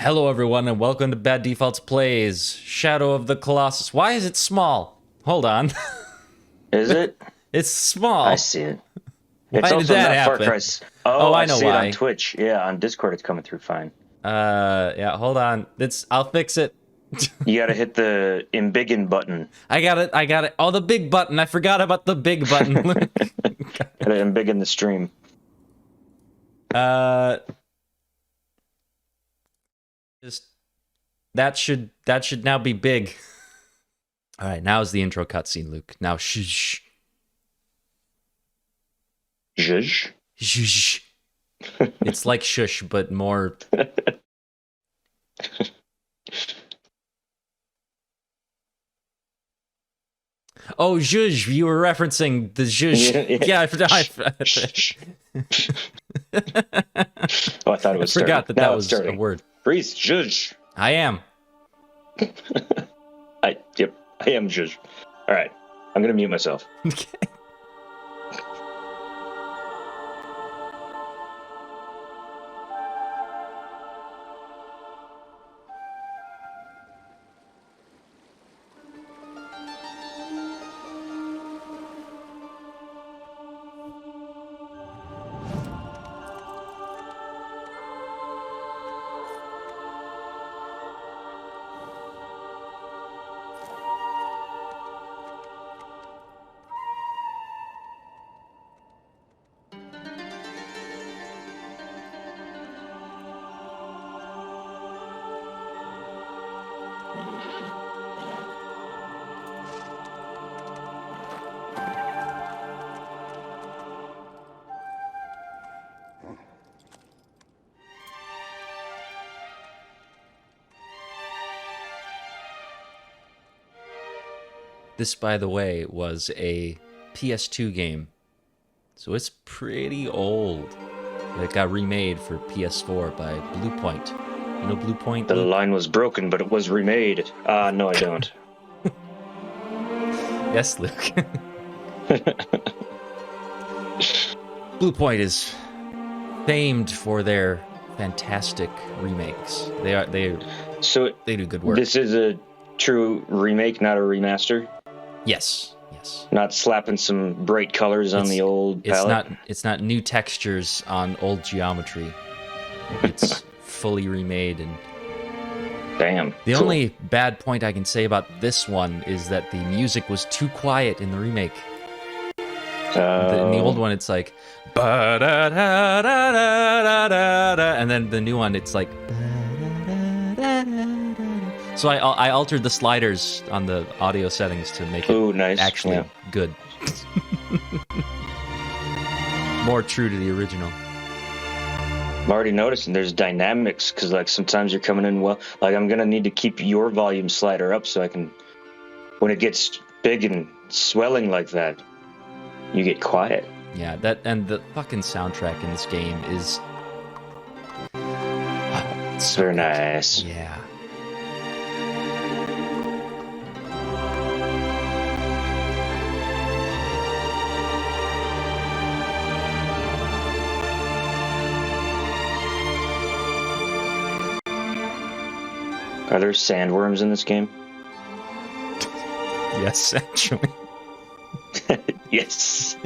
Hello everyone and welcome to Bad Defaults Plays Shadow of the Colossus. Why is it small? Hold on. Is it? It's small. I see it. Why It's did also that not Far happen? Cry. Oh, I I know see why. it on Twitch. Yeah, on Discord it's coming through fine. Yeah, hold on. I'll fix it. You gotta hit the embiggen button. I got it. Oh, the big button. I forgot about the big button. Gotta embiggen the stream. Just that should now be big. All right, now is the intro cutscene, Luke. Now shh. Zhuzh? Shh. It's like shush, but more. Oh, zhuzh, you were referencing the zhuzh. Yeah, I forgot. Oh, I thought it was I forgot starting. that was a word. Freeze, zhuzh. I am. Yep, I am zhuzh. All right, I'm gonna mute myself. Okay. This, by the way, was a PS2 game, so it's pretty old. It got remade for PS4 by Bluepoint. You know Bluepoint? The line was broken, but it was remade. No, I don't. Yes, Luke. Bluepoint is famed for their fantastic remakes. They do good work. This is a true remake, not a remaster. Yes. Not slapping some bright colors on the old palette. It's not new textures on old geometry. It's fully remade. And damn. The only bad point I can say about this one is that the music was too quiet in the remake. In the old one, it's like, and then the new one, it's like. So I altered the sliders on the audio settings to make it actually good. More true to the original. I'm already noticing there's dynamics, because like sometimes you're coming in well. Like I'm gonna need to keep your volume slider up so I can, when it gets big and swelling like that, you get quiet. Yeah, and the fucking soundtrack in this game is so very nice. Yeah. Are there sandworms in this game? Yes, actually. Yes.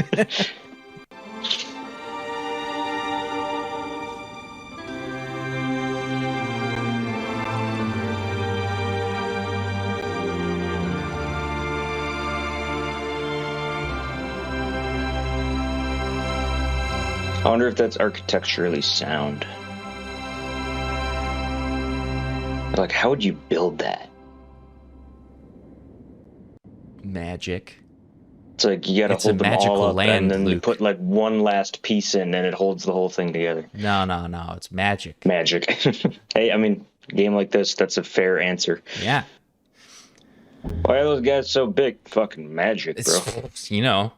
I wonder if that's architecturally sound. Like, how would you build that? Magic. It's like you gotta hold them all up, and then you put like one last piece in, and it holds the whole thing together. No, it's magic. Magic. Hey, I mean, a game like this, that's a fair answer. Yeah. Why are those guys so big? Fucking magic, bro. You know.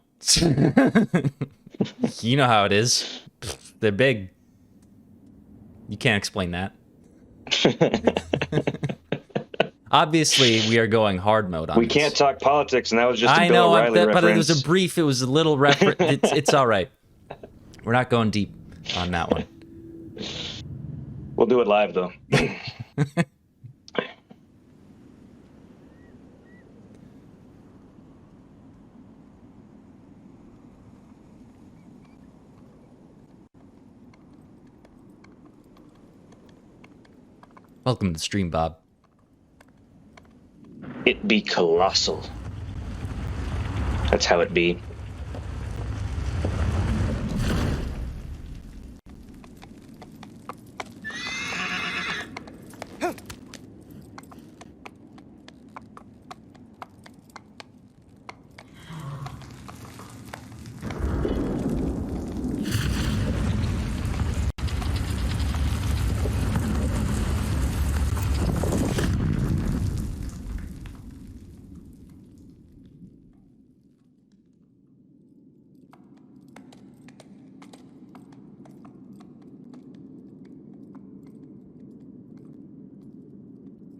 You know how it is. They're big. You can't explain that. Obviously, we are going hard mode on We this. can't talk politics, and that was just a I Bill know, O'Reilly but it was reference. a brief. It was a little reference. It's all right. We're not going deep on that one. We'll do it live, though. Welcome to the stream, Bob. It be colossal. That's how it be.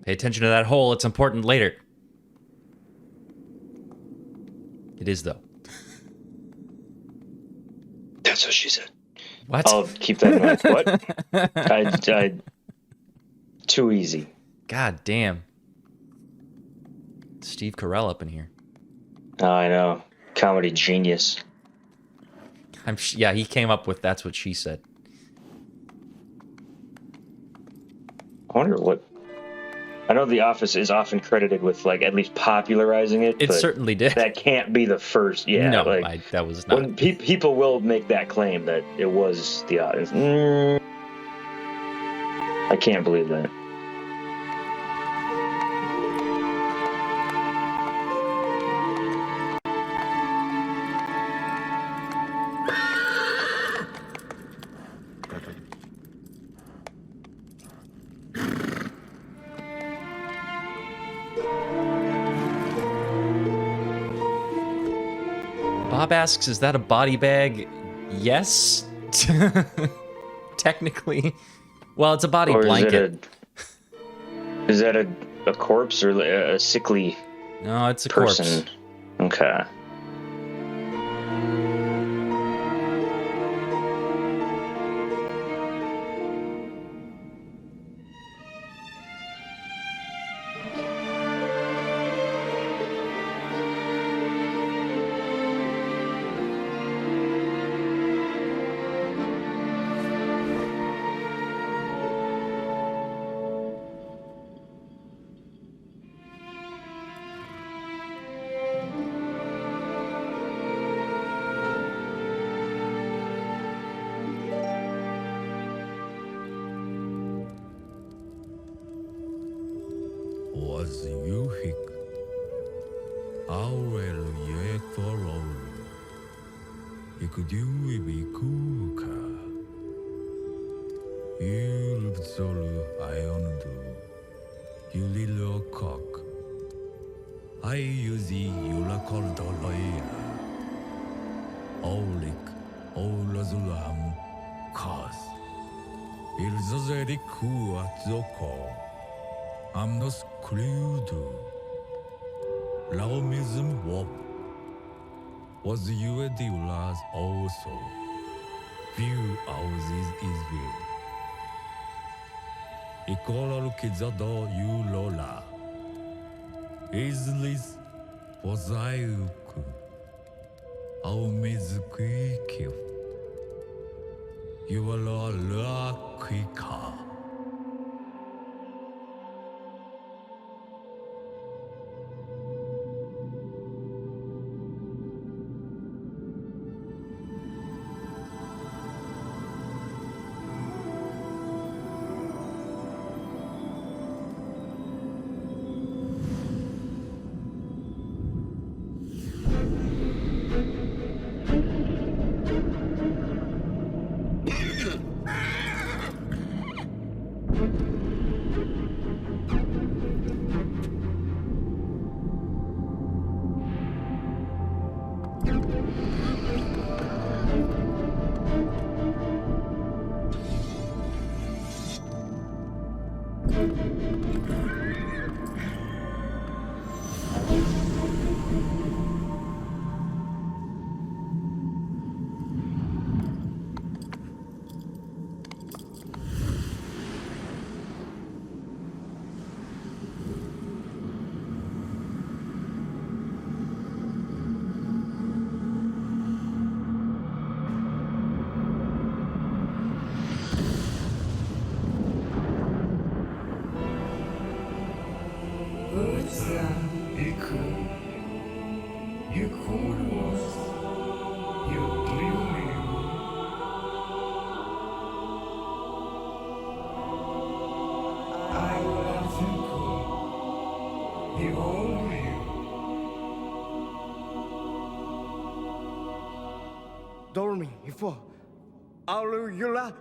Pay attention to that hole. It's important later. It is, though. That's what she said. What? I'll keep that in mind. What? I too easy. God damn. Steve Carell up in here. Oh, I know. Comedy genius. Yeah, he came up with that's what she said. I wonder what... I know The Office is often credited with, like, at least popularizing it. It but certainly did. That can't be the first. Yeah, no, like, that was not. When people will make that claim that it was The Office. I can't believe that. Bob asks, is that a body bag? Yes. Technically. Well, it's a body blanket. Is that a corpse or a sickly No, it's a person? corpse. Okay. Was you hick? Awel ye follow. Could you be kuka? You solo ion do. You little cock. I use you la called lawyer. Olik, olazulam, cause. Ilzazeri ku at zoko. I'm not screwed. Laumism wop. Was you a dealers also? View houses is will. Equal kizado you lola. Islis was I uku. Au mizuki. You are la quicker. dormi for alu yula.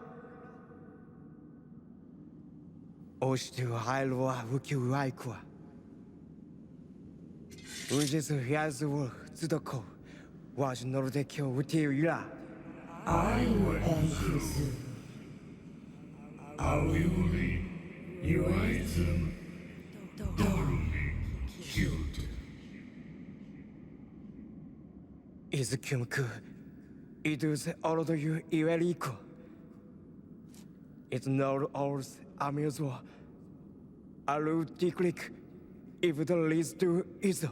Ostu hailwa wuki waikwa. Ujis yazu tsudoko. Was nordekyo wuti yula. I will anxious. Auli, Uizum, Dormi, Cute. Izukumku. Idus all the you iweriko. It's not all amusement. Alu tiklik. If the leads to is.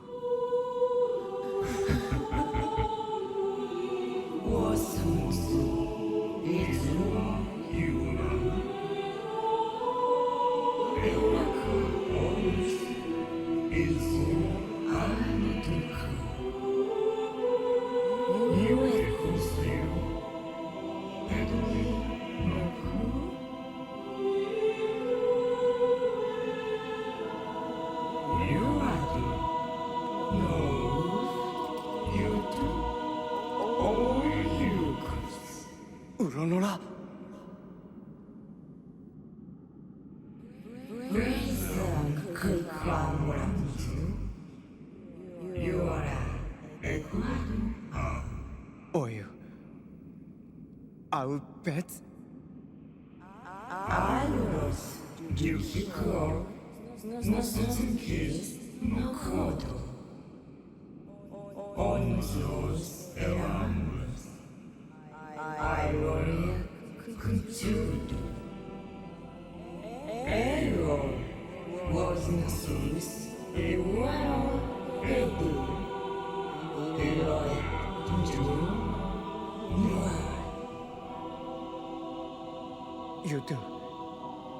Uronora. Oyu. I'll bet. You do.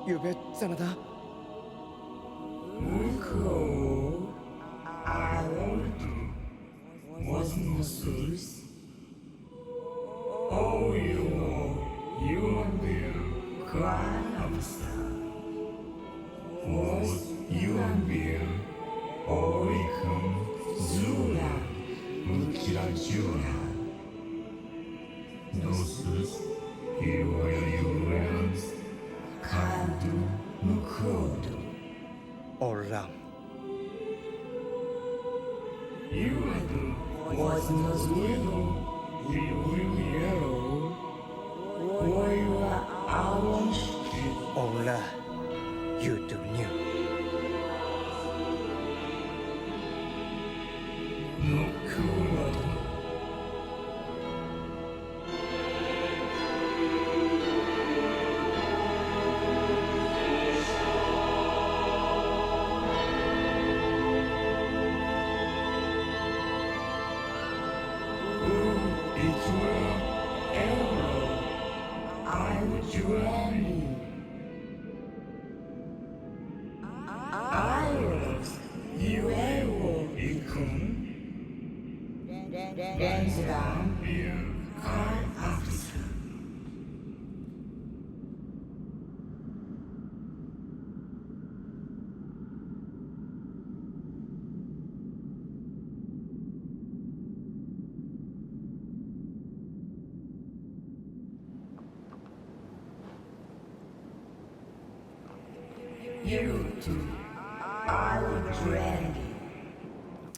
You bet, Sanada. Olam. Ola. You do new.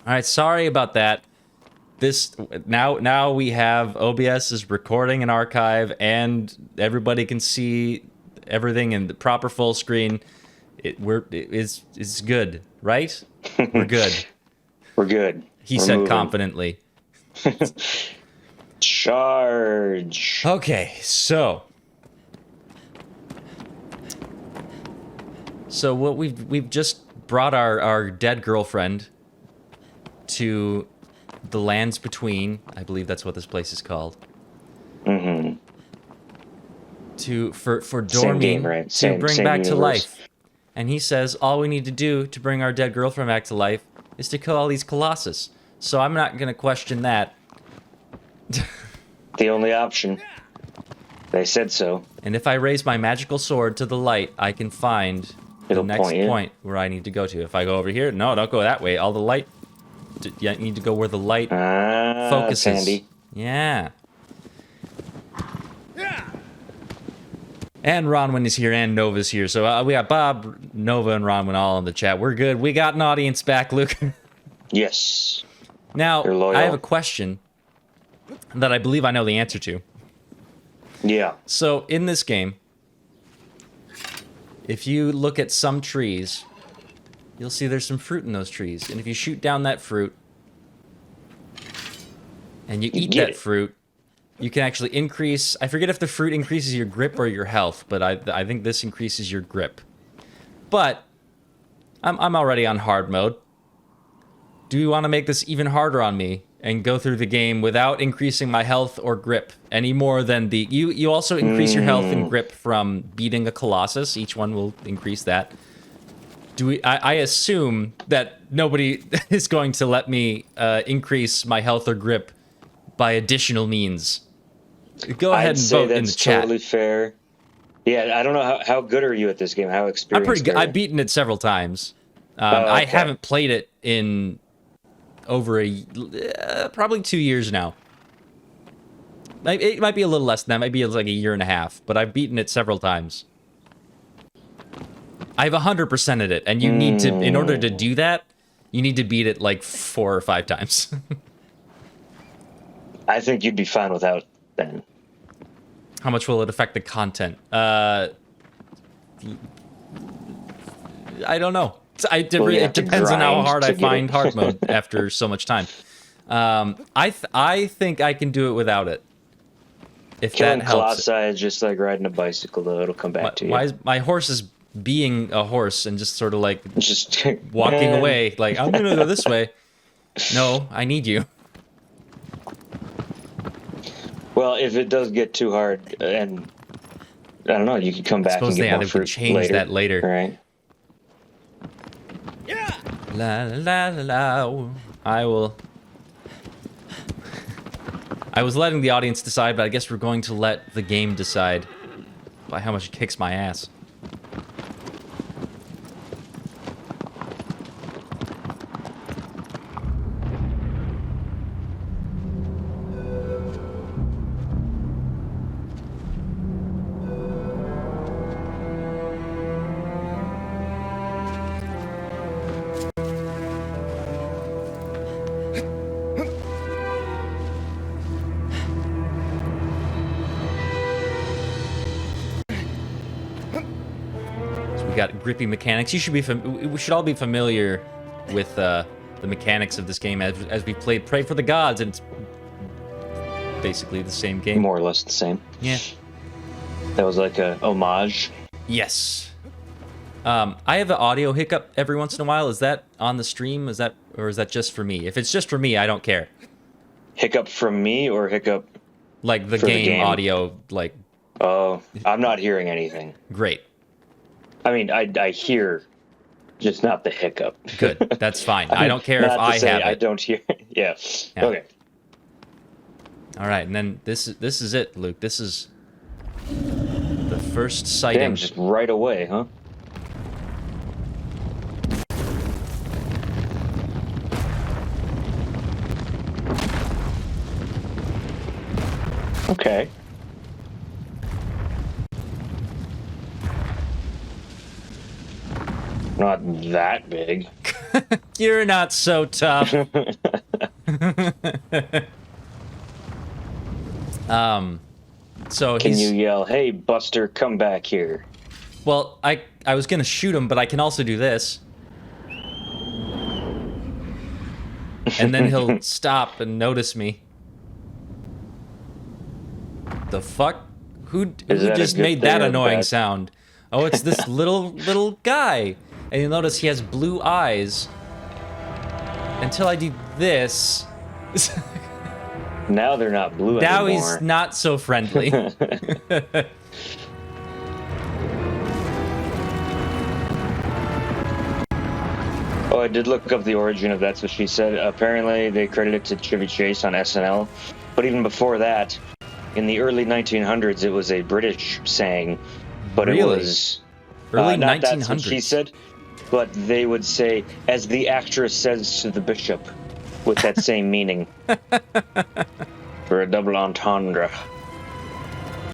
All right, sorry about that. This now we have OBS is recording an archive, and everybody can see everything in the proper full screen. It's good, right? We're good. We're good. He We're said moving. confidently. Charge. Okay, so what we've just brought our dead girlfriend to the lands between. I believe that's what this place is called. Mm-hmm. For Same game, Dormin right? to Same bring back to universe. life. And he says all we need to do to bring our dead girlfriend back to life is to kill all these Colossus. So I'm not gonna question that. The only option. They said so. And if I raise my magical sword to the light, I can find It'll the next point you. point where I need to go to. If I go over here, no, don't go that way. All the light. You need to go where the light Ah, focuses. that's handy. Yeah. And Ronwin is here, and Nova's here. So we got Bob, Nova, and Ronwin all in the chat. We're good. We got an audience back, Luke. Yes. Now, They're loyal. I have a question that I believe I know the answer to. Yeah. So, in this game, if you look at some trees, you'll see there's some fruit in those trees. And if you shoot down that fruit, and you eat get that it. fruit, you can actually increase... I forget if the fruit increases your grip or your health, but I think this increases your grip. But, I'm already on hard mode. Do we want to make this even harder on me and go through the game without increasing my health or grip any more than the... You also increase your health and grip from beating a Colossus. Each one will increase that. I assume that nobody is going to let me increase my health or grip by additional means. Go ahead I'd and say vote that's in the chat. totally fair. Yeah, I don't know how good are you at this game? How experienced I'm pretty good. are you? I've beaten it several times. Oh, I okay. haven't played it in over probably 2 years now. It might be a little less than that. It might be like a year and a half. But I've beaten it several times. I've 100%ed it, and you need to, in order to do that, you need to beat it like 4 or 5 times. I think you'd be fine without then. How much will it affect the content? I don't know. It Well, you have to depends on how grind hard to I get find it. hard mode after so much time. I think I can do it without it. If Killing that helps. Colossi is just like riding a bicycle, though. It'll come back to you. Why is my horse is being a horse and just sort of like Just walking away, like, I'm gonna go this way. No, I need you. Well, if it does get too hard, and I don't know, you could come back and Suppose get more they fruit could change later. that later. Right? La la la la. I will. I was letting the audience decide, but I guess we're going to let the game decide by how much it kicks my ass. We got grippy mechanics. You should be. We should all be familiar with the mechanics of this game as we played Pray for the Gods, and it's basically the same game. More or less the same. Yeah. That was like a homage. Yes. I have an audio hiccup every once in a while. Is that on the stream? Is that just for me? If it's just for me, I don't care. Hiccup from me or hiccup? Like the For the game game. audio, like Oh, I'm not hearing anything. great. I mean, I hear, just not the hiccup. Good. That's fine. I don't care if Not to I say have I it. don't hear. Yeah. Yeah. Okay. All right, and then this is it, Luke. This is the first sighting. Damn, just right away, huh? Okay. Not that big. You're not so tough. So Can he's you yell, "Hey, Buster, come back here"? well. I was gonna shoot him, but I can also do this, and then he'll stop and notice me. The fuck? Who Is that a just good made thing that or annoying bad? sound? Oh, it's this little guy, and you'll notice he has blue eyes. Until I do this. Now they're not blue Now anymore. he's not so friendly. Oh, I did look up the origin of That's What She Said. Apparently, they credit it to Chevy Chase on SNL. But even before that, in the early 1900s, it was a British saying. But it Really? was... Early not That's What 1900s. She Said, but they would say, as the actress says to the bishop, with that same meaning. For a double entendre.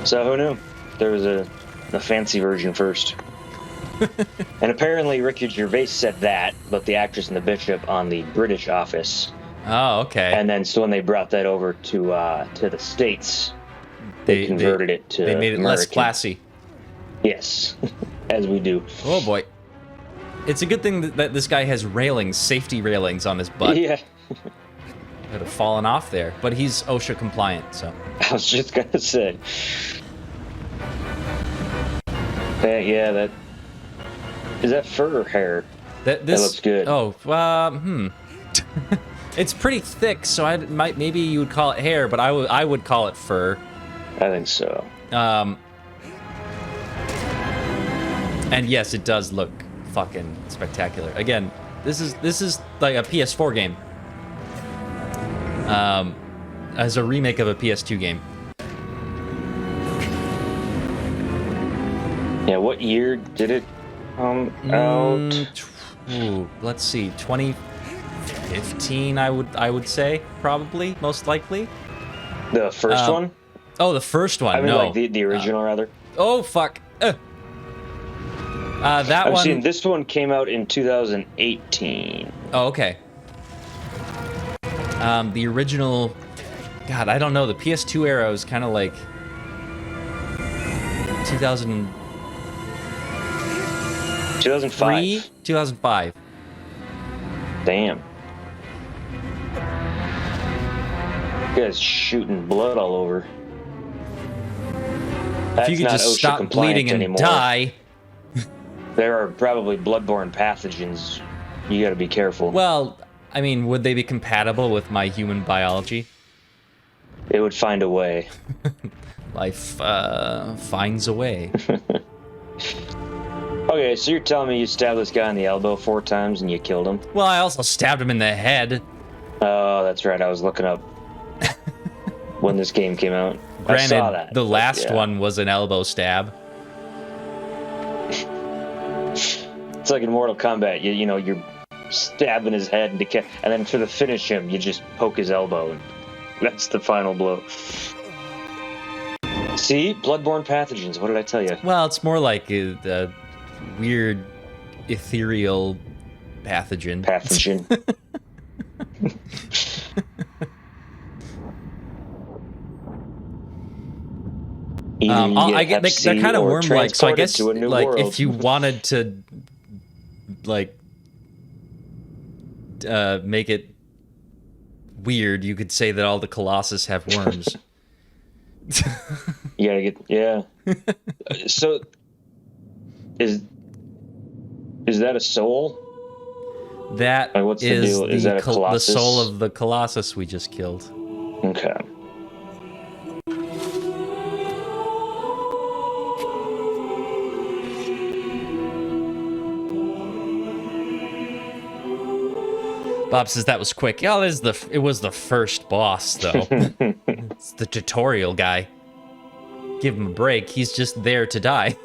So who knew? There was a the fancy version first. And apparently Ricky Gervais said that, but the actress and the bishop on the British Office. Oh, okay. And then so when they brought that over to the States, they converted it to They made it less American. classy. Yes, as we do. Oh boy. It's a good thing that this guy has railings, safety railings on his butt. Yeah, Could have fallen off there, but he's OSHA compliant, so. I was just gonna say. Yeah, that is that fur or hair? This That looks good. Oh, it's pretty thick, so maybe you would call it hair, but I would call it fur. I think so. And yes, it does look fucking spectacular. Again, this is like a PS4 game. As a remake of a PS2 game. Yeah, what year did it come out? Let's see, 2015. I would say probably, most likely. The first one? Oh, the first one. I mean, no, like the original, rather. Oh fuck. That I'm one. seeing this one came out in 2018. Oh, okay. The original. God, I don't know. The PS2 era was kind of like 2000. 2005. 2005. Damn. You guys shooting blood all over. That's If you could not just OSHA stop compliant bleeding and anymore. die. There are probably bloodborne pathogens. You got to be careful. Well, I mean, would they be compatible with my human biology? It would find a way. Life finds a way. Okay, so you're telling me you stabbed this guy in the elbow 4 times and you killed him? Well, I also stabbed him in the head. Oh, that's right. I was looking up when this game came out. I Granted, saw that. the but last yeah. one was an elbow stab. It's like in Mortal Kombat. You know, you're stabbing his head and then to finish him, you just poke his elbow, and that's the final blow. See, bloodborne pathogens. What did I tell you? Well, it's more like a weird, ethereal pathogen. Pathogen. Either you I get get Hep they're C kind of or worm-like, so I transported guess to a new like world. if you wanted to like make it weird, you could say that all the Colossus have worms. You gotta get, yeah. So, is that a soul? That Like, what's the is deal? Is that a the Colossus? soul of the Colossus we just killed. Okay. Bob says that was quick. Yeah, it was the first boss though. It's the tutorial guy. Give him a break. He's just there to die.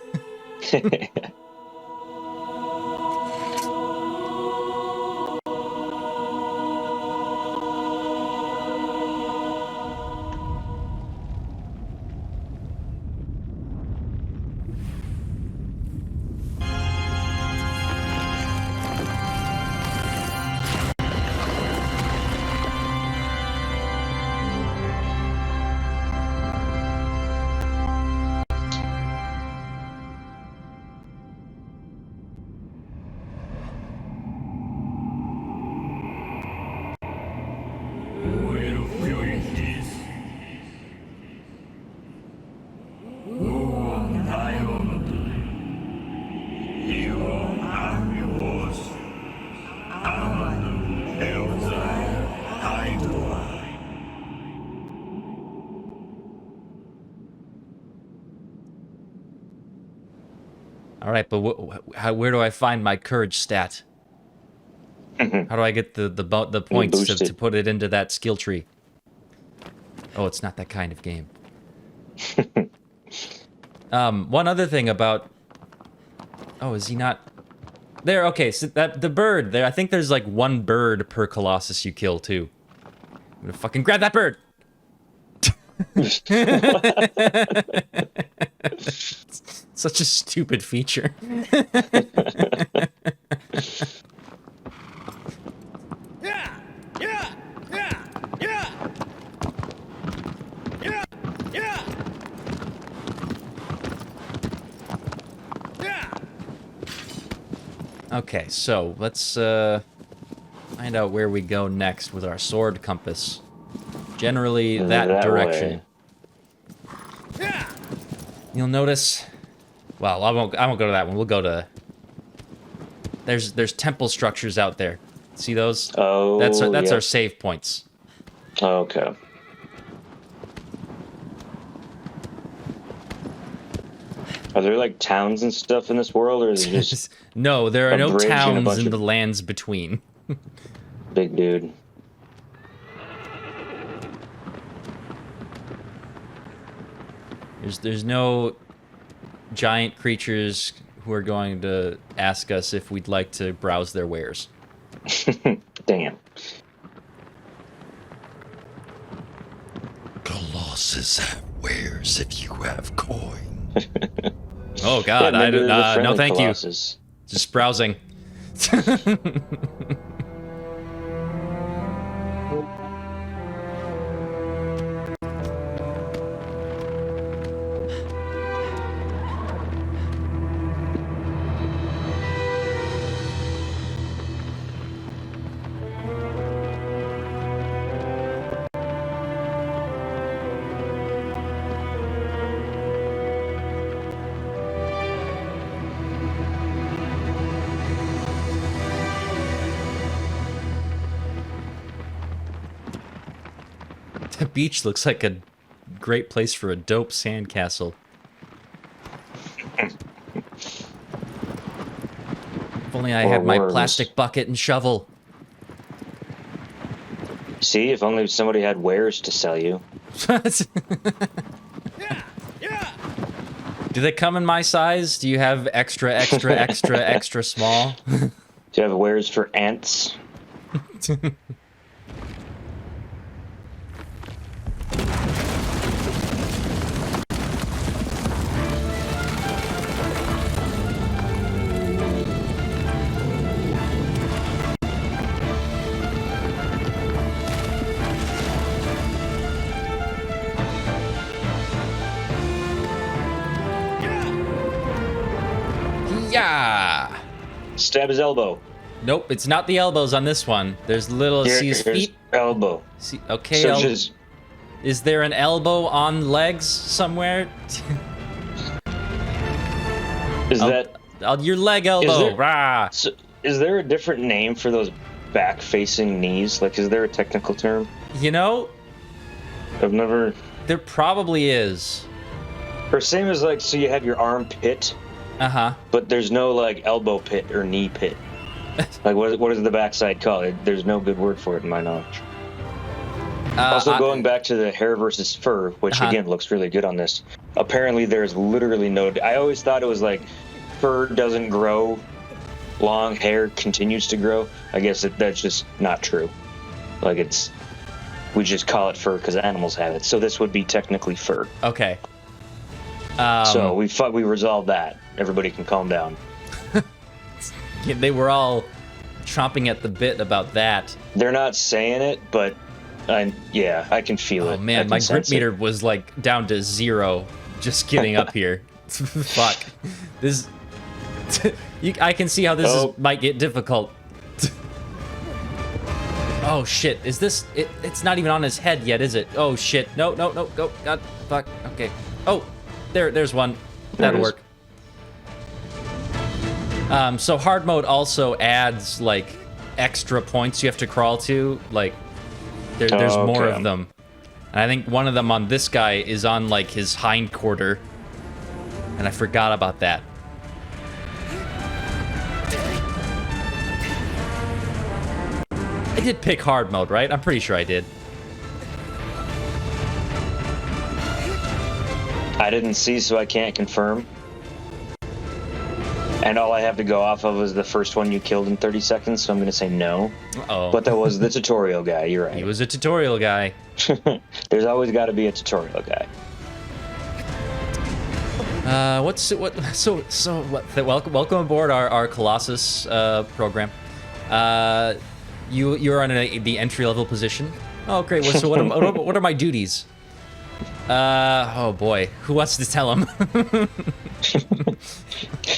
All right, but where do I find my courage stat? How do I get the points boost it. to put it into that skill tree? Oh, it's not that kind of game. One other thing about... Oh, is he not... There, okay, so the bird there, I think there's like one bird per Colossus you kill, too. I'm gonna fucking grab that bird! Such a stupid feature. Okay, so let's find out where we go next with our sword compass. Generally, that direction. You'll notice. Well, I won't go to that one. We'll go to. There's temple structures out there. See those? Oh, that's yep. our save points. Okay. Are there like towns and stuff in this world, or is it just No, there are a no bridge and a towns bunch in of- the lands between. big dude? There's no giant creatures who are going to ask us if we'd like to browse their wares. Damn. Colossus have wares if you have coin. Oh God, Yeah, I maybe don't. they're the No, friendly thank Colossus. you. Just browsing. The beach looks like a great place for a dope sandcastle. If only I Or had my worms. plastic bucket and shovel. See, if only somebody had wares to sell you. Do they come in my size? Do you have extra, extra, extra, extra small? Do you have wares for ants? Yeah. Stab his elbow. Nope, it's not the elbows on this one. There's little. See his Here's feet. elbow. See, okay. So just Is there an elbow on legs somewhere? is that? Your leg elbow. there- Rah. So, is there a different name for those back-facing knees? Like, is there a technical term? You know, I've never. there probably is. Or same as like, so you have your armpit, Uh huh. but there's no like elbow pit or knee pit. Like, what is the backside called? There's no good word for it in my knowledge. Also, going back to the hair versus fur, which Uh-huh. again looks really good on this. Apparently, there's literally no. I always thought it was like fur doesn't grow, long hair continues to grow. I guess that's just not true. Like we just call it fur because animals have it. So this would be technically fur. Okay. So we resolved that. Everybody can calm down. Yeah, they were all chomping at the bit about that. They're not saying it, but I can feel it. Oh man, I my can grip sense it. meter was like down to 0 just getting up here. Fuck. This. I can see how this might get difficult. Oh shit! Is this? It's not even on his head yet, is it? Oh shit! No! Go! God! Fuck! Okay. Oh, there's one. That'll There it work. So hard mode also adds like extra points you have to crawl to. Like there's more okay. of them. And I think one of them on this guy is on like his hind quarter. And I forgot about that. I did pick hard mode, right? I'm pretty sure I did. I didn't see, so I can't confirm. And all I have to go off of is the first one you killed in 30 seconds, so I'm going to say no. Oh. But that was the tutorial guy, you're He right. was a tutorial guy. There's always got to be a tutorial guy. Welcome aboard our Colossus program. You're on the entry level position. Oh great. So what are my duties? Oh boy, who wants to tell him?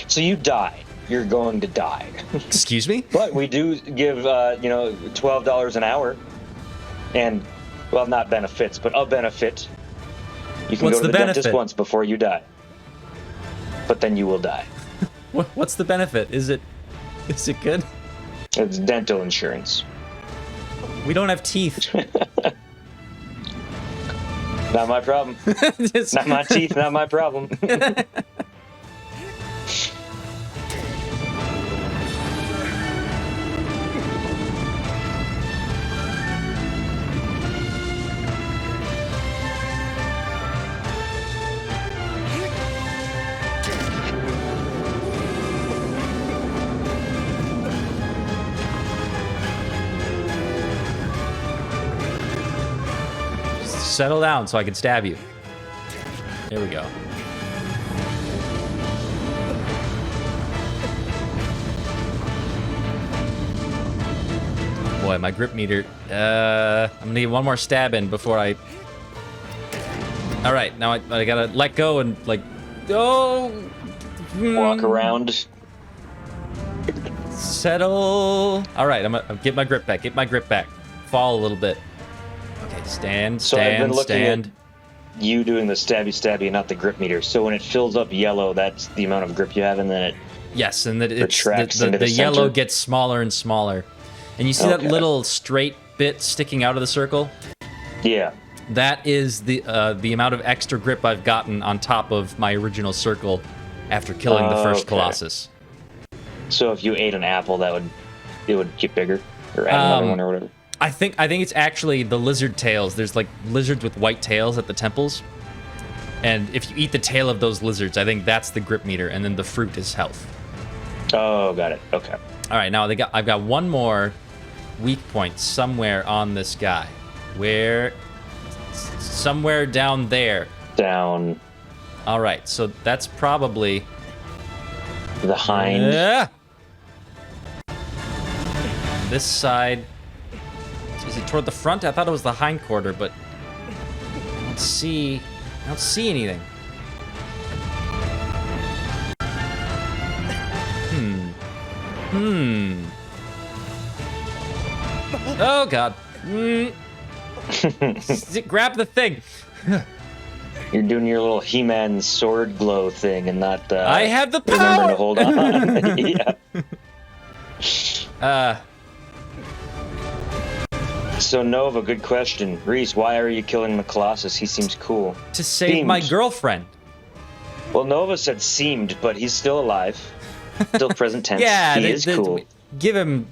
So you die. You're going to die. Excuse me? But we do give $12 an hour, and well, not benefits, but a benefit. You can What's go to the the dentist benefit? once before you die. But then you will die. What's the benefit? Is it good? It's dental insurance. We don't have teeth. Not my problem. Not my teeth, not my problem. Settle down so I can stab you. There we go. Boy, my grip meter. I'm gonna need one more stab in before I. All right, now I gotta let go and like, oh. Walk around. Settle. All right, I'm gonna get my grip back. Get my grip back. Fall a little bit. Okay, stand. So I've been looking stand. at you doing the stabby, not the grip meter. So when it fills up yellow, that's the amount of grip you have, and then it Yes, and that it's retracts the into the yellow center? gets smaller and smaller. And you see that Okay. little straight bit sticking out of the circle? yeah. That is the amount of extra grip I've gotten on top of my original circle after killing the first Okay. Colossus. So if you ate an apple, it would get bigger, or add another one or whatever. I think it's actually the lizard tails. There's like lizards with white tails at the temples. And if you eat the tail of those lizards, I think that's the grip meter, and then the fruit is health. Oh, got it. Okay. All right, now I've got one more weak point somewhere on this guy. Somewhere down there. Down All right, so that's probably the hind. This side. Is it toward the front? I thought it was the hind quarter, but I don't see anything. Oh god. Grab the thing. You're doing your little He-Man sword glow thing and not. I have the remembering power. to hold on. Yeah. So Nova, good question. Reese, why are you killing the Colossus? He seems cool. To save my Seemed. girlfriend. Well, Nova said seemed, but he's still alive. Still present tense. Yeah, he is cool. Give him,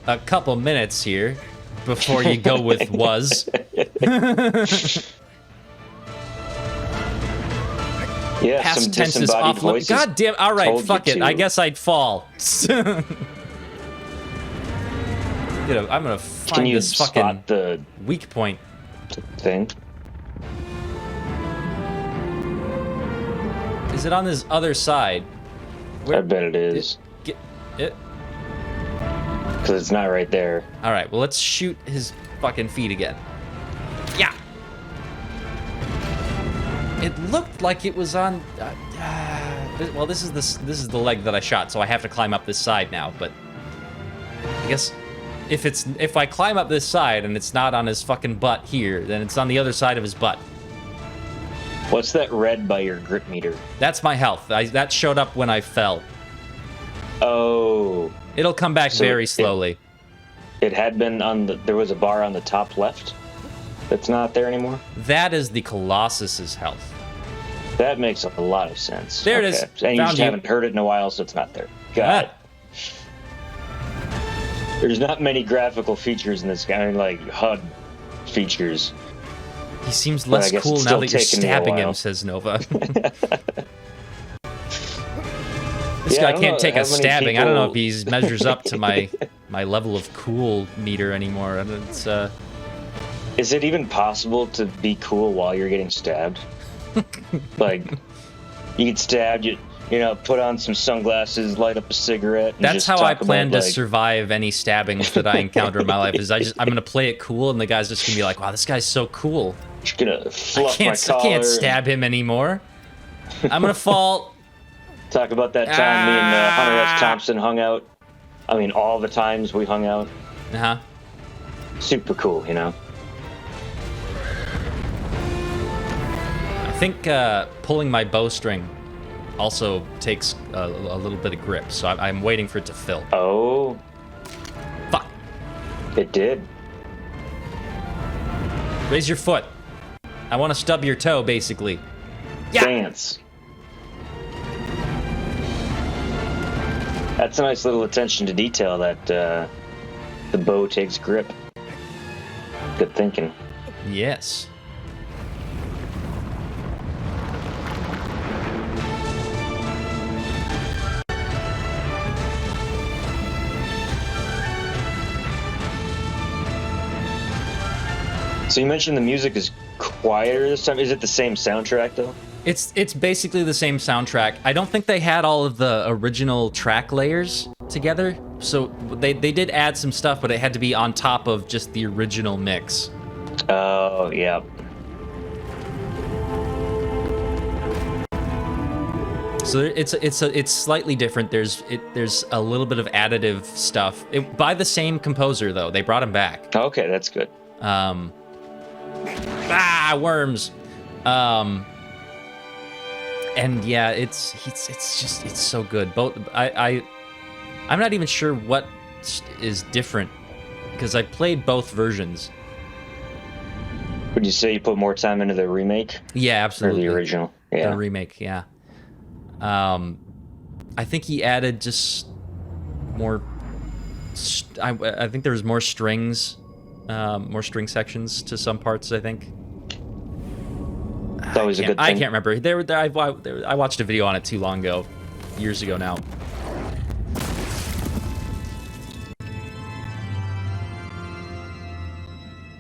a couple minutes here before you go with was. Yeah, Past some tense is disembodied off. voices. God damn. All right, told you fuck it. to. I guess I'd fall. I'm gonna Can find you this fucking spot the weak point. thing? Is it on this other side? I bet it is. Get it. Because it's not right there. All right. Well, let's shoot his fucking feet again. Yeah. It looked like it was on. Well, this is the leg that I shot, so I have to climb up this side now. But I guess if I climb up this side and it's not on his fucking butt here, then it's on the other side of his butt. What's that red by your grip meter? That's my health. That showed up when I fell. Oh. It'll come back So very slowly. It had been on the. There was a bar on the top left. That's not there anymore. That is the Colossus's health. That makes a lot of sense. There it is. And you Found just you. haven't heard it in a while, so it's not there. Got it. There's not many graphical features in this guy, like HUD features. He seems I less guess cool it's now still that you're taking me a stabbing him, while. says Nova. This Yeah, I guy don't can't know take a how many stabbing. I don't know if people- he measures up to my level of cool meter anymore. And it's Is it even possible to be cool while you're getting stabbed? Like, You get stabbed. You know, put on some sunglasses, light up a cigarette. And That's just how I talk plan about, to survive any stabbings that I encounter in my life. Is I'm gonna play it cool, and the guy's just gonna be like, "Wow, this guy's so cool. Just gonna fluff my I collar. can't stab him anymore. I'm gonna fall." Talk about that time me and Hunter S. Thompson hung out. I mean, all the times we hung out. Uh-huh. Super cool, you know. I think pulling my bowstring also takes a little bit of grip, so I'm waiting for it to fill. Oh. Fuck. It did. Raise your foot. I want to stub your toe, basically. Yeah. Dance. That's a nice little attention to detail that the bow takes grip. Good thinking. Yes. So you mentioned the music is quieter this time. Is it the same soundtrack though? It's basically the same soundtrack. I don't think they had all of the original track layers together, so they did add some stuff, but it had to be on top of just the original mix. Oh, yeah. So it's slightly different. There's a little bit of additive stuff by the same composer though. They brought him back. Okay, that's good. Worms. And yeah, it's so good. Both I'm not even sure what is different because I played both versions. Would you say you put more time into the remake? Yeah, absolutely. Or the original? Yeah. The remake, yeah. I think he added just more. I think there was more strings, more string sections to some parts. I think. It's always a good thing. I can't remember. I watched a video on it too long ago, years ago now.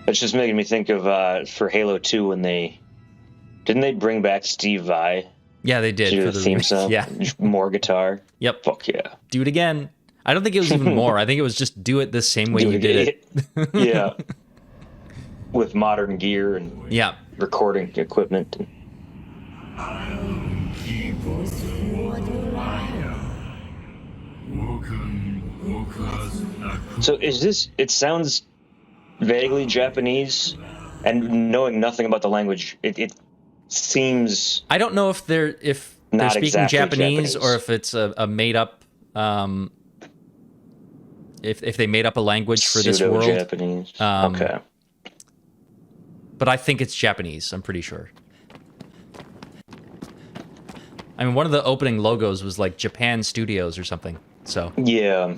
It's just making me think of for Halo 2 when didn't they bring back Steve Vai? Yeah, they did for the the theme song. Yeah, more guitar. Yep. Fuck yeah. Do it again. I don't think it was even more. I think it was just do it the same way you did it. Yeah. With modern gear and yeah, recording equipment. So is this? It sounds vaguely Japanese, and knowing nothing about the language, it seems. I don't know if they're speaking exactly Japanese or if it's a made up. If they made up a language for this world. Japanese. Okay. But I think it's Japanese. I'm pretty sure. I mean, one of the opening logos was like Japan Studios or something. So. Yeah.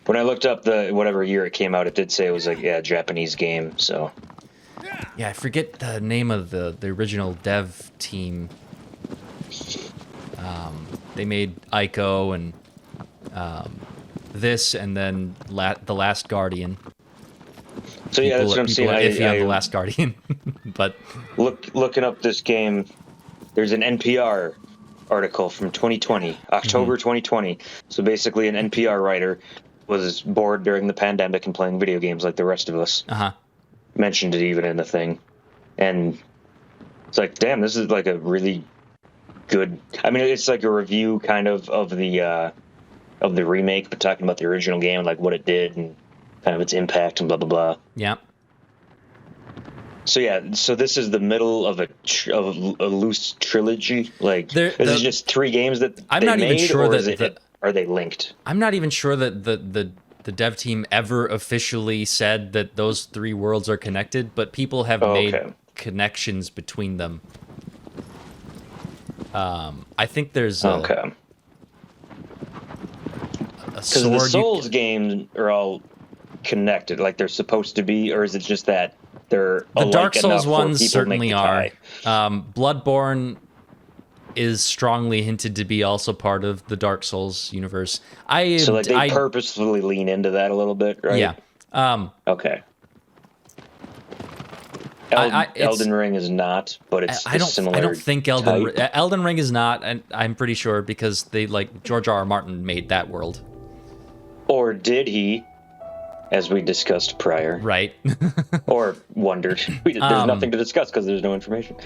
When I looked up whatever year it came out, it did say it was like Japanese game. So. Yeah, I forget the name of the original dev team. They made Ico and this, and then The Last Guardian. So yeah, that's what I'm saying. Iffy on The Last Guardian, but looking up this game, there's an NPR article from 2020, October 2020. So basically, an NPR writer was bored during the pandemic and playing video games like the rest of us. Mentioned it even in the thing, and it's like, damn, this is like a really good. I mean, it's like a review kind of the remake, but talking about the original game, like what it did and kind of its impact and blah blah blah. Yeah. So yeah, so this is the middle of a loose trilogy. Like, is it just 3 games that I'm not even sure that are they linked? I'm not even sure that the dev team ever officially said that those 3 worlds are connected, but people have made connections between them. I think there's because the Souls games are all connected, like they're supposed to be, or is it just that they're the Dark Souls ones people certainly are. Bloodborne is strongly hinted to be also part of the Dark Souls universe. So like they purposefully lean into that a little bit, right? Yeah. Okay. Elden Ring is not, but it's I similar. don't think Elden Ring is not, and I'm pretty sure because they like George R. R. Martin made that world. Or did he? As we discussed prior. Right. Or wondered. There's nothing to discuss because there's no information.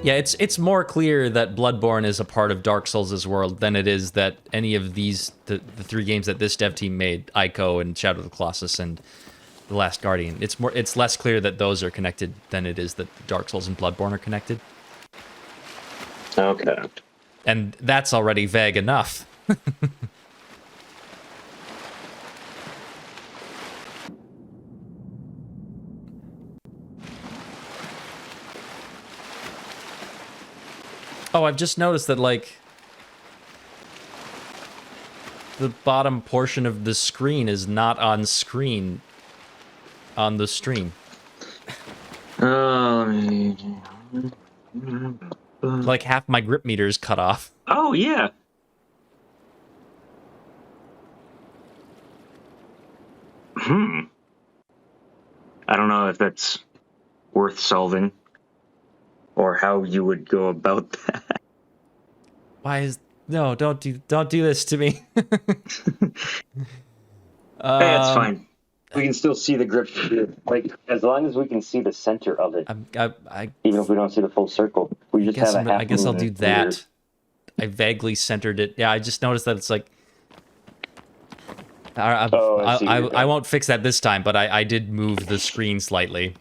Yeah, it's more clear that Bloodborne is a part of Dark Souls' world than it is that any of these, the 3 games that this dev team made, Ico and Shadow of the Colossus and The Last Guardian. It's less clear that those are connected than it is that Dark Souls and Bloodborne are connected. Okay. And that's already vague enough. Oh, I've just noticed that, like, the bottom portion of the screen is not on screen on the stream. Like, half my grip meter is cut off. Oh, yeah. I don't know if that's worth solving or how you would go about that. Why is... No, don't do this to me. That's fine. We can still see the grip. Like, as long as we can see the center of it. Even if we don't see the full circle. We just have a half I guess I'll do that. Meter. I vaguely centered it. Yeah, I just noticed that it's like... I won't fix that this time, but I did move the screen slightly.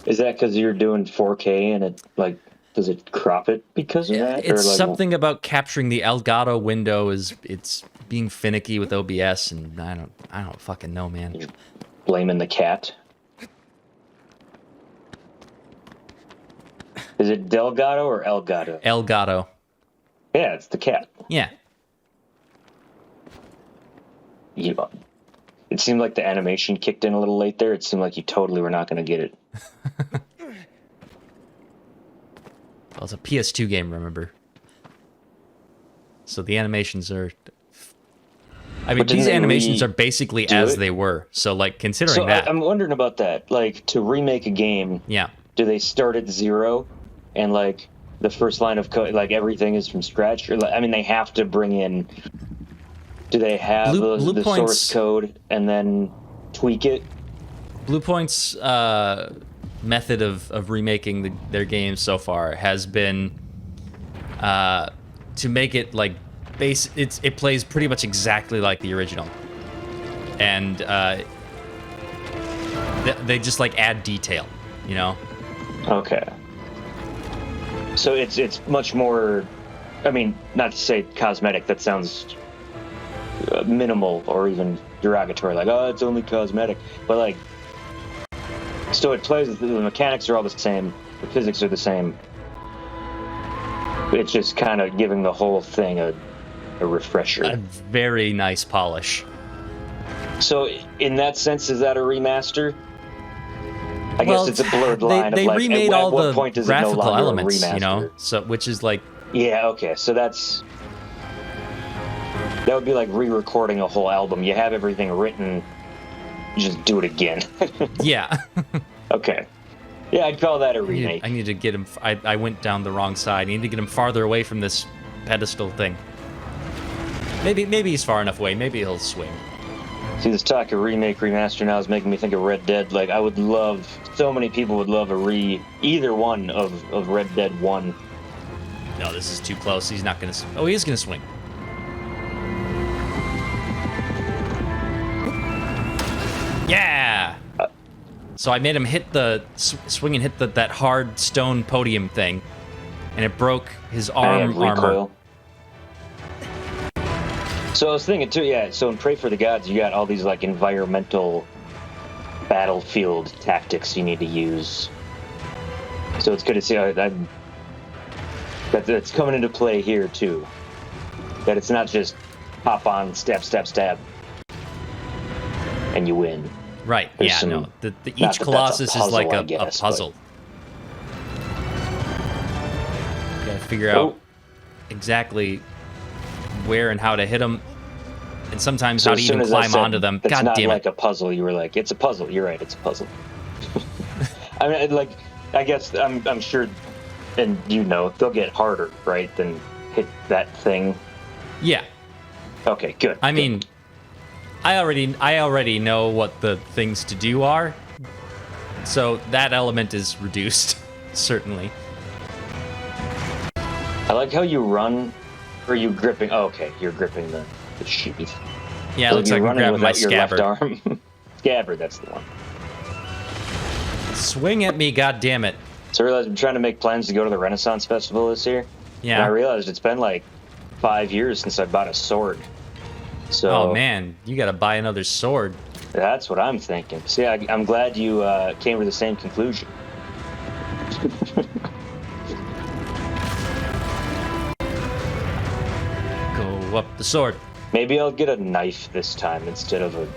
Is that because you're doing 4K and it, like, does it crop it because of that? It's or like, something about capturing the Elgato window it's being finicky with OBS, and I don't fucking know, man. You're blaming the cat. Is it Delgado or Elgato? Elgato. Yeah, it's the cat. Yeah. It seemed like the animation kicked in a little late there. It seemed like you totally were not going to get it. Well, it's a PS2 game, remember? So the animations are... I mean, these animations are basically as they were. So, like, considering that... I'm wondering about that. Like, to remake a game... Yeah. Do they start at 0 and, like, the first line of code, like, everything is from scratch? Or, like, I mean, they have to bring in... Do they have the source code and then tweak it? Bluepoint's method of remaking their games so far has been to make it like it plays pretty much exactly like the original, and they just like add detail, you know. Okay. So it's much more. I mean, not to say cosmetic. That sounds minimal or even derogatory. Like, oh, it's only cosmetic, but like. So it plays, the mechanics are all the same, the physics are the same. It's just kind of giving the whole thing a refresher. A very nice polish. So in that sense, is that a remaster? I guess it's a blurred line they of like, remade at all what the point is graphical it no longer elements, a remaster? you know? So, which is like... Yeah, okay, so that would be like re-recording a whole album. You have everything written, you just do it again. Yeah. Okay. Yeah, I'd call that a remake. I need to get him... I went down the wrong side. I need to get him farther away from this pedestal thing. Maybe he's far enough away. Maybe he'll swing. See, this talk of remake, remaster now is making me think of Red Dead. Like, I would love... So many people would love either one of Red Dead 1. No, this is too close. He's not gonna... Oh, he is gonna swing. Yeah! So I made him hit the... swing and hit that hard stone podium thing. And it broke his armor. So I was thinking, too, yeah, so in Pray for the Gods, you got all these, like, environmental battlefield tactics you need to use. So it's good to see that's coming into play here, too. That it's not just hop on, stab, stab, stab, and you win. Right, There's yeah, some, no. Each Colossus puzzle, is like a guess, puzzle. You gotta figure out exactly where and how to hit them. and sometimes So how to as soon even as I climb said onto them. It's God not damn like it. a puzzle. You were like, it's a puzzle. You're right. It's a puzzle. I mean, like, I guess I'm sure, and you know, they'll get harder, right? Than hit that thing. Yeah. Okay, good. I good. mean, I already know what the things to do are, so that element is reduced, certainly. I like how you run. Or are you gripping? Oh, okay, you're gripping the sheath. Yeah, it looks like you're I'm running grabbing my without your left scabbard. arm. Scabbard, that's the one. Swing at me, god damn it. So I realized I'm trying to make plans to go to the Renaissance Festival this year. Yeah. And I realized it's been like 5 years since I bought a sword. So Oh man, you gotta buy another sword. that's what I'm thinking. See, I'm glad you came to the same conclusion. Go up the sword. Maybe I'll get a knife this time instead of a...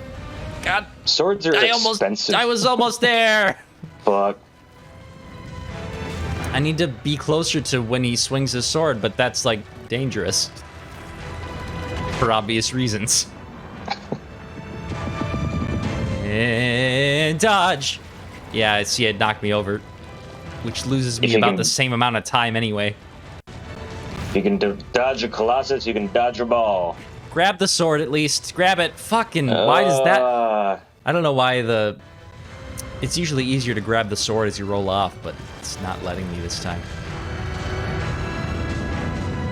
God, Swords are expensive. I was almost there. Fuck. I need to be closer to when he swings his sword, but that's like dangerous. For obvious reasons. And dodge. Yeah, I see it knocked me over. Which loses me If you about can- the same amount of time anyway. If you can dodge a Colossus, you can dodge a ball. Grab the sword at least. Grab it. Fucking, why does that... I don't know why the... It's usually easier to grab the sword as you roll off, but it's not letting me this time.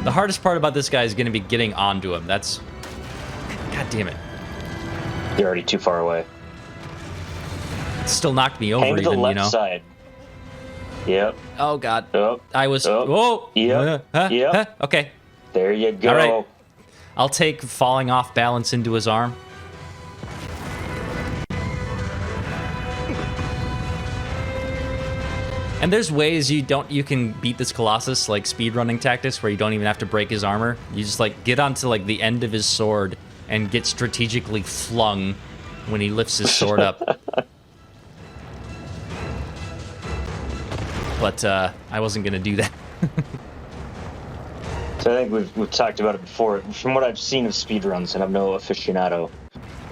The hardest part about this guy is going to be getting onto him. That's... God damn it. You're already too far away. It still knocked me over Hang to the even, left you know? side. Yep. Oh, God. Up. I was... Up. Whoa! Yep. Yep. Okay. There you go. All right. I'll take falling off balance into his arm. And there's ways you can beat this Colossus, like speedrunning tactics, where you don't even have to break his armor. You just like get onto like the end of his sword and get strategically flung when he lifts his sword up. But I wasn't gonna do that. So I think we've talked about it before. From what I've seen of speedruns, and I'm no aficionado,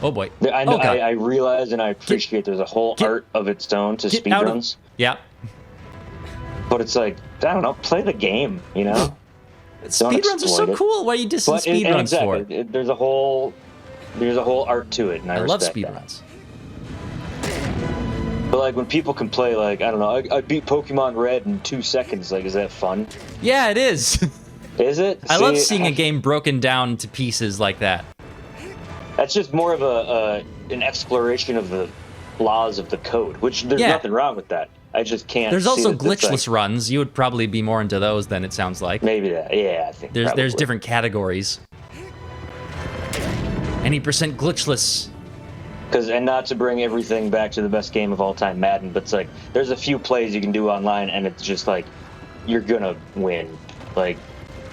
Oh boy. I know Oh, God. I realize and I appreciate there's a whole art of its own to Get out of- speedruns. Yeah. But it's like, I don't know, play the game, you know? Speedruns are exploit so it. cool. What are you dissing But and speedruns exactly, for? there's a whole art to it, and I love respect that. speedruns. But like when people can play, like, I don't know, I beat Pokemon Red in 2 seconds. Like, is that fun? Yeah, it is. Is it? I love See, seeing a game broken down to pieces like that. That's just more of an exploration of the flaws of the code, which there's Yeah. nothing wrong with that. I just can't. There's see also that it's glitchless like, runs. You would probably be more into those than it sounds like. maybe that. Yeah, I think There's probably. different categories. Any percent glitchless. And not to bring everything back to the best game of all time, Madden, but it's like there's a few plays you can do online, and it's just like you're gonna win. Like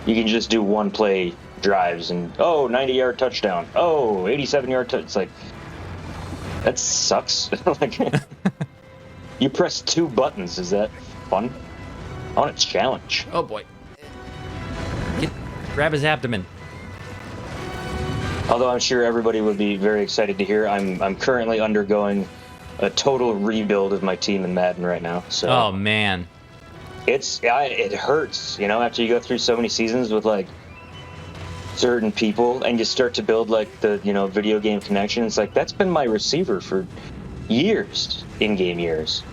you can just do one play drives, and 90-yard touchdown. 87-yard touch. It's like that sucks. Like you press 2 buttons. Is that fun? I want a challenge. Oh boy. Grab his abdomen. Although I'm sure everybody would be very excited to hear, I'm currently undergoing a total rebuild of my team in Madden right now. So Oh man. it hurts, you know, after you go through so many seasons with like certain people, and you start to build like the video game connection. It's like that's been my receiver for years, in-game years,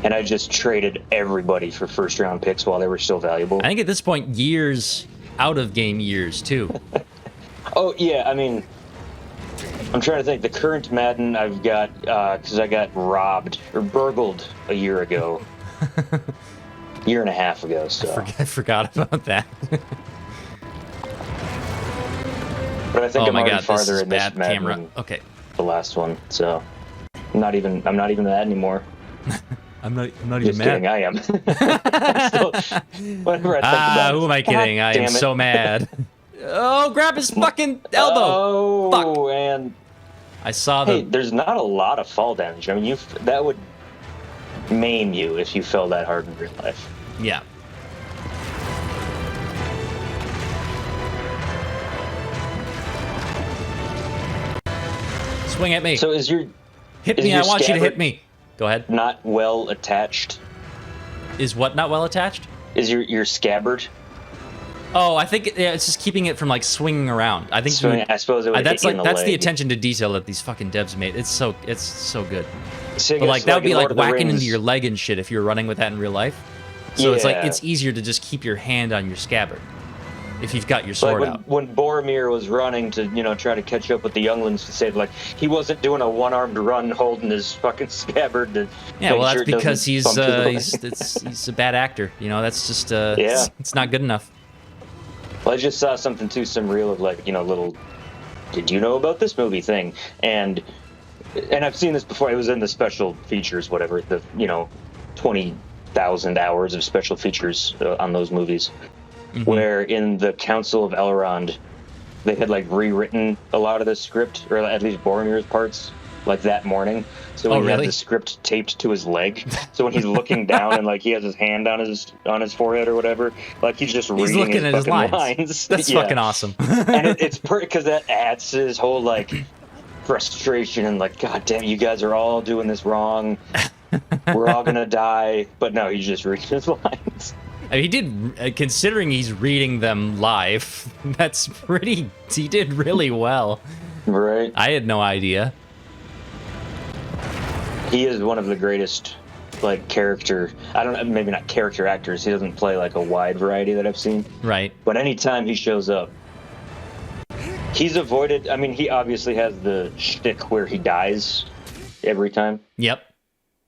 and I just traded everybody for first-round picks while they were still valuable. I think at this point, years out of game years too. Oh, yeah, I mean, I'm trying to think. The current Madden I've got, because I got robbed or burgled a year ago. Year and a half ago, so. I forgot about that. But I think Oh I'm my already god, this farther is in this bad Madden camera. than Okay. the last one, so. I'm not even that anymore. I'm not even Just kidding, mad. I am. Still, whenever I think about it, Who am I God kidding? I am damn it. so mad. Oh, grab his fucking elbow. Oh, Fuck. and I saw hey, the... there's not a lot of fall damage. I mean, that would maim you if you fell that hard in real life. Yeah. Swing at me. So is your Hit is me. I your want you to hit scabbard me. Go ahead. not well attached? Is what not well attached? Is your scabbard? Oh, I think it's just keeping it from like swinging around. I think I suppose it would that's hit you in like the that's the leg. attention to detail that these fucking devs made. It's so good. So I But guess, like that would be in like Lord of the whacking into Rings- your leg and shit if you were running with that in real life. So it's like Yeah. it's easier to just keep your hand on your scabbard if you've got your Like sword when, out. when Boromir was running to, try to catch up with the younglings to save, like, he wasn't doing a one-armed run holding his fucking scabbard to Yeah, make well, sure that's it because doesn't he's bump his leg. he's a bad actor. That's just Yeah. it's not good enough. Well, I just saw something too, some reel of like, little, did you know about this movie thing? And I've seen this before. It was in the special features, whatever, the 20,000 hours of special features on those movies, where in the Council of Elrond, they had like rewritten a lot of the script, or at least Boromir's parts, like that morning. So when he really? had the script taped to his leg, so when he's looking down and like he has his hand on his forehead or whatever, like he's just He's reading looking at his fucking lines. That's Yeah. fucking awesome. And it's because that adds to his whole like frustration and like, God damn, you guys are all doing this wrong. We're all gonna die. But no, he's just reading his lines. I mean, he did, considering he's reading them live. He did really well. Right. I had no idea. He is one of the greatest, like, character. I don't know, maybe not character actors. He doesn't play like a wide variety that I've seen. Right. But anytime he shows up, he's avoided. I mean, he obviously has the shtick where he dies every time. Yep.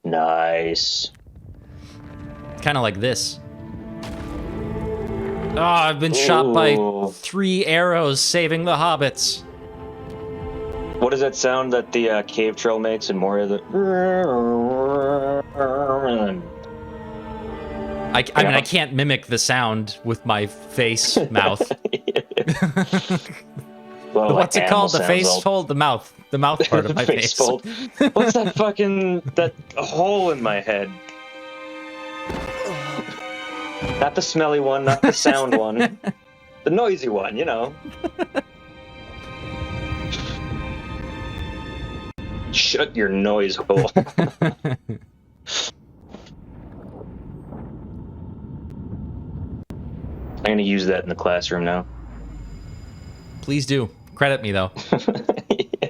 Nice. Kind of like this. Oh, I've been shot by Ooh. 3 arrows saving the hobbits. What is that sound that the cave troll makes in Moria? I mean, I can't mimic the sound with my face, mouth. Well, What's it called? The animal face sounds fold? The mouth part of my face. fold. What's that fucking that hole in my head? Not the smelly one, not the sound one. The noisy one, Shut your noise hole. I'm gonna use that in the classroom now. Please do. Credit me, though. Yeah.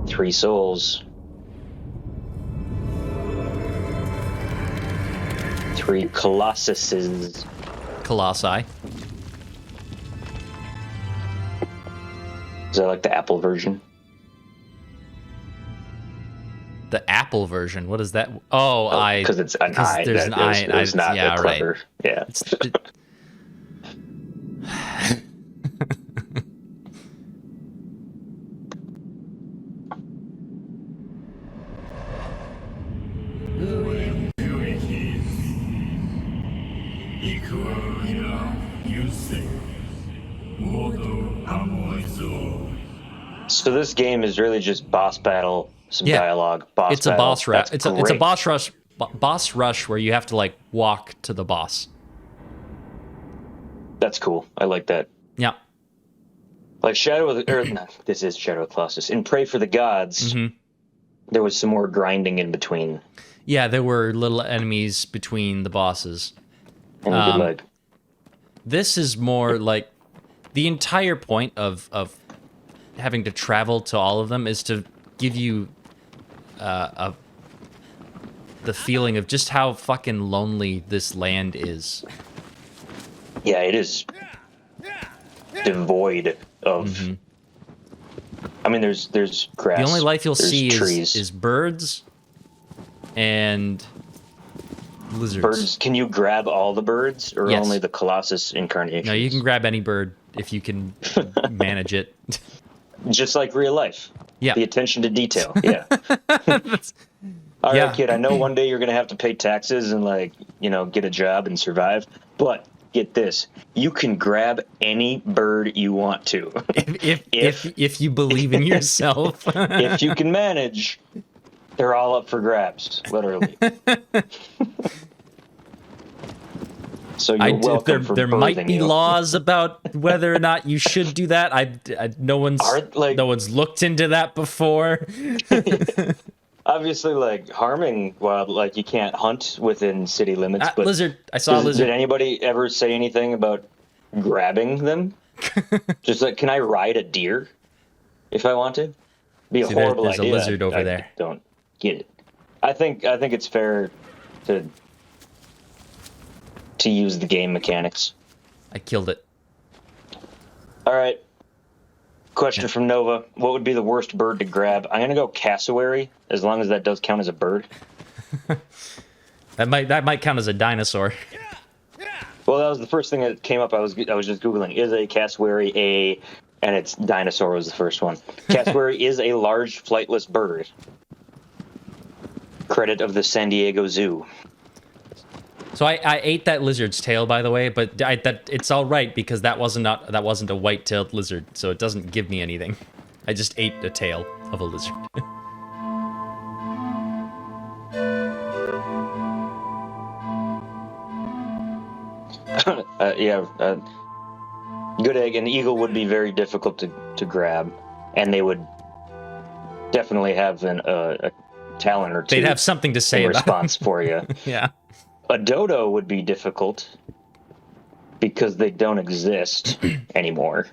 3 souls. 3 Colossuses. Colossi. Is that like the Apple version? The Apple version. What is that? Oh, Because it's an I. There's an I. It's not yeah, right. clever. Yeah. So this game is really just boss battle, some Yeah. dialogue, boss It's a battle. boss rush. That's It's a great. boss rush where you have to like walk to the boss. That's cool. I like that. Yeah. Like Shadow of the Earth. No, this is Shadow of Colossus. In Pray for the Gods, Mm-hmm. there was some more grinding in between. Yeah, there were little enemies between the bosses. And you could, like, This is more like the entire point of having to travel to all of them is to give you the feeling of just how fucking lonely this land is. yeah, it is devoid of. I mean, there's grass. The only life you'll there's see trees. is birds and lizards. Birds. Can you grab all the birds, or Yes. only the Colossus incarnation? No, you can grab any bird if you can manage it. Just like real life. Yeah. The attention to detail. Yeah. All right, Yeah. kid. I know one day you're gonna have to pay taxes and get a job and survive, but get this: you can grab any bird you want to. if you believe in yourself. If you can manage, they're all up for grabs, literally. So you're welcome for there might birthing be you. laws about whether or not you should do that. No one's no one's looked into that before. Obviously, like harming wild, like you can't hunt within city limits. But lizard, I saw a lizard. Did anybody ever say anything about grabbing them? Just like, can I ride a deer if I want to? Be a horrible there's idea. a lizard over there. Don't get it. I think it's fair to use the game mechanics. I killed it. All right. Question from Nova: what would be the worst bird to grab? I'm gonna go cassowary, as long as that does count as a bird. That might count as a dinosaur. Well, that was the first thing that came up. I was just googling: is a cassowary and it's dinosaur was the first one. Cassowary is a large flightless bird. Credit of the San Diego Zoo. So I ate that lizard's tail, by the way, but that it's all right because that wasn't a white-tailed lizard, so it doesn't give me anything. I just ate the tail of a lizard. Good egg. An eagle would be very difficult to grab, and they would definitely have a talent or two. They'd have something to say in about response for you. Yeah. A dodo would be difficult because they don't exist anymore.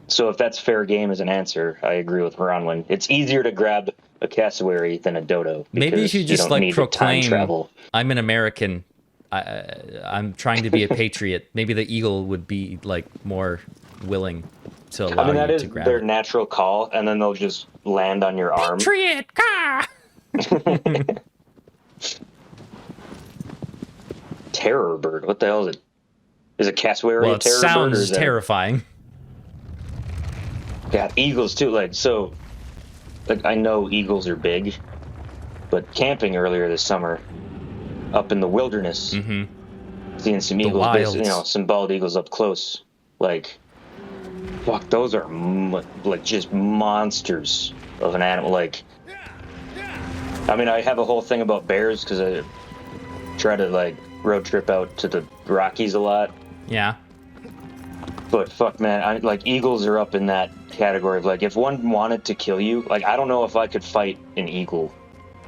So if that's fair game as an answer, I agree with Ronwin. It's easier to grab a cassowary than a dodo. Maybe you should just don't like need the time proclaim, travel. I'm an American. I'm trying to be a patriot. Maybe the eagle would be like more willing to allow you that is to grab their it. natural call, and then they'll just land on your arm. Patriot! Gah! Terror bird. What the hell is it? Is a cassowary Well, a it terror bird? Or sounds is that- terrifying. Yeah, eagles too. Like I know eagles are big, but camping earlier this summer, up in the wilderness, seeing some eagles, wilds. some bald eagles up close. Like, fuck, those are like just monsters of an animal. Like, I mean, I have a whole thing about bears because I try to like road trip out to the Rockies a lot. Yeah. But fuck, man, like eagles are up in that category of like, if one wanted to kill you, like I don't know if I could fight an eagle.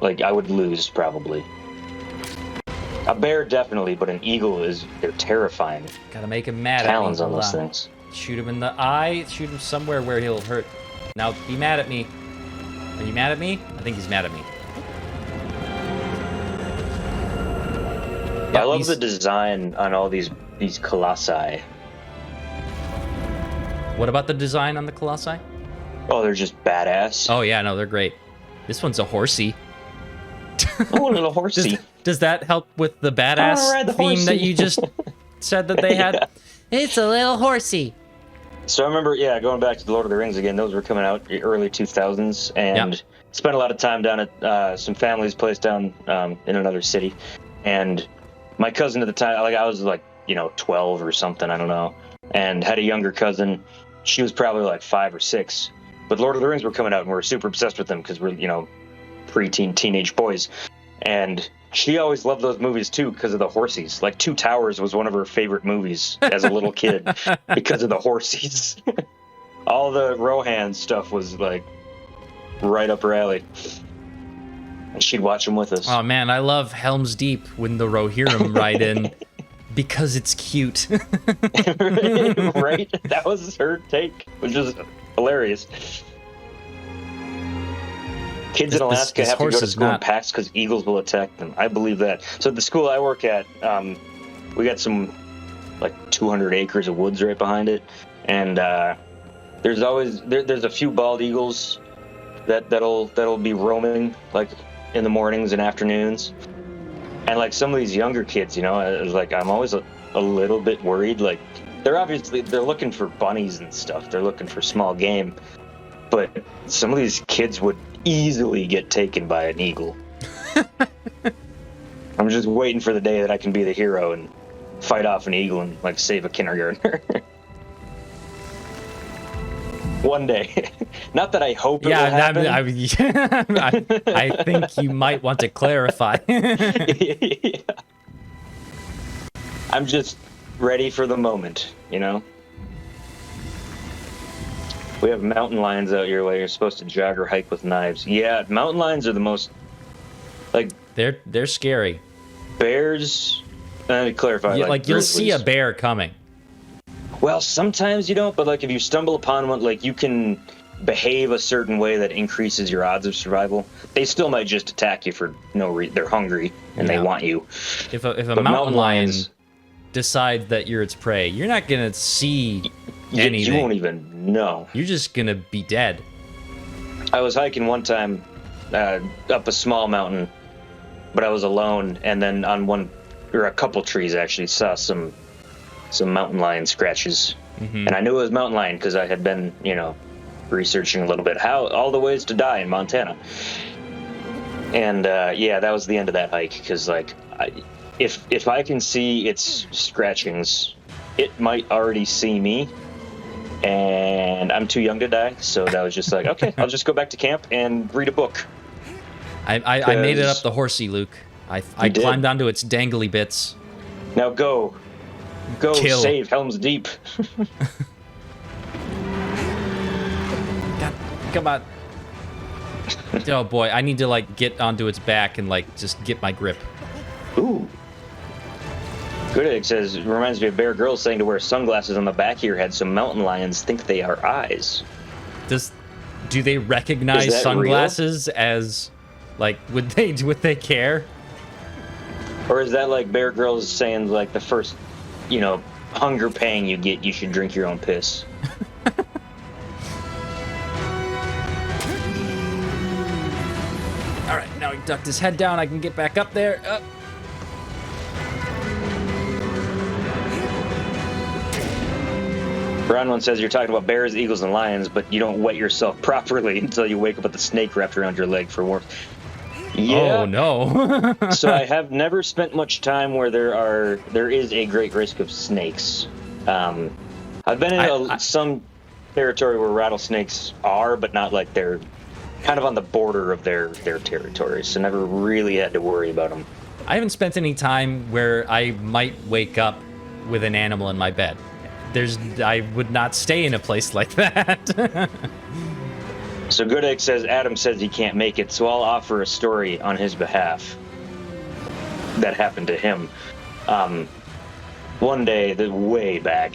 Like I would lose probably. A bear definitely, but an eagle they're terrifying. Gotta make him mad Talons at me. on Hold those things. Shoot him in the eye. Shoot him somewhere where he'll hurt. Now be mad at me. Are you mad at me? I think he's mad at me. I love the design on all these colossi. What about the design on the colossi? Oh, they're just badass. Oh yeah, no, they're great. This one's a horsey. Oh, a little horsey. Does that help with the I wanna badass ride the theme that horsey. you just said that they had? Yeah. It's a little horsey. So I remember, going back to the Lord of the Rings again. Those were coming out early 2000s, and spent a lot of time down at some family's place down in another city. And my cousin at the time, like I was like 12 or something, I don't know, and had a younger cousin. She was probably like 5 or 6. But Lord of the Rings were coming out, and we were super obsessed with them because we're preteen teenage boys. And she always loved those movies too because of the horsies. Like Two Towers was one of her favorite movies as a little kid because of the horsies. All the Rohan stuff was like right up her alley. And she'd watch them with us. Oh man, I love Helm's Deep when the Rohirrim ride in because it's cute. Right? That was her take, which is hilarious. Kids in Alaska have to go to school in packs because eagles will attack them. I believe that. So the school I work at, we got some like 200 acres of woods right behind it, and there's always there's a few bald eagles that'll be roaming like in the mornings and afternoons, and like some of these younger kids, like I'm always a little bit worried. Like they're looking for bunnies and stuff. They're looking for small game, but some of these kids would easily get taken by an eagle. I'm just waiting for the day that I can be the hero and fight off an eagle and like save a kindergartner. One day. Not that I hope it will happen. I think you might want to clarify. Yeah. I'm just ready for the moment, you know? We have mountain lions out here where you're supposed to jog or hike with knives. Yeah, mountain lions are the most, like... They're scary. Bears... Let me clarify, Like you'll see a grizzlies. bear coming. Well, sometimes you don't, but like if you stumble upon one, like you can behave a certain way that increases your odds of survival. They still might just attack you for no reason. They're hungry and they Yeah. want you. If a But mountain lion lions- decides that you're its prey, you're not gonna see You anything. won't even know. You're just gonna be dead. I was hiking one time up a small mountain, but I was alone, and then on one or a couple trees actually saw some mountain lion scratches, and I knew it was mountain lion because I had been, you know, researching a little bit how all the ways to die in Montana. And yeah, that was the end of that hike because like if I can see its scratchings, it might already see me. And I'm too young to die, so that was just like, okay, I'll just go back to camp and read a book. I made it up 'Cause- the horsey, Luke. I did? climbed onto its dangly bits. Now go Kill. save Helm's Deep. God, come on. Oh boy, I need to like get onto its back and like just get my grip. Ooh. Good Egg says, reminds me of Bear Grylls saying to wear sunglasses on the back of your head so mountain lions think they are eyes. Do they recognize Is that sunglasses as like would they care? Or is that like Bear Grylls saying like the first, you know, hunger pang you get, you should drink your own piss? All right, now he ducked his head down. I can get back up there. Brown one says you're talking about bears, eagles, and lions, but you don't wet yourself properly until you wake up with a snake wrapped around your leg for warmth. Yeah. Oh no. So I have never spent much time where there is a great risk of snakes. I've been in some territory where rattlesnakes are, but not like they're kind of on the border of their territory, so never really had to worry about them. I haven't spent any time where I might wake up with an animal in my bed. I would not stay in a place like that. So Good Egg says Adam says he can't make it, so I'll offer a story on his behalf that happened to him. One day, way back,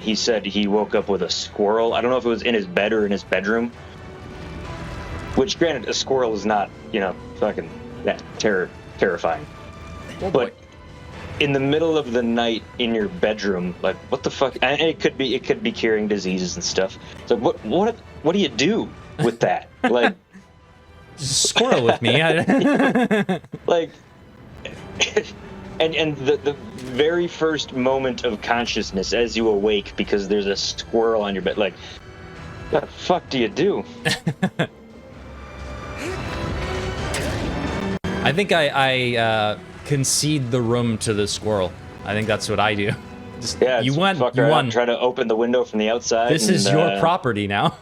he said he woke up with a squirrel. I don't know if it was in his bed or in his bedroom. Which, granted, a squirrel is not, you know, fucking that terrifying. Oh, But in the middle of the night in your bedroom, like, what the fuck? And it could be curing diseases and stuff. So what do you do with that? Like, Just squirrel with me. like, and the very first moment of consciousness as you awake because there's a squirrel on your bed, like, what the fuck do you do? I think I concede the room to the squirrel. I think that's what I do. Just, Yeah, you won. fuck You around, won. Try to open the window from the outside. This is your property now.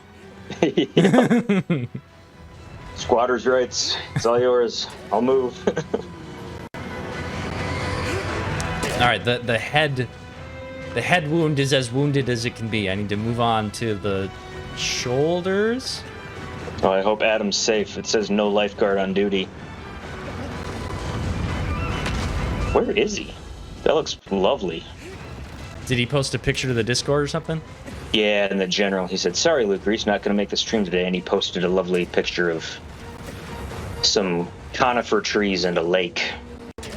Squatter's rights. It's all yours. I'll move. All right, the head wound is as wounded as it can be. I need to move on to the shoulders. Oh, I hope Adam's safe. It says no lifeguard on duty. Where is he? That looks lovely. Did he post a picture to the Discord or something? Yeah, in the general, he said, sorry, Luke, Reese, not going to make the stream today. And he posted a lovely picture of some conifer trees and a lake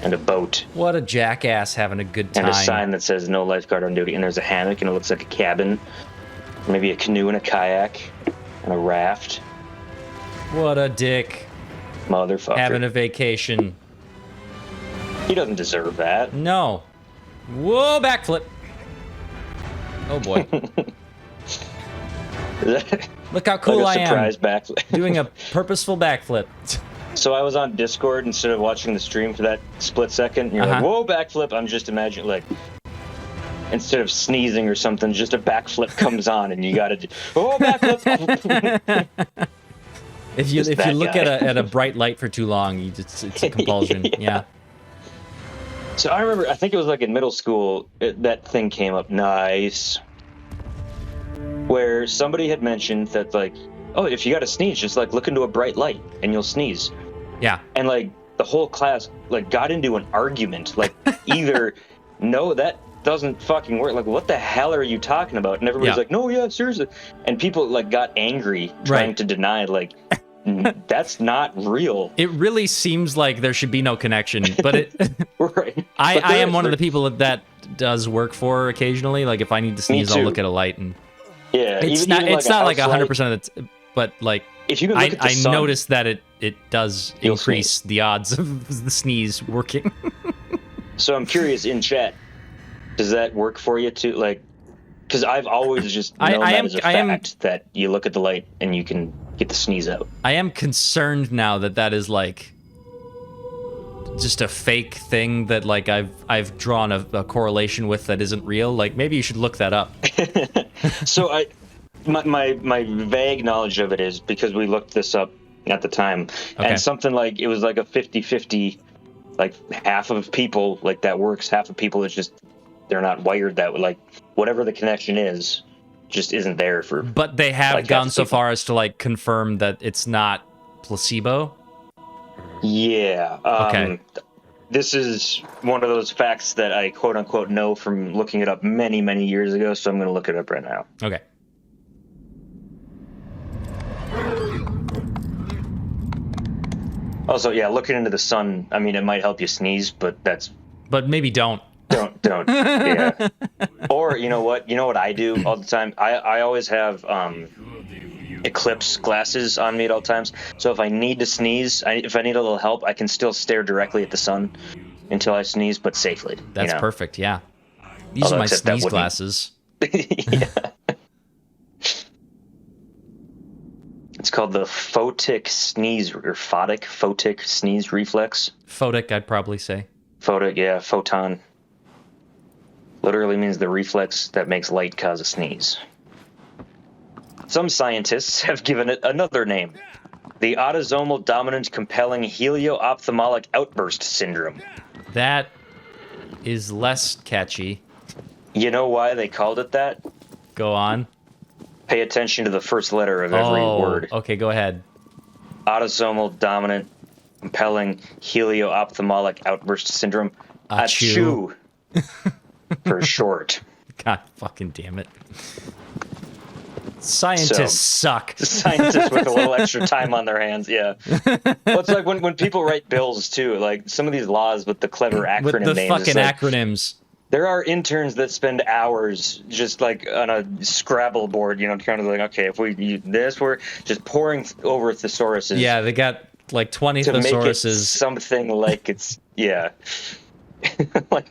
and a boat. What a jackass having a good time. And a sign that says no lifeguard on duty. And there's a hammock, and it looks like a cabin. Maybe a canoe and a kayak and a raft. What a dick. Motherfucker. Having a vacation. He doesn't deserve that. No. Whoa, backflip. Oh boy. Look how cool like I a am. surprise backflip. Doing a purposeful backflip. So I was on Discord instead of watching the stream for that split second. And you're like, whoa, backflip. I'm just imagining, like, instead of sneezing or something, just a backflip comes on and you gotta do, oh, backflip. If you Just if you that look guy. at a bright light for too long, it's a compulsion. Yeah. So I remember, I think it was like in middle school, that thing came up. Nice. Where somebody had mentioned that, like, oh, if you got to sneeze, just like look into a bright light and you'll sneeze. Yeah. And like the whole class like got into an argument, like either no, that doesn't fucking work. Like, what the hell are you talking about? And everybody's like, no, yeah, seriously. And people like got angry trying to deny, like, that's not real. It really seems like there should be no connection, but it. Right. I am one of the people that does work for occasionally. Like if I need to sneeze, I'll look at a light and. Yeah, it's not. It's not like 100% of the. But like, if you can look at the sun, noticed that it does increase the odds of the sneeze working. So I'm curious, in chat, does that work for you too? Like, because I've always just known that as a fact that you look at the light and you can get the sneeze out. I am concerned now that is like just a fake thing that like I've drawn a correlation with that isn't real. Like maybe you should look that up. So my vague knowledge of it is because we looked this up at the time, and something like it was like a 50-50, like half of people like that works, half of people it's just they're not wired that way. Like whatever the connection is, just isn't there for. But they have like, gone so far as to like confirm that it's not placebo. Yeah. Okay. This is one of those facts that I quote unquote know from looking it up many, many years ago. So I'm going to look it up right now. Okay. Also, yeah, looking into the sun, I mean, it might help you sneeze, but that's... But maybe don't. Don't. Yeah. Or, you know what I do all the time? I always have eclipse glasses on me at all times. So if I need to sneeze, if I need a little help, I can still stare directly at the sun until I sneeze, but safely. That's perfect, yeah. These are my sneeze glasses. Yeah. It's called the photic sneeze, or photic sneeze reflex. Photic, I'd probably say. Photic, yeah, photon. Literally means the reflex that makes light cause a sneeze. Some scientists have given it another name. The autosomal dominant compelling helio-ophthalmic outburst syndrome. That is less catchy. You know why they called it that? Go on. Pay attention to the first letter of every word. Okay, go ahead. Autosomal dominant compelling helio-ophthalmic outburst syndrome. Achoo. For short. God fucking damn it. Scientists suck. Scientists with a little extra time on their hands, yeah. Well, it's like when people write bills, too. Like, some of these laws with the clever acronym names. With the fucking acronyms. There are interns that spend hours just, like, on a Scrabble board, you know, kind of like, okay, if we use this, we're just pouring over thesauruses. Yeah, they got, like, 20 to thesauruses. Make it something like it's, yeah. Like,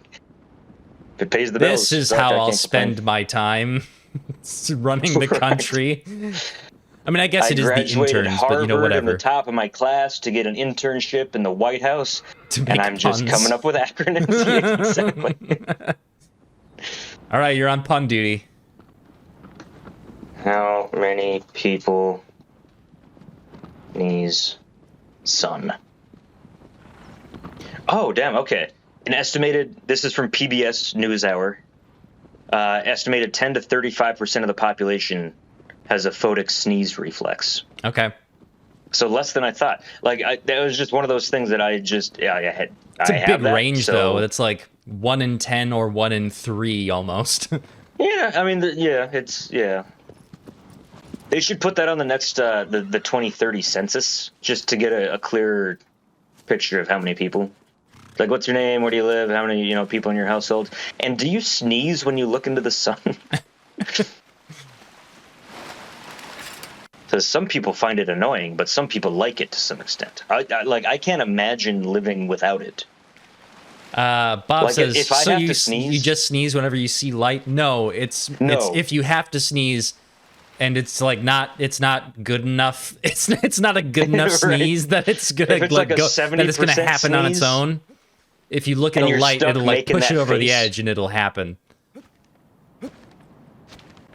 if it pays the bills. This is how I'll spend my time running the country. I mean, I guess it is the interns, but you know, whatever. I graduated Harvard in the top of my class to get an internship in the White House, and I'm just coming up with acronyms. Yeah, exactly. All right, you're on pun duty. How many people sneeze sun? Oh, damn, okay. An estimated, this is from PBS NewsHour, estimated 10 to 35% of the population has a photic sneeze reflex. Okay. So less than I thought. Like, that was just one of those things that I just, I had. It's a big range, though. It's like 1 in 10 or 1 in 3 almost. Yeah, I mean, yeah. They should put that on the next, the 2030 census, just to get a clearer picture of how many people. Like, what's your name? Where do you live? How many, people in your household? And do you sneeze when you look into the sun? Because some people find it annoying, but some people like it to some extent. I can't imagine living without it. Bob says, if I have to sneeze, you just sneeze whenever you see light? No, it's if you have to sneeze, and it's like it's not good enough. It's not a good enough right. sneeze that it's gonna like that it's gonna happen sneeze, on its own. If you look at a light, it'll like push it over the edge, and it'll happen.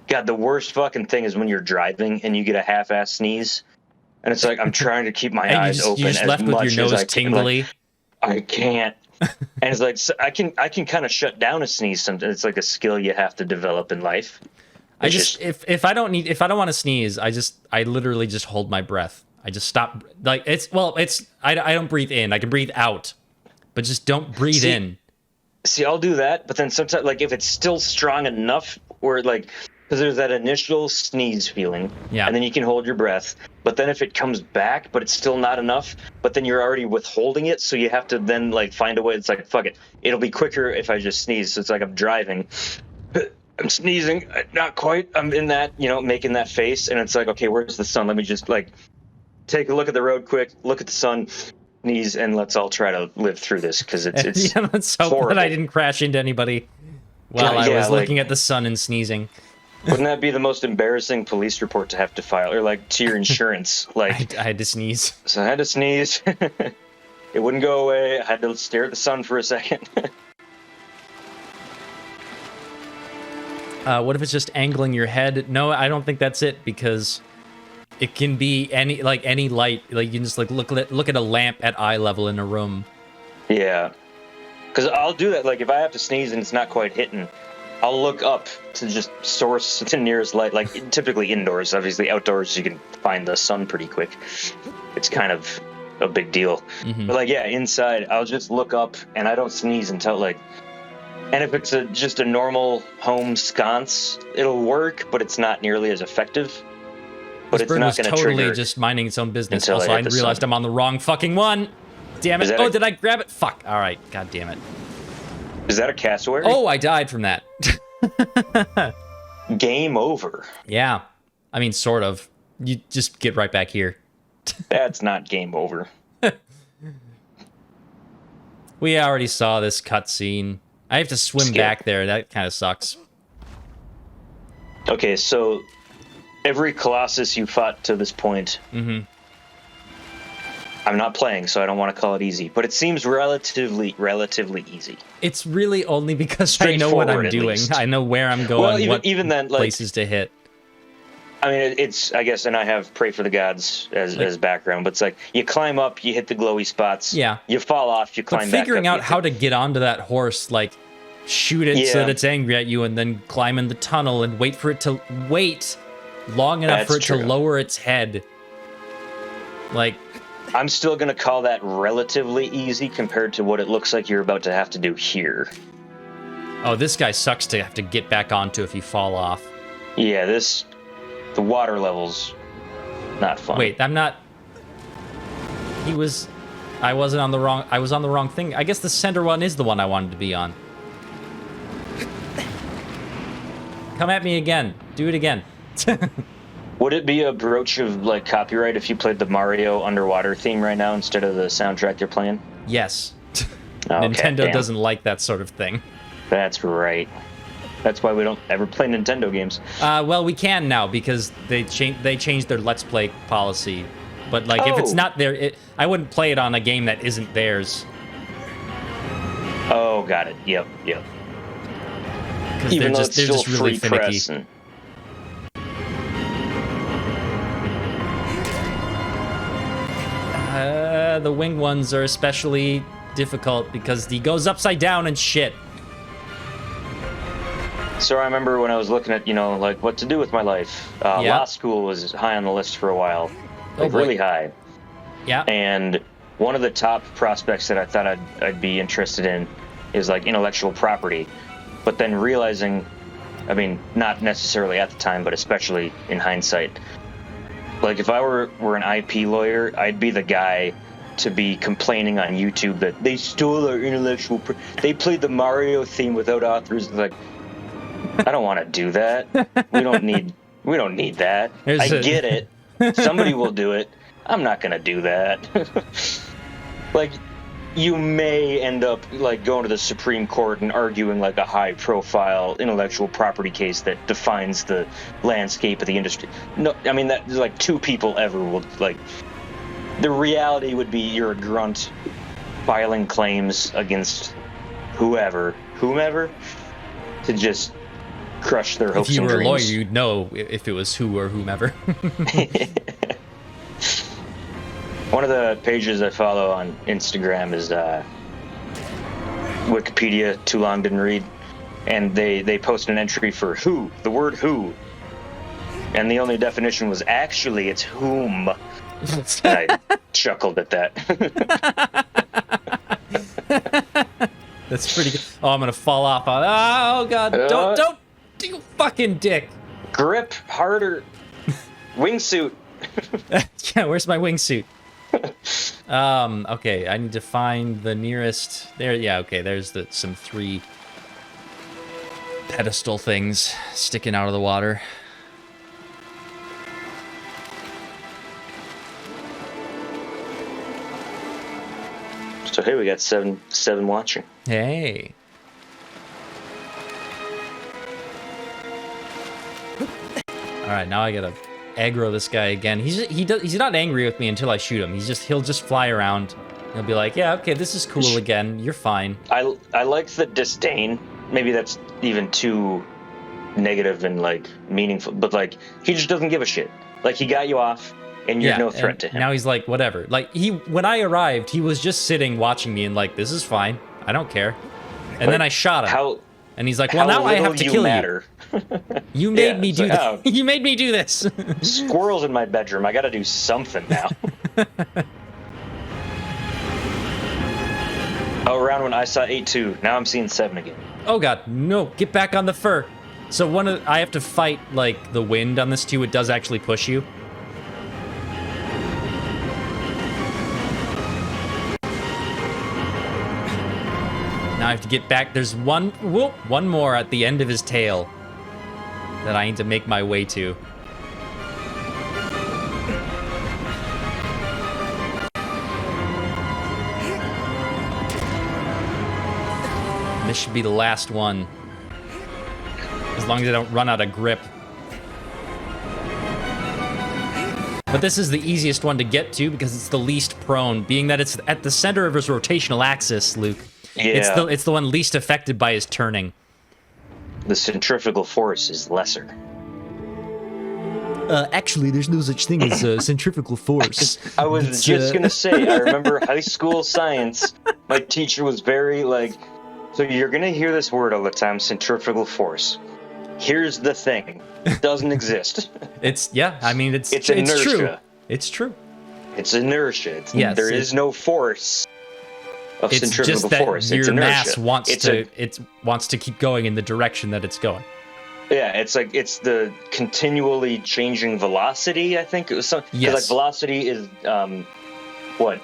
God, the worst fucking thing is when you're driving and you get a half-ass sneeze, and it's like I'm trying to keep my eyes open. You're just left with your nose tingly. Like, I can't. And it's like, so I can kind of shut down a sneeze. Sometimes it's like a skill you have to develop in life. I just if I don't want to sneeze, I literally just hold my breath. I just stop. Like I don't breathe in. I can breathe out, but just don't breathe in. See, I'll do that, but then sometimes, like, if it's still strong enough, where like, because there's that initial sneeze feeling, yeah, and then you can hold your breath. But then if it comes back, but it's still not enough, but then you're already withholding it, so you have to then like find a way. It's like, fuck it, it'll be quicker if I just sneeze. So it's like I'm driving, I'm sneezing, not quite. I'm in that, making that face, and it's like, okay, where's the sun? Let me just like take a look at the road quick, look at the sun. Sneeze, and let's all try to live through this, because it's yeah, let's hope horrible. that I didn't crash into anybody while I was looking at the sun and sneezing. Wouldn't that be the most embarrassing police report to have to file, or like to your insurance? Like I had to sneeze. So I had to sneeze. It wouldn't go away. I had to stare at the sun for a second. What if it's just angling your head? No, I don't think that's it, because it can be any light. Like, you can just like look at a lamp at eye level in a room. Yeah, because I'll do that. Like if I have to sneeze and it's not quite hitting, I'll look up to just source the nearest light. Like typically indoors, obviously outdoors you can find the sun pretty quick. It's kind of a big deal. Mm-hmm. But like, yeah, inside I'll just look up, and I don't sneeze until like. And if it's just a normal home sconce, it'll work, but it's not nearly as effective. But this it's bird not was going to totally trigger just minding its own business. until Also, I realized sun. I'm on the wrong fucking one. Damn it! Oh, did I grab it? Fuck! All right, god damn it. Is that a cassowary? Oh, I died from that. Game over. Yeah, I mean, sort of. You just get right back here. That's not game over. We already saw this cutscene. I have to swim back there. That kind of sucks. Okay, so every Colossus you fought to this point, I'm not playing, so I don't want to call it easy, but it seems relatively easy. It's really only because I know what I'm doing. I know where I'm going, well, even then, like, places to hit. I mean, it's, I guess, and I have Pray for the Gods as background, but it's like, you climb up, you hit the glowy spots, yeah, you fall off, you climb back up. Figuring out how to get onto that horse, like, shoot it so that it's angry at you, and then climb in the tunnel and wait for it to wait long enough for it to lower its head. Like, I'm still going to call that relatively easy compared to what it looks like you're about to have to do here. Oh, this guy sucks to have to get back onto if you fall off. Yeah, the water level's not fun. Wait, I'm not... I was on the wrong thing. I guess the center one is the one I wanted to be on. Come at me again. Do it again. Would it be a broach of like copyright if you played the Mario underwater theme right now instead of the soundtrack you're playing? Yes. Okay, Nintendo doesn't like that sort of thing. That's right. That's why we don't ever play Nintendo games. Well, we can now because they changed their Let's Play policy. But like, if it's not there, I wouldn't play it on a game that isn't theirs. Oh, got it. Yep. Even though it's still really free press. The winged ones are especially difficult because he goes upside down and shit. So I remember when I was looking at, like what to do with my life. Law school was high on the list for a while, really high. Yeah. And one of the top prospects that I thought I'd be interested in is like intellectual property. But then realizing, I mean, not necessarily at the time, but especially in hindsight, like if I were an IP lawyer, I'd be the guy to be complaining on YouTube that they stole our intellectual they played the Mario theme without authors. Like, I don't want to do that. We don't need that. I get it. Somebody will do it. I'm not gonna do that. Like, you may end up like going to the Supreme Court and arguing like a high-profile intellectual property case that defines the landscape of the industry. No, I mean that like 2 people ever will like. The reality would be you're a grunt filing claims against whomever to just crush their hopes and dreams. If you were a lawyer, you'd know if it was who or whomever. One of the pages I follow on Instagram is Wikipedia too long, didn't read, and they posted an entry for who, the word who, and the only definition was actually it's whom. And I chuckled at that. That's pretty good. Oh, I'm gonna fall off. Oh god! Don't, you fucking dick! Grip harder. Wingsuit. Yeah, where's my wingsuit? Okay, I need to find the nearest. There, yeah, okay. There's some 3 pedestal things sticking out of the water. So hey, we got seven watching. Hey. All right, now I gotta aggro this guy again. He's not angry with me until I shoot him. He'll just fly around. He'll be like, yeah, okay, this is cool again. You're fine. I like the disdain. Maybe that's even too negative and like meaningful, but like he just doesn't give a shit. Like he got you off, and you're no threat to him. Now he's like, whatever. Like when I arrived, he was just sitting watching me and like, this is fine. I don't care. And then I shot him. And he's like, well, now I have to kill you. You made me do this. You made me do this. Squirrels in my bedroom. I got to do something now. Oh, around when I saw 8-2. Now I'm seeing 7 again. Oh god, no! Get back on the fur. So I have to fight like the wind on this too. It does actually push you. Now I have to get back. There's one more at the end of his tail that I need to make my way to. This should be the last one. As long as I don't run out of grip. But this is the easiest one to get to because it's the least prone, being that it's at the center of his rotational axis, Luke. Yeah. It's the one least affected by his turning. The centrifugal force is lesser. Actually, there's no such thing as centrifugal force. I was just gonna say, I remember high school science. My teacher was very like, so you're gonna hear this word all the time, centrifugal force. Here's the thing, it doesn't exist. It's inertia. It's true. It's true. It's inertia. Yes, there is no force of it's centrifugal just that force. Your it's inertia. mass wants to keep going in the direction that it's going. Yeah, it's like it's the continually changing velocity. I think it was something. Yes. Like velocity is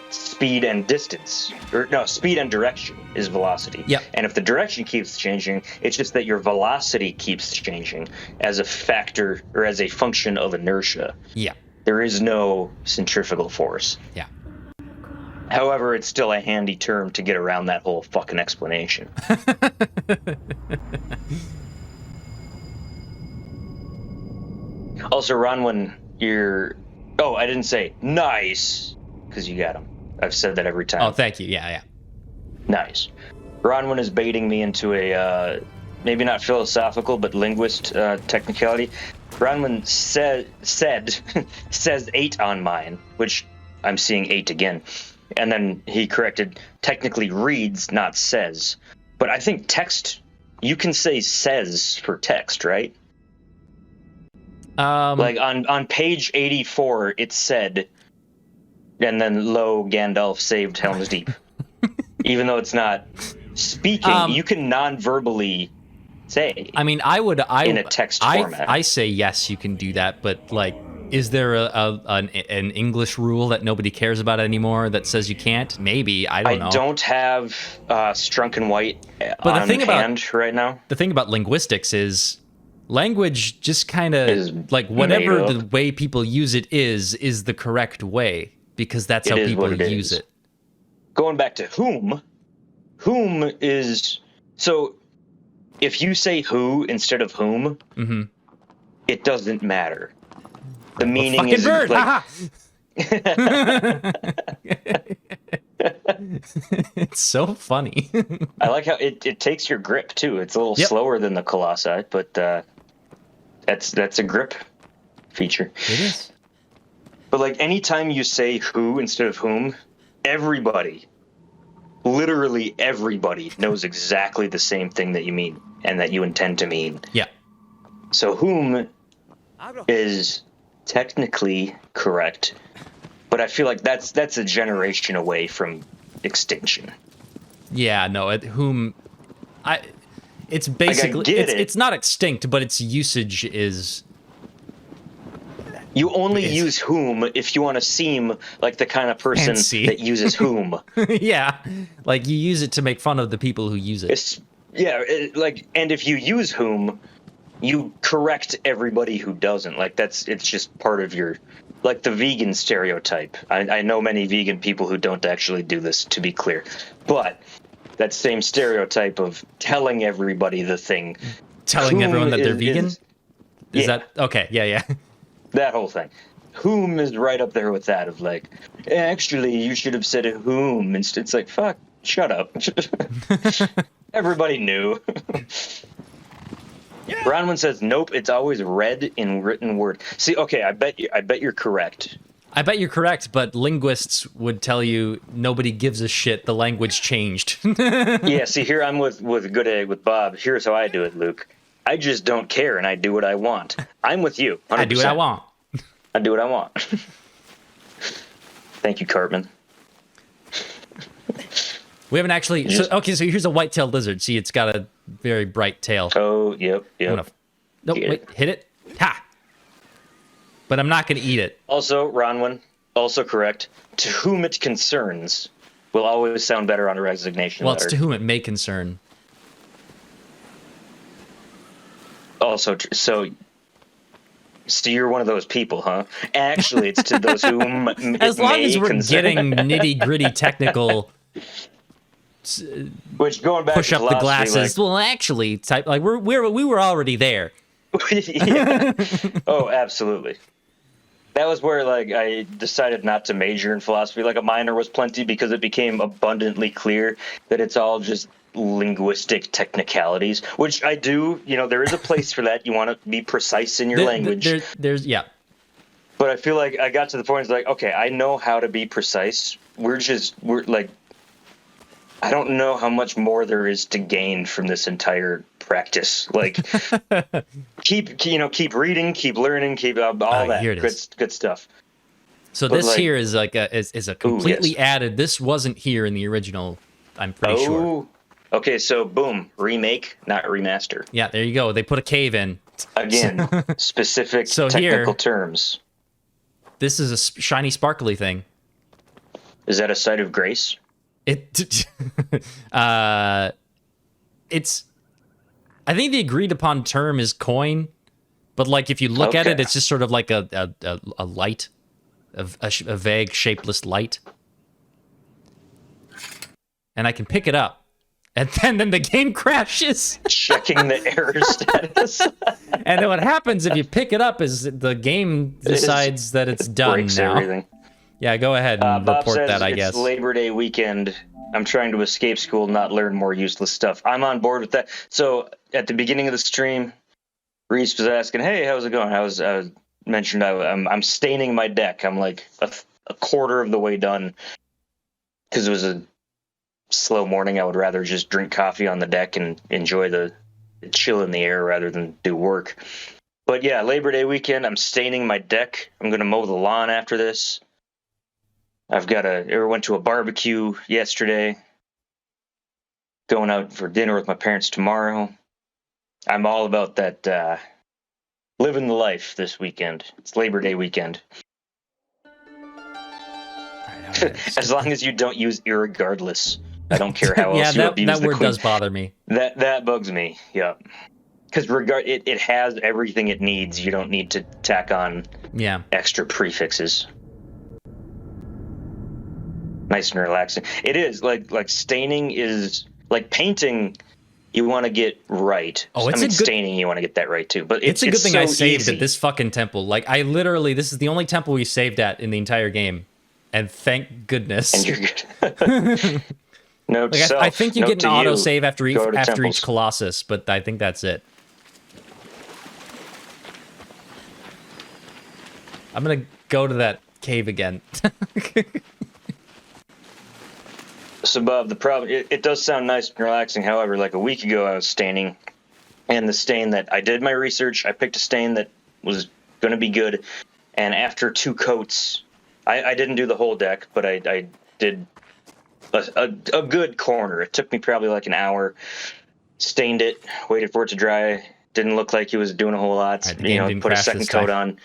speed and distance, or no, speed and direction is velocity. Yeah. And if the direction keeps changing, it's just that your velocity keeps changing as a factor or as a function of inertia. Yeah. There is no centrifugal force. Yeah. However, it's still a handy term to get around that whole fucking explanation. Also, Ron, when you're... Oh, I didn't say nice, because you got him. I've said that every time. Oh, thank you. Yeah. Nice. Ronwin is baiting me into a, maybe not philosophical, but linguist technicality. Ronwin says 8 on mine, which I'm seeing 8 again. And then he corrected, technically reads, not says. But I think text, you can say says for text, right? Like on page 84, it said, and then lo, Gandalf saved Helm's Deep. Even though it's not speaking, you can non-verbally say. I mean, in a text format. I say yes, you can do that, but like, is there an English rule that nobody cares about anymore that says you can't? Maybe, I don't know. I don't have Strunk and White on hand right now. The thing about linguistics is language just kind of like whatever the way people use it is the correct way because that's how people use it. Going back to whom is so if you say who instead of whom, it doesn't matter. The meaning fucking is bird. like, It's so funny. I like how it takes your grip too. It's a little slower than the Colossi, but that's a grip feature. It is. But like anytime you say who instead of whom, everybody literally everybody knows exactly the same thing that you mean and that you intend to mean. Yeah. So whom is technically correct, but I feel like that's a generation away from extinction. Yeah, no, it's basically get it's not extinct, but its usage is You only use whom if you want to seem like the kind of person Fancy. that uses whom. yeah, like you use it to make fun of the people who use it. And if you use whom, you correct everybody who doesn't. Like it's just part of your, like the vegan stereotype. I know many vegan people who don't actually do this, to be clear, but that same stereotype of telling everybody the thing, Telling everyone that they're vegan. Is yeah. that okay? Yeah. That whole thing. Whom is right up there with that of like, actually, you should have said whom. It's like, fuck, shut up. Everybody knew. Bronwyn says, nope, it's always read in written word. See, okay, I bet you're correct. I bet you're correct, but linguists would tell you nobody gives a shit. The language changed. Yeah, see, here I'm with Bob. Here's how I do it, Luke. I just don't care, and I do what I want. I'm with you. 100%. I do what I want. I do what I want. Thank you, Cartman. We haven't actually... So here's a white-tailed lizard. See, it's got a very bright tail. Oh, yep. No, wait, hit it. Ha! But I'm not going to eat it. Also, Ronwin, also correct. To whom it concerns will always sound better on a resignation Well, letter. it's to whom it may concern. Also, so you're one of those people, huh? Actually, it's to those whom As long as we're getting nitty-gritty technical... Which, going back push to up the glasses. Like, well, actually, type like we were already there. Yeah. Oh, absolutely. That was where like I decided not to major in philosophy. Like a minor was plenty because it became abundantly clear that it's all just linguistic technicalities, which I do. You know, there is a place for that. You want to be precise in your language. There's yeah. But I feel like I got to the point. It's like, okay, I know how to be precise. We're like, I don't know how much more there is to gain from this entire practice. Like, keep reading, keep learning, keep all that good stuff. So but this here is like is a completely added. This wasn't here in the original. I'm pretty sure. Okay, so boom, remake, not remaster. Yeah, there you go. They put a cave in. Again, specific technical terms. This is a shiny, sparkly thing. Is that a site of grace? It's. I think the agreed upon term is coin, but like if you look at it, it's just sort of like a light, a vague, shapeless light, and I can pick it up, and then the game crashes. Checking the error status. And then what happens if you pick it up is the game decides that it's done now. Everything. Yeah, go ahead and Bob report says that, I guess. It's Labor Day weekend. I'm trying to escape school, not learn more useless stuff. I'm on board with that. So at the beginning of the stream, Reese was asking, hey, how's it going? I mentioned I'm staining my deck. I'm like a quarter of the way done because it was a slow morning. I would rather just drink coffee on the deck and enjoy the chill in the air rather than do work. But yeah, Labor Day weekend, I'm staining my deck. I'm going to mow the lawn after this. Went to a barbecue yesterday. Going out for dinner with my parents tomorrow. I'm all about that living the life this weekend. It's Labor Day weekend. As long as you don't use irregardless. I don't care how else you abuse that the word queen. does bother me. That bugs me, yeah. Because it has everything it needs. You don't need to tack on extra prefixes. Nice and relaxing. It is like staining is like painting. You want to get right. Staining you want to get that right too. But it's a good thing I saved easy. at this fucking temple. Like this is the only temple we saved at in the entire game, and thank goodness. And you're good. Note like, to self. I think you get an auto save after temples. each Colossus, but I think that's it. I'm gonna go to that cave again. So, Bob, the problem, it does sound nice and relaxing. However, like a week ago, I was staining, and the stain that I did my research, I picked a stain that was going to be good. And after 2 coats, I didn't do the whole deck, but I did a good corner. It took me probably like an hour. Stained it, waited for it to dry. Didn't look like he was doing a whole lot. Right, the game didn't put a crash second this coat time. on,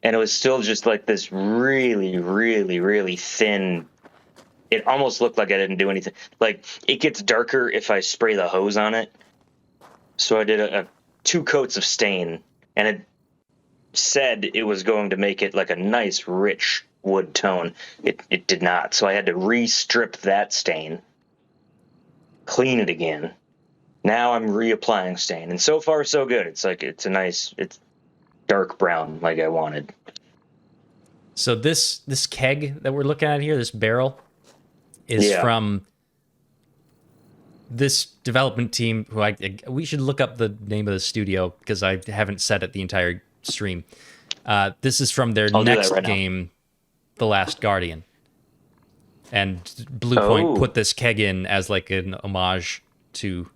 and it was still just like this really, really, really thin. It almost looked like I didn't do anything. Like, it gets darker if I spray the hose on it. So I did a 2 coats of stain, and it said it was going to make it like a nice, rich wood tone. It did not. So I had to re-strip that stain, clean it again. Now I'm reapplying stain, and so far so good. It's like it's dark brown like I wanted. So this keg that we're looking at here, this barrel, is from this development team who we should look up the name of the studio because I haven't said it the entire stream. This is from their next game, The Last Guardian. And Bluepoint put this keg in as like an homage to...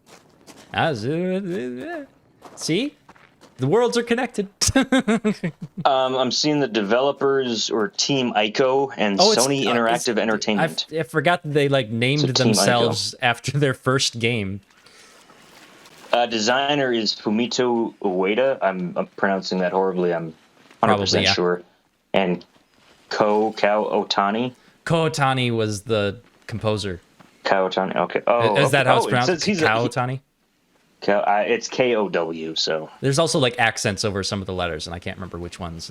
See? The worlds are connected. I'm seeing the developers or Team Ico and Sony Interactive Entertainment. I forgot that they like named themselves after their first game. Designer is Fumito Ueda. I'm pronouncing that horribly. I'm 100% sure. And Ko Otani. Ko Otani was the composer. Ko Otani. Okay. Is that how it's pronounced? Ko Otani? It's Kow. So there's also like accents over some of the letters, and I can't remember which ones.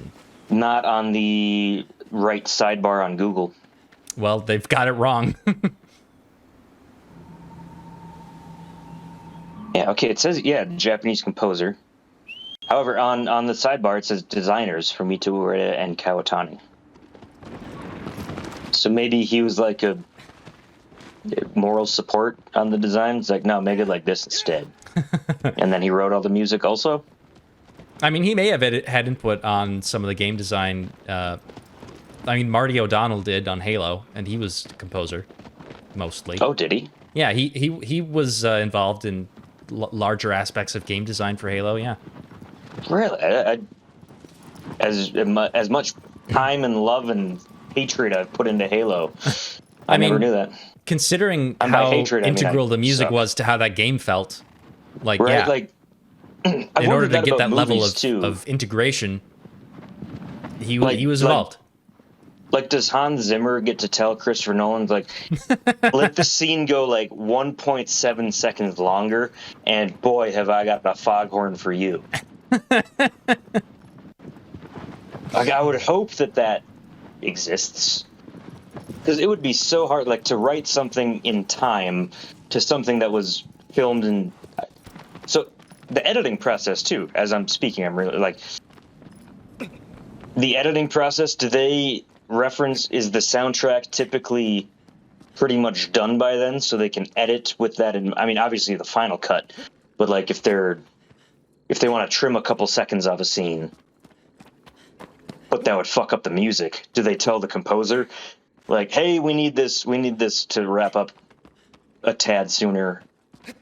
Not on the right sidebar on Google. Well, they've got it wrong. Yeah. Okay. It says Japanese composer. However, on the sidebar it says designers Fumito Ueda and Kawatani. So maybe he was like a moral support on the design. It's like, no, make it like this instead. And then he wrote all the music also. I mean, he may have had input on some of the game design. I mean, Marty O'Donnell did on Halo, and he was the composer mostly. Oh, did he? Yeah, he was involved in larger aspects of game design for Halo. Yeah. Really? As much time and love and hatred I've put into Halo, I never knew that. Considering how integral the music was to how that game felt, like, right? yeah, Like, in order to get that level of integration, he was involved. Like, does Hans Zimmer get to tell Christopher Nolan, like, let the scene go like 1.7 seconds longer, and boy, have I got a foghorn for you. Like, I would hope that exists. Because it would be so hard, like, to write something in time to something that was filmed in... So, the editing process, too, as I'm speaking, I'm really, like... The editing process, do they reference... Is the soundtrack typically pretty much done by then, so they can edit with that? I mean, obviously the final cut, but, like, if they want to trim a couple seconds off a scene, but that would fuck up the music, do they tell the composer... Like, hey, we need this to wrap up a tad sooner,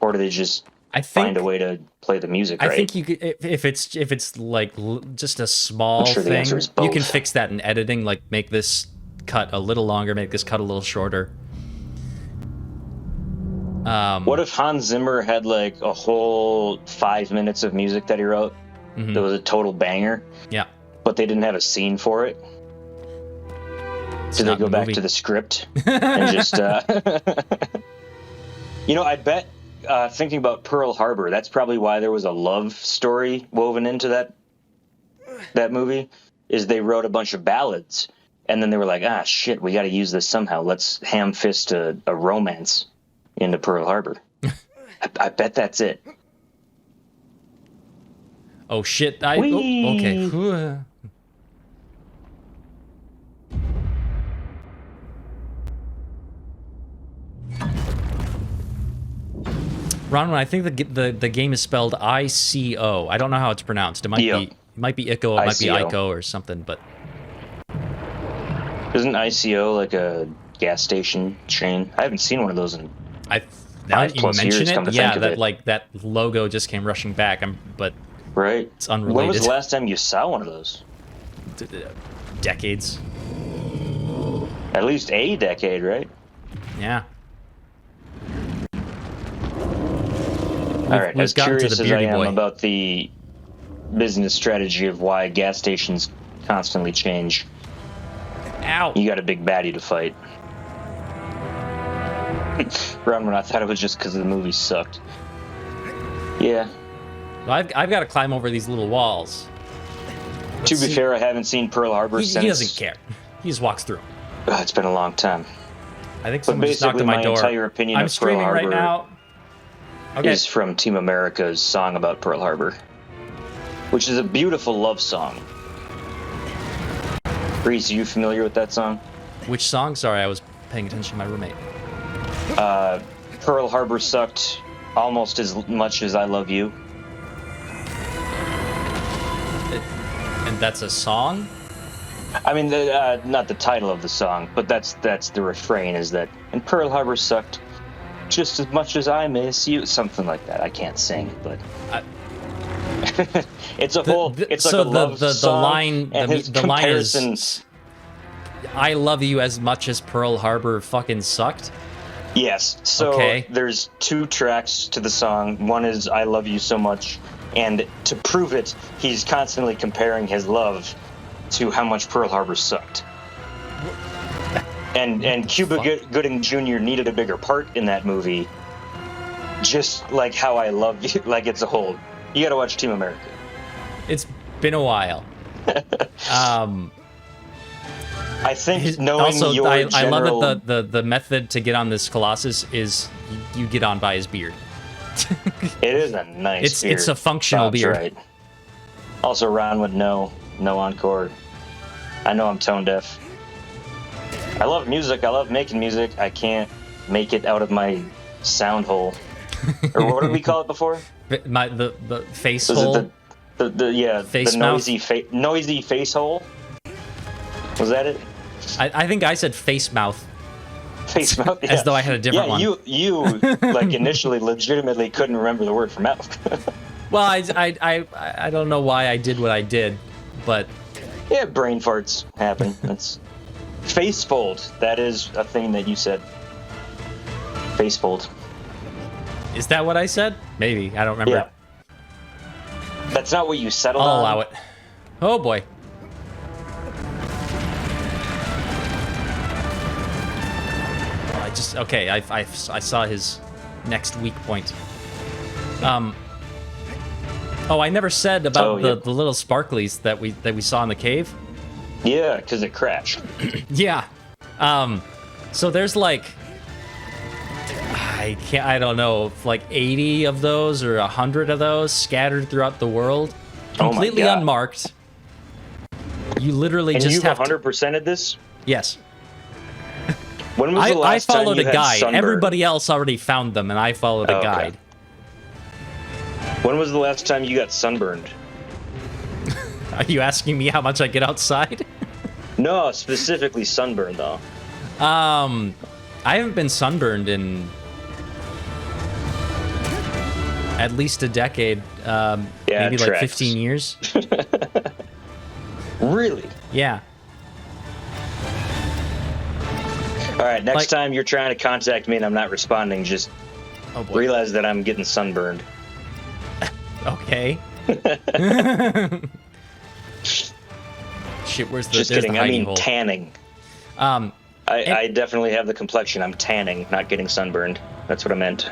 or do they just find a way to play the music right? I think you could, if it's like just a small thing, you can fix that in editing. Like, make this cut a little longer, make this cut a little shorter. What if Hans Zimmer had like a whole 5 minutes of music that he wrote that was a total banger? Yeah, but they didn't have a scene for it. Do they go back to the script and just, I bet, thinking about Pearl Harbor, that's probably why there was a love story woven into that movie, is they wrote a bunch of ballads, and then they were like, shit, we got to use this somehow. Let's ham-fist a romance into Pearl Harbor. I bet that's it. Oh, shit. Okay. Ron, I think the game is spelled ICO. I don't know how it's pronounced. It might be Ico, it might be Ico or something, but isn't ICO like a gas station chain. I haven't seen one of those in I now that you 5+ mention years, come it, to yeah, think of that it. like that logo just came rushing back. But right. it's unrelated. When was the last time you saw one of those? Decades. At least a decade, right? Yeah. All right. we've As gotten to curious the as I beardy am boy. about the business strategy of why gas stations constantly change, Ow. you got a big baddie to fight. Ron, I thought it was just because the movie sucked. Yeah. Well, I've got to climb over these little walls. To be fair, I haven't seen Pearl Harbor since. He doesn't care. He just walks through. It's been a long time. I think But someone just knocked basically, on my my door. entire opinion I'm of Pearl streaming right Harbor now. Okay. is from Team America's song about Pearl Harbor, which is a beautiful love song. Reese, are you familiar with that song? Which song? Sorry, I was paying attention to my roommate. Pearl Harbor sucked almost as much as I love you. And that's a song? I mean, not the title of the song, but that's the refrain, is that, and Pearl Harbor sucked just as much as I miss you, something like that. I can't sing, but it's a whole, it's like a love the song, line, and his the line comparison, is, I love you as much as Pearl Harbor fucking sucked? yes. So Okay. there's 2 tracks to the song. One is I love you so much, and to prove it, he's constantly comparing his love to how much Pearl Harbor sucked. And Cuba Gooding Jr. needed a bigger part in that movie, just like how I love you. Like, it's a whole. You got to watch Team America. It's been a while. I think knowing Also, your I general, love that the method to get on this Colossus is you get on by his beard. it is a nice. It's beard. a functional Bob's beard. Right. Also, Ron would know. No encore. I know I'm tone deaf. I love music. I love making music. I can't make it out of my sound hole. Or what did we call it before? The face Was hole. it the Face the mouth? noisy face hole? Was that it? I think I said face mouth. Face mouth. Yeah. As though I had a different one. You like initially legitimately couldn't remember the word for mouth. Well, I don't know why I did what I did, but Yeah, brain farts happen. That's face fold. That is a thing that you said. Face fold. is that what I said? Maybe. I don't remember. Yeah. That's not what you settled I'll on. allow it. Oh boy. Okay, I saw his next weak point. Oh, I never said about the little sparklies that we saw in the cave. Yeah, because it crashed. Yeah. So there's like, I don't know, like 80 of those or 100 of those scattered throughout the world, Oh my completely God. unmarked. You literally And just you've have 100%ed this? Yes. When was the I last time followed you a had guide. sunburn? Everybody else already found them, and I followed a Oh, okay. guide. When was the last time you got sunburned? Are you asking me how much I get outside? No, specifically sunburned though. I haven't been sunburned in at least a decade. Maybe like tracks. 15 years. Really? Yeah. All right, next Like- time you're trying to contact me and I'm not responding, just Oh boy. realize that I'm getting sunburned. Okay. Shit, where's the? Just there's kidding. The I hiding mean hole. tanning. I definitely have the complexion. I'm tanning, not getting sunburned. That's what I meant.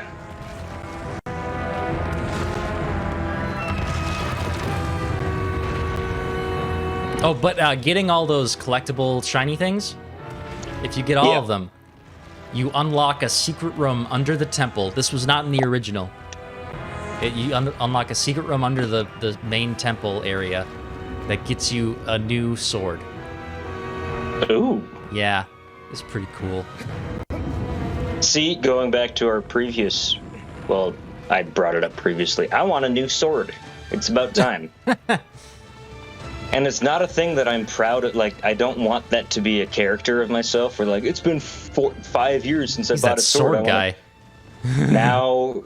Oh, but getting all those collectible shiny things, if you get all Yeah. of them, you unlock a secret room under the temple. This was not in the original. You unlock a secret room under the main temple area that gets you a new sword. Ooh. Yeah, it's pretty cool. See, going back to our previous, well, I brought it up previously. I want a new sword. It's about time. And it's not a thing that I'm proud of. Like, I don't want that to be a character of myself. Where like, it's been 5 years since He's I bought that a sword. sword guy. Now,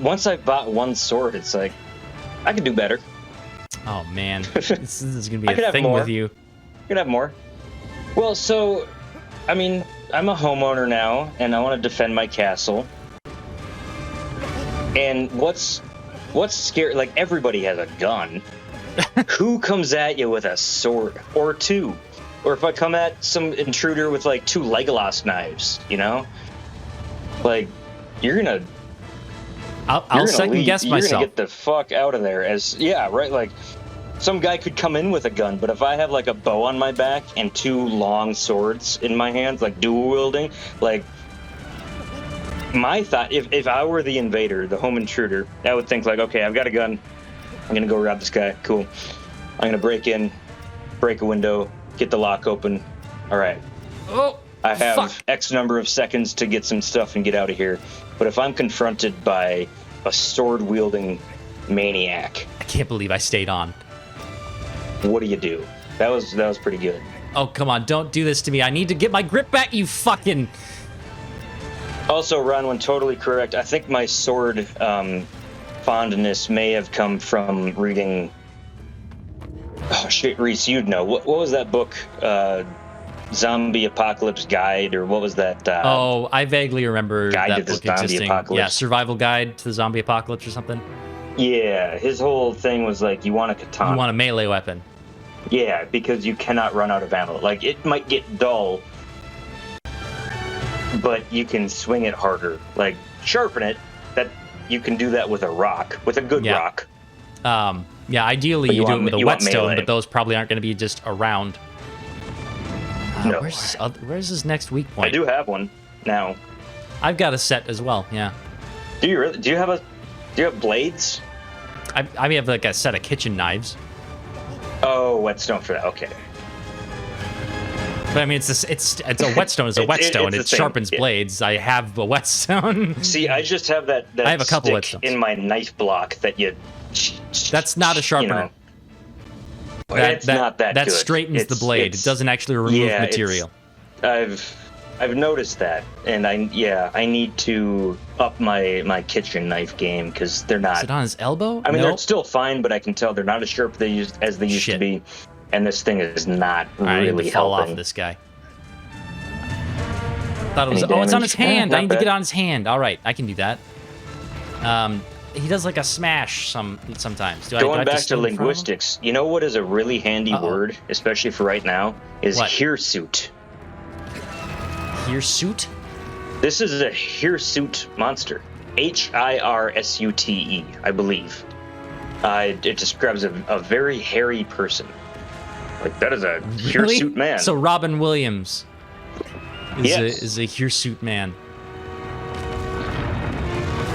once I bought one sword, it's like I could do better. Oh man, this is gonna be I could a have thing more. with you. I could have more. Well, so, I mean, I'm a homeowner now, and I want to defend my castle. And what's scary? Like, everybody has a gun. Who comes at you with a sword or two? Or if I come at some intruder with like 2 Legolas knives, you know? Like, you're gonna I'll second guess myself. You're gonna get the fuck out of there. Yeah, right. Like, some guy could come in with a gun, but if I have like a bow on my back and 2 long swords in my hands, like dual wielding, like, my thought, if I were the invader, the home intruder, I would think like, okay, I've got a gun. I'm gonna go rob this guy. Cool. I'm gonna break in, break a window, get the lock open. All right. Oh, I have fuck. X number of seconds to get some stuff and get out of here. But if I'm confronted by a sword-wielding maniac, I can't believe I stayed on. what do you do? That was pretty good. Oh, come on, don't do this to me. I need to get my grip back, you fucking... Also, Ronwin, totally correct. I think my sword fondness may have come from reading... Oh, shit, Reese, you'd know. What was that book? Zombie Apocalypse Guide, or what was that? Oh, I vaguely remember Guide to that the book Zombie existing. Apocalypse. Yeah, Survival Guide to the Zombie Apocalypse or something. Yeah, his whole thing was like, you want a katana. You want a melee weapon. Yeah, because you cannot run out of ammo. Like, it might get dull, but you can swing it harder. Like, sharpen it. That you can do that with a rock, with a good Yeah. rock. Yeah, ideally But you do want- it with a you want whetstone, melee. but those probably aren't going to be just around. No. Where's this next weak point? I do have one now. I've got a set as well. Yeah, Do you really? Do you have blades? I have like a set of kitchen knives. Oh, whetstone for that. Okay. But I mean, it's a whetstone is a It's whetstone. the It same, sharpens yeah. blades. I have a whetstone. See, I just have that I have a couple stick whetstones. in my knife block that you. That's not a sharpener. You know, it's not that That good. straightens the blade. It doesn't actually remove yeah, material. I've noticed that, and I need to up my kitchen knife game because they're Is not. it on his elbow? I mean, Nope. they're still fine, but I can tell they're not as sharp as they used Shit. to be, and this thing is not All right, I need really to fall helping. off this guy. Thought it was. Any Oh, it's on damage? his hand. Not I need to bad. get on his hand. All right, I can do that. He does like a smash sometimes. Do I Going have to back to stand in front of him? linguistics, you know what is a really handy Uh-oh. word, especially for right now, is What? hirsute. Hirsute? This is a hirsute monster. Hirsute, I believe. It describes a very hairy person. Like, that is a Really? hirsute man. So Robin Williams Yes. is a hirsute man.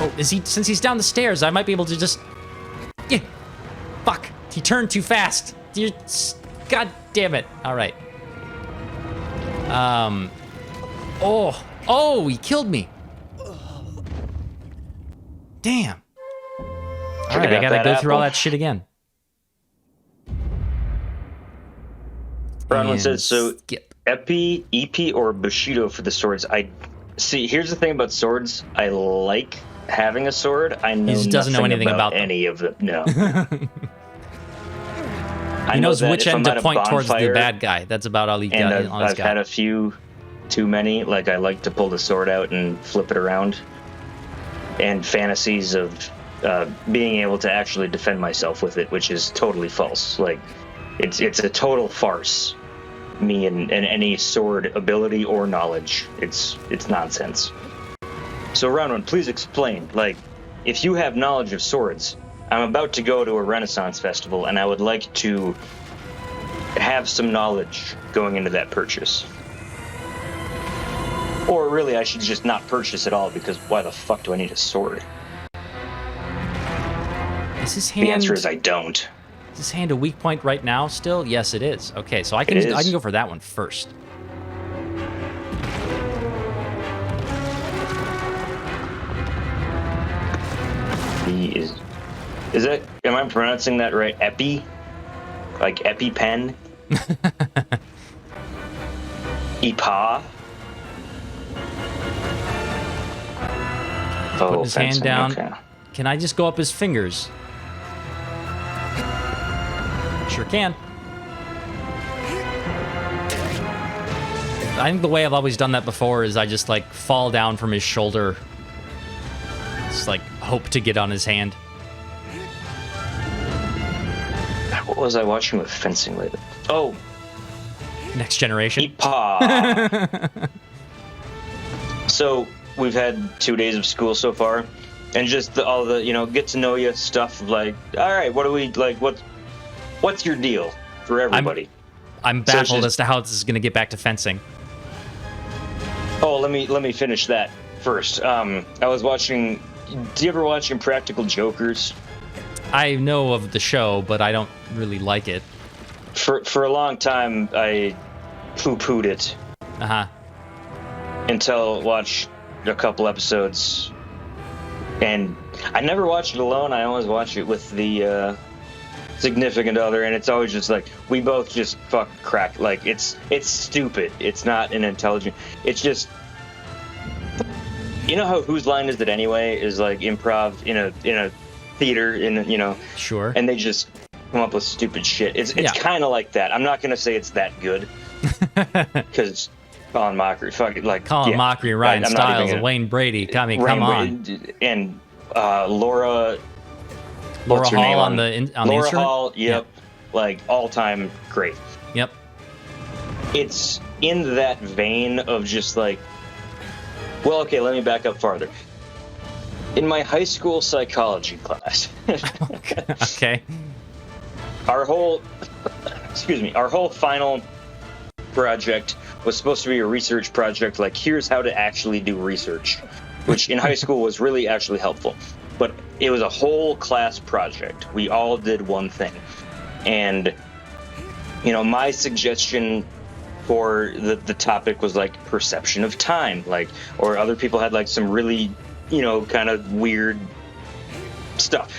Oh, is he? Since he's down the stairs, I might be able to just. Yeah. Fuck. He turned too fast. God damn it. All right. Oh, he killed me. Damn. All right, I got gotta that go through all apple. that shit again. Bronwyn And says, so skip. EP, or Bushido for the swords. See, here's the thing about swords. I like having a sword. I know just doesn't know nothing anything about them. any of them. No. I He know knows that which if end I'm to at a point towards the bonfire, bad guy. That's about all he And got. I've had a few too many. Like, I like to pull the sword out and flip it around. And fantasies of being able to actually defend myself with it, which is totally false. Like, it's a total farce. Me and any sword ability or knowledge. It's nonsense. So, Ronwin, please explain. Like, if you have knowledge of swords, I'm about to go to a Renaissance festival, and I would like to have some knowledge going into that purchase. Or really, I should just not purchase at all, because why the fuck do I need a sword? Is his hand? The answer is I don't. Is his hand a weak point right now? Still, yes, it is. Okay, so I can It is. go for that one first. He is that? Am I pronouncing that right? Epi? like EpiPen, EPA. Putting his hand fencing, down. okay. Can I just go up his fingers? Sure can. I think the way I've always done that before is I just like fall down from his shoulder. Just like hope to get on his hand. What was I watching with fencing lately? Oh, Next generation. EPA. So we've had 2 days of school so far, and just all the get to know you stuff. Like, all right, what do we like? What's your deal for everybody? I'm So it's baffled just- as to how this is going to get back to fencing. Oh, let me finish that first. I was watching. Do you ever watch Impractical Jokers? I know of the show, but I don't really like it. For a long time, I poo-pooed it Uh-huh. until I watched a couple episodes, and I never watched it alone. I always watch it with the significant other, and it's always just like we both just fuck crack. Like it's stupid. It's not an intelligent. It's just how Whose Line Is It Anyway is like improv in a theater Sure. and they just come up with stupid shit. It's Yeah. kind of like that. I'm not gonna say it's that good because Colin Mockery, fuck it, like Colin yeah. Mockery, Ryan I'm not even Stiles, gonna- Wayne Brady. Come Rain- on. and Laura Laura what's her Hall name on the Laura instrument? Hall, yep, like all time great. Yep. It's in that vein of just like, well, okay, let me back up farther. In my high school psychology class, Okay. our whole final project was supposed to be a research project, like here's how to actually do research, which in high school was really actually helpful. But it was a whole class project. We all did one thing. And my suggestion for the topic was like perception of time, like, or other people had like some really kind of weird stuff.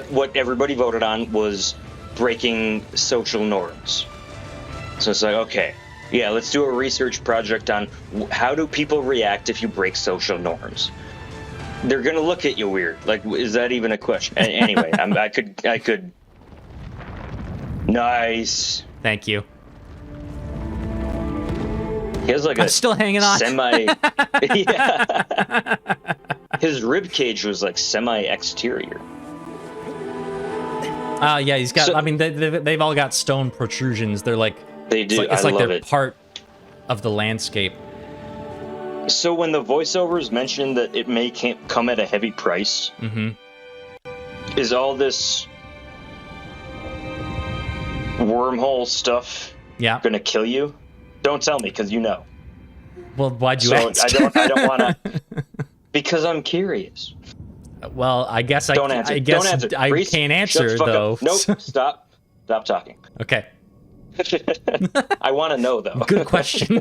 What everybody voted on was breaking social norms. So it's like, okay, yeah, let's do a research project on how do people react if you break social norms. They're gonna look at you weird. Like, is that even a question? Anyway, I could. Nice. Thank you. He has like I'm a still hanging on. semi. Yeah. His rib cage was like semi-exterior. Yeah, he's got. So- I mean, they've all got stone protrusions. They're like They do. It's I like love they're it. part of the landscape. So when the voiceovers mentioned that it may come at a heavy price, Mm-hmm. is all this wormhole stuff Yeah. gonna kill you? Don't tell me, because you know. Well, why'd you So ask? I don't want to. Because I'm curious. Well, I guess Don't I answer. guess Don't answer. I Reese, can't shut the answer fuck though. up. Nope. Stop. Stop talking. Okay. I want to know though. Good question.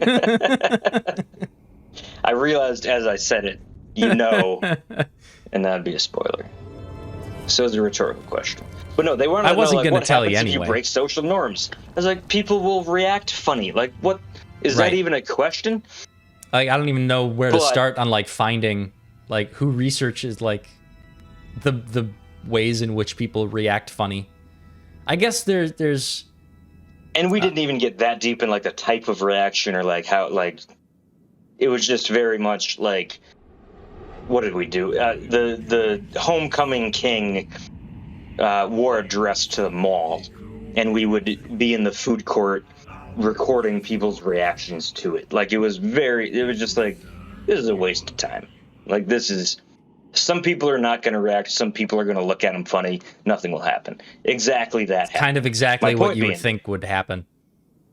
I realized as I said it, and that'd be a spoiler. So it's a rhetorical question. But no, they wanted to I wasn't know, like, gonna what tell you happens if anyway. you break social norms. I was like, people will react funny. Like, what is Right. that even a question? Like, I don't even know where to But- start on like finding like who researches like the ways in which people react funny. I guess there's And we didn't even get that deep in like the type of reaction or like how like it was just very much like, what did we do? The homecoming king wore a dress to the mall, and we would be in the food court recording people's reactions to it. Like it was just like, this is a waste of time. Like some people are not going to react. Some people are going to look at them funny. Nothing will happen. Exactly that. kind of exactly My what point you would being- think would happen.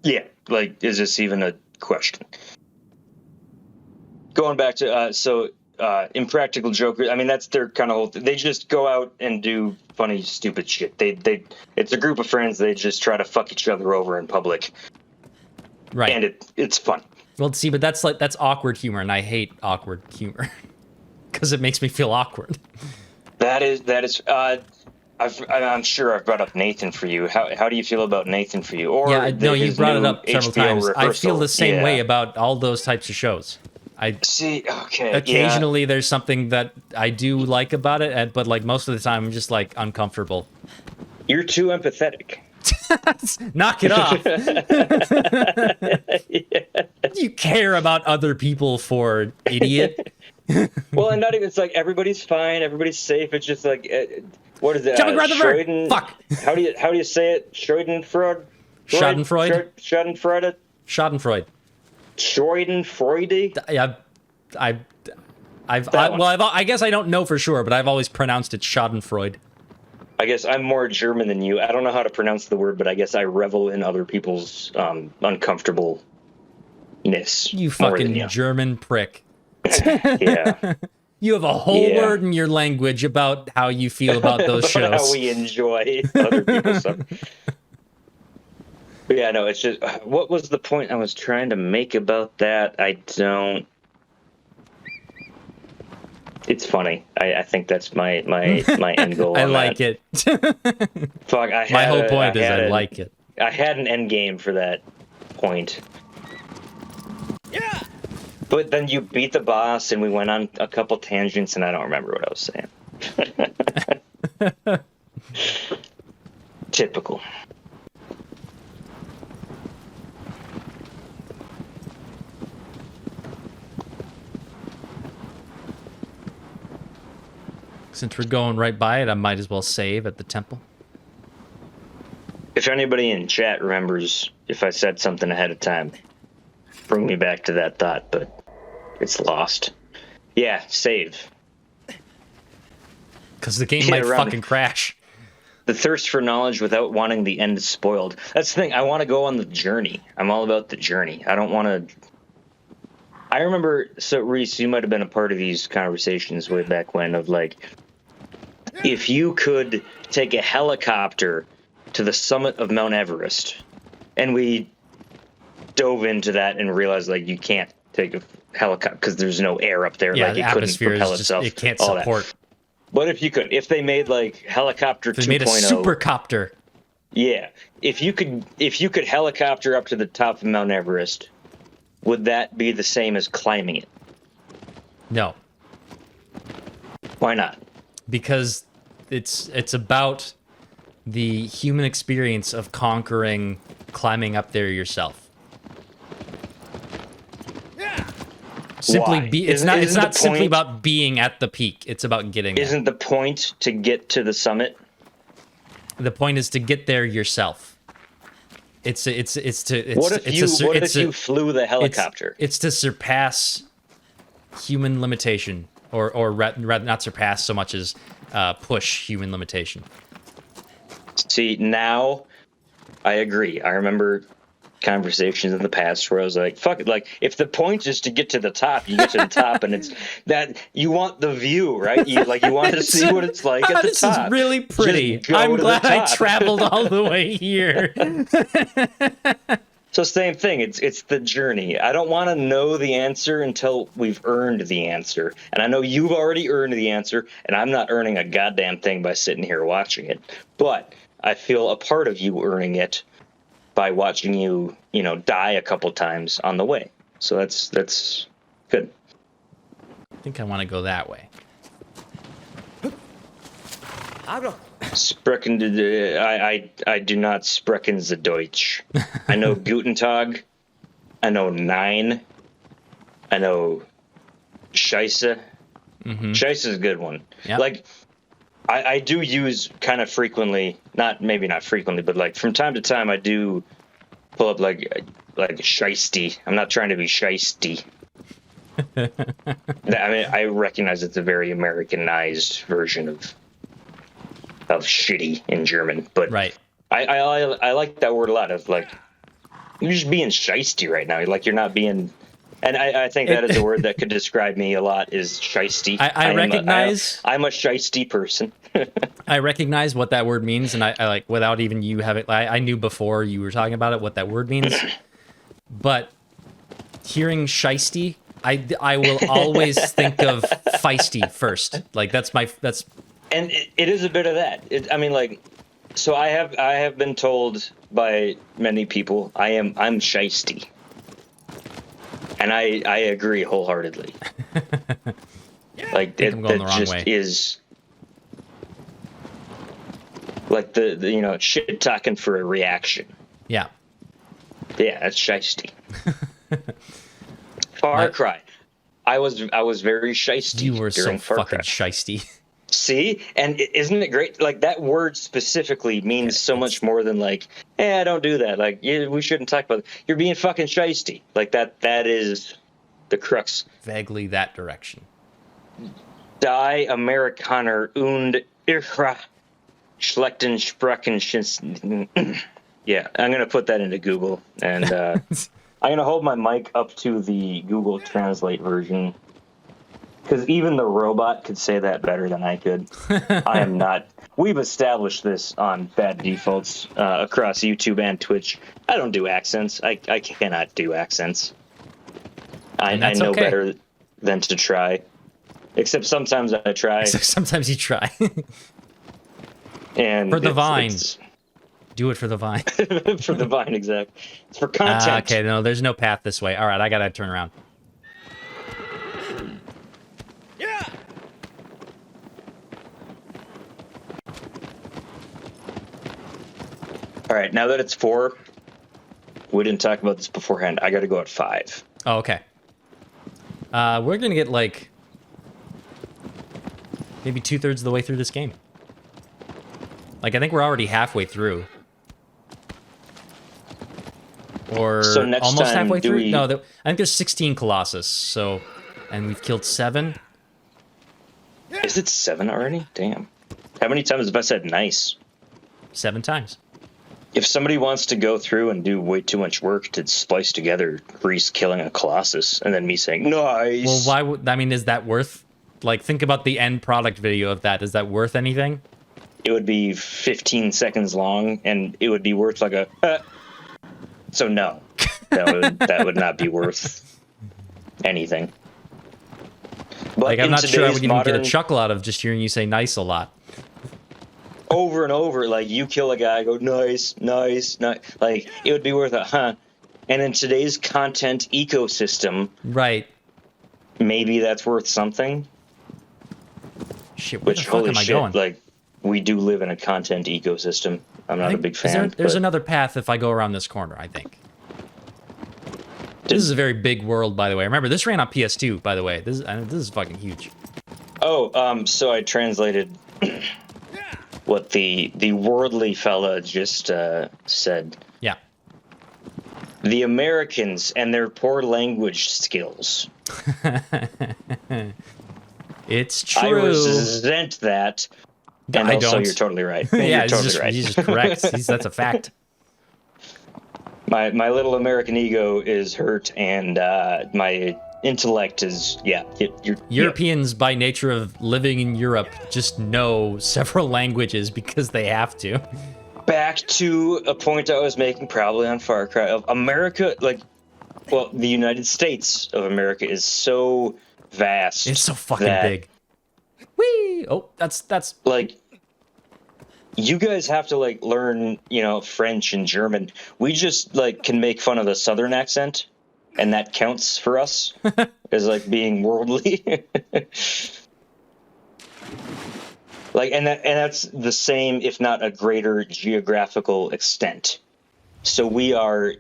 Yeah, like, is this even a question? Going back to, Impractical Jokers, I mean, that's their kind of whole thing. They just go out and do funny, stupid shit. It's a group of friends, they just try to fuck each other over in public, Right. and it's fun. Well, see, but that's awkward humor, and I hate awkward humor because it makes me feel awkward. That is, I'm sure I've brought up Nathan for you. How do you feel about Nathan for you? Or Yeah, no, you his brought it new up several HBO times. I feel rehearsal? the same Yeah. way about all those types of shows. I See, okay, occasionally there's something that I do like about it, but like most of the time I'm just like uncomfortable. You're too empathetic. Knock it off. You care about other people for idiot. Well, and not even, it's like everybody's fine, everybody's safe. It's just like, what is it? Jumping right the bird. Schroeden- Fuck. How do you say it? Schadenfreude? Schadenfreude? Schadenfreude? Schadenfreude. Schadenfreude? Yeah, That one. I guess I don't know for sure, but I've always pronounced it Schadenfreude. I guess I'm more German than you. I don't know how to pronounce the word, but I guess I revel in other people's uncomfortableness. You more than fucking you. German prick. Yeah. You have a whole Yeah. word in your language about how you feel about those About how shows. we enjoy other people's stuff. But yeah, no, it's just, what was the point I was trying to make about that? I don't. It's funny. I think that's my end goal. I on like that. it. Fuck, My whole point is I like it. I had an end game for that point. Yeah. But then you beat the boss, and we went on a couple tangents, and I don't remember what I was saying. Typical. Since we're going right by it, I might as well save at the temple. If anybody in chat remembers if I said something ahead of time, bring me back to that thought, but it's lost. Yeah, save. Because the game Yeah, might around- fucking crash. The thirst for knowledge without wanting the end spoiled. That's the thing. I want to go on the journey. I'm all about the journey. I don't want to... I remember, so Reese, you might have been a part of these conversations way back when, of like, if you could take a helicopter to the summit of Mount Everest, and we dove into that and realized like you can't take a helicopter because there's no air up there, Yeah, like the it couldn't atmosphere propel is just, itself. it can't all that. support. What if you could? If they made like helicopter They 2.0, made a supercopter. yeah. If you could helicopter up to the top of Mount Everest, would that be the same as climbing it? No, Why not? because it's about the human experience of conquering climbing up there yourself. Simply Why? be it's Isn't- not it's isn't not the simply point- about being at the peak. It's about getting there. Isn't the point to get to the summit? The point is to get there yourself. What What if you flew the helicopter? It's to surpass human limitation, or rather not surpass so much as push human limitation. See, now I agree. I remember conversations in the past where I was like, fuck it, like if the point is to get to the top, you get to the top, and it's that you want the view, right? You want to see what it's like at the This top. is really pretty. Just go I'm to the glad I top. traveled all the way here. So same thing. It's the journey. I don't want to know the answer until we've earned the answer. And I know you've already earned the answer, and I'm not earning a goddamn thing by sitting here watching it. But I feel a part of you earning it by watching you, die a couple times on the way. So that's good. I think I want to go that way. Sprechen, I do not sprechen the Deutsch. I know Guten Tag. I know Nein. I know Scheiße. Scheiße is a good one. Yep. Like, I do use kind of frequently, maybe not frequently, but like from time to time I do pull up like Scheisty. I'm not trying to be Scheisty. I mean, I recognize it's a very Americanized version of shitty in German, but Right. I like that word a lot. Of like, you're just being scheisty right now. Like you're not being, and I think that is a word that could describe me a lot. Is scheisty. I recognize. I'm a scheisty person. I recognize what that word means, and I like without even you having. I knew before you were talking about it what that word means, but hearing shiesty, I will always think of feisty first. Like that's And it is a bit of that. I mean, like, so I have been told by many people I'm shisty, and I agree wholeheartedly. Like I think I'm going the wrong just way. is like the shit talking for a reaction. Yeah. Yeah, that's shisty. Far Cry. I was very shisty You were so during Far fucking Cry. shisty. See, and isn't it great? Like that word specifically means so much more than like, I don't do that. Like, we shouldn't talk about it. You're being fucking shisty. Like that is the crux. Vaguely that direction. Die Amerikaner und ihre Schlechten sprechen. Yeah, I'm gonna put that into Google, and I'm gonna hold my mic up to the Google Translate version. Because even the robot could say that better than I could. I am not. We've established this on Bad Defaults across YouTube and Twitch. I don't do accents. I cannot do accents. I know okay. better than to try. Except sometimes I try. So sometimes you try. And For the vine. it's Do it for the vine. for the vine, exactly. It's for content. Okay, no, there's no path this way. All right, I gotta turn around. All right, now that it's 4, we didn't talk about this beforehand. I got to go at 5. Oh, okay. We're gonna get like maybe 2/3 of the way through this game. Like I think we're already halfway through, or So next almost time, halfway do through. we- No, I think there's 16 Colossus. So, and we've killed 7. Is it 7 already? Damn. How many times have I said nice? 7 times. If somebody wants to go through and do way too much work to splice together Reese killing a Colossus and then me saying nice. Well, why would I mean? Is that worth? Like, think about the end product video of that. Is that worth anything? It would be 15 seconds long, and it would be worth like a. So no, that would not be worth anything. But Like, I'm in not sure I would today's even get a modern- chuckle out of just hearing you say nice a lot. over and over, like you kill a guy, go nice, nice, nice. Like it would be worth a huh. And in today's content ecosystem, Right. maybe that's worth something. Shit, where Which the fuck holy am I shit, going? like we do live in a content ecosystem. I'm I not a think- big is fan. there's but another path if I go around this corner, I think. This is a very big world, by the way. Remember, this ran on PS2, by the way. This is fucking huge. so I translated what the worldly fella just said. Yeah. The Americans and their poor language skills. It's I true. resent that. And I also, don't. you're totally right. Yeah, you're he's totally just, right. he's just correct. That's a fact. My little American ego is hurt, and my intellect is You're, Europeans, by nature of living in Europe, just know several languages because they have to. Back to a point I was making probably on Far Cry. Of America, the United States of America is so vast. It's so fucking that, big. Whee! Oh, that's Like, you guys have to learn, French and German. We just can make fun of the Southern accent, and that counts for us as being worldly. And that's the same, if not a greater geographical extent. So we are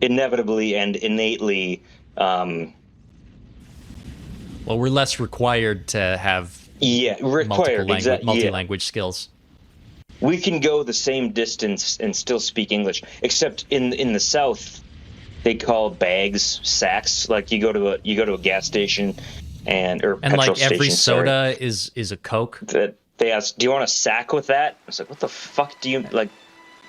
inevitably and innately, well, we're less required to have required multi-language skills. We can go the same distance and still speak English, except in the South, they call bags sacks. Like you go to a gas station and petrol station, every soda is a Coke. That they ask, do you want a sack with that? I was like, what the fuck do you like?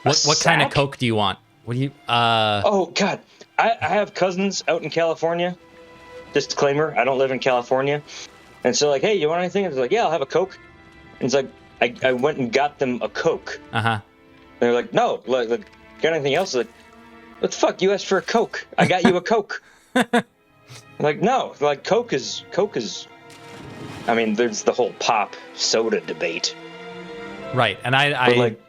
What kind of Coke do you want? What do you? Oh God, I have cousins out in California. Disclaimer: I don't live in California, and so hey, you want anything? I was like, yeah, I'll have a Coke. And it's like I went and got them a Coke. They're like, no, got anything else? Like, what the fuck? You asked for a Coke. I got you a Coke. I'm like, no, Coke is I mean, there's the whole pop soda debate. Right, and like-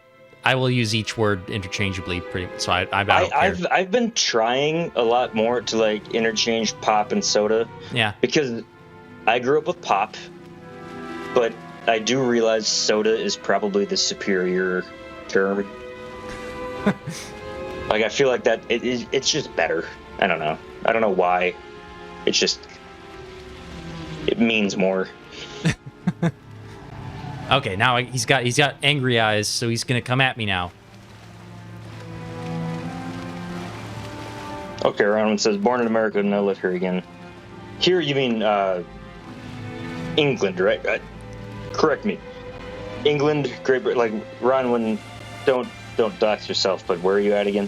I will use each word interchangeably. So I don't care. I've been trying a lot more to like interchange pop and soda. Yeah. Because I grew up with pop, but I do realize soda is probably the superior term. Like, I feel like that it's just better. I don't know. I don't know why. It's just, it means more. Okay, now he's got angry eyes, so he's gonna come at me now. Okay, Ronald says, born in America, now live here again. Here, you mean England, right? Correct me. England, Great Britain, like, Ronwin, don't dox yourself, but where are you at again?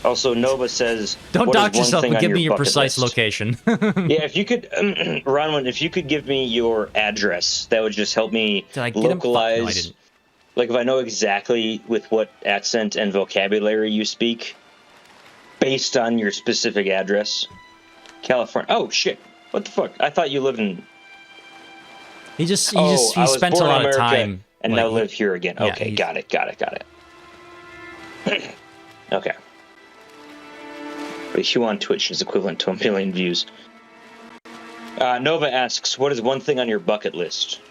Also, Nova says, Don't what dox is one yourself, thing but on give me your bucket precise list? location. Yeah, if you could, Ronwin, if you could give me your address, that would just help me Did I get him? Fuck, no, I localize. didn't. Like, if I know exactly with what accent and vocabulary you speak, based on your specific address. California. Oh, shit. What the fuck? I thought you lived in... He I was spent a born in lot of America time. and like, now live here again. yeah, Okay, he's- got it. Okay. But Hugh on Twitch is equivalent to 1 million views. Nova asks, what is one thing on your bucket list?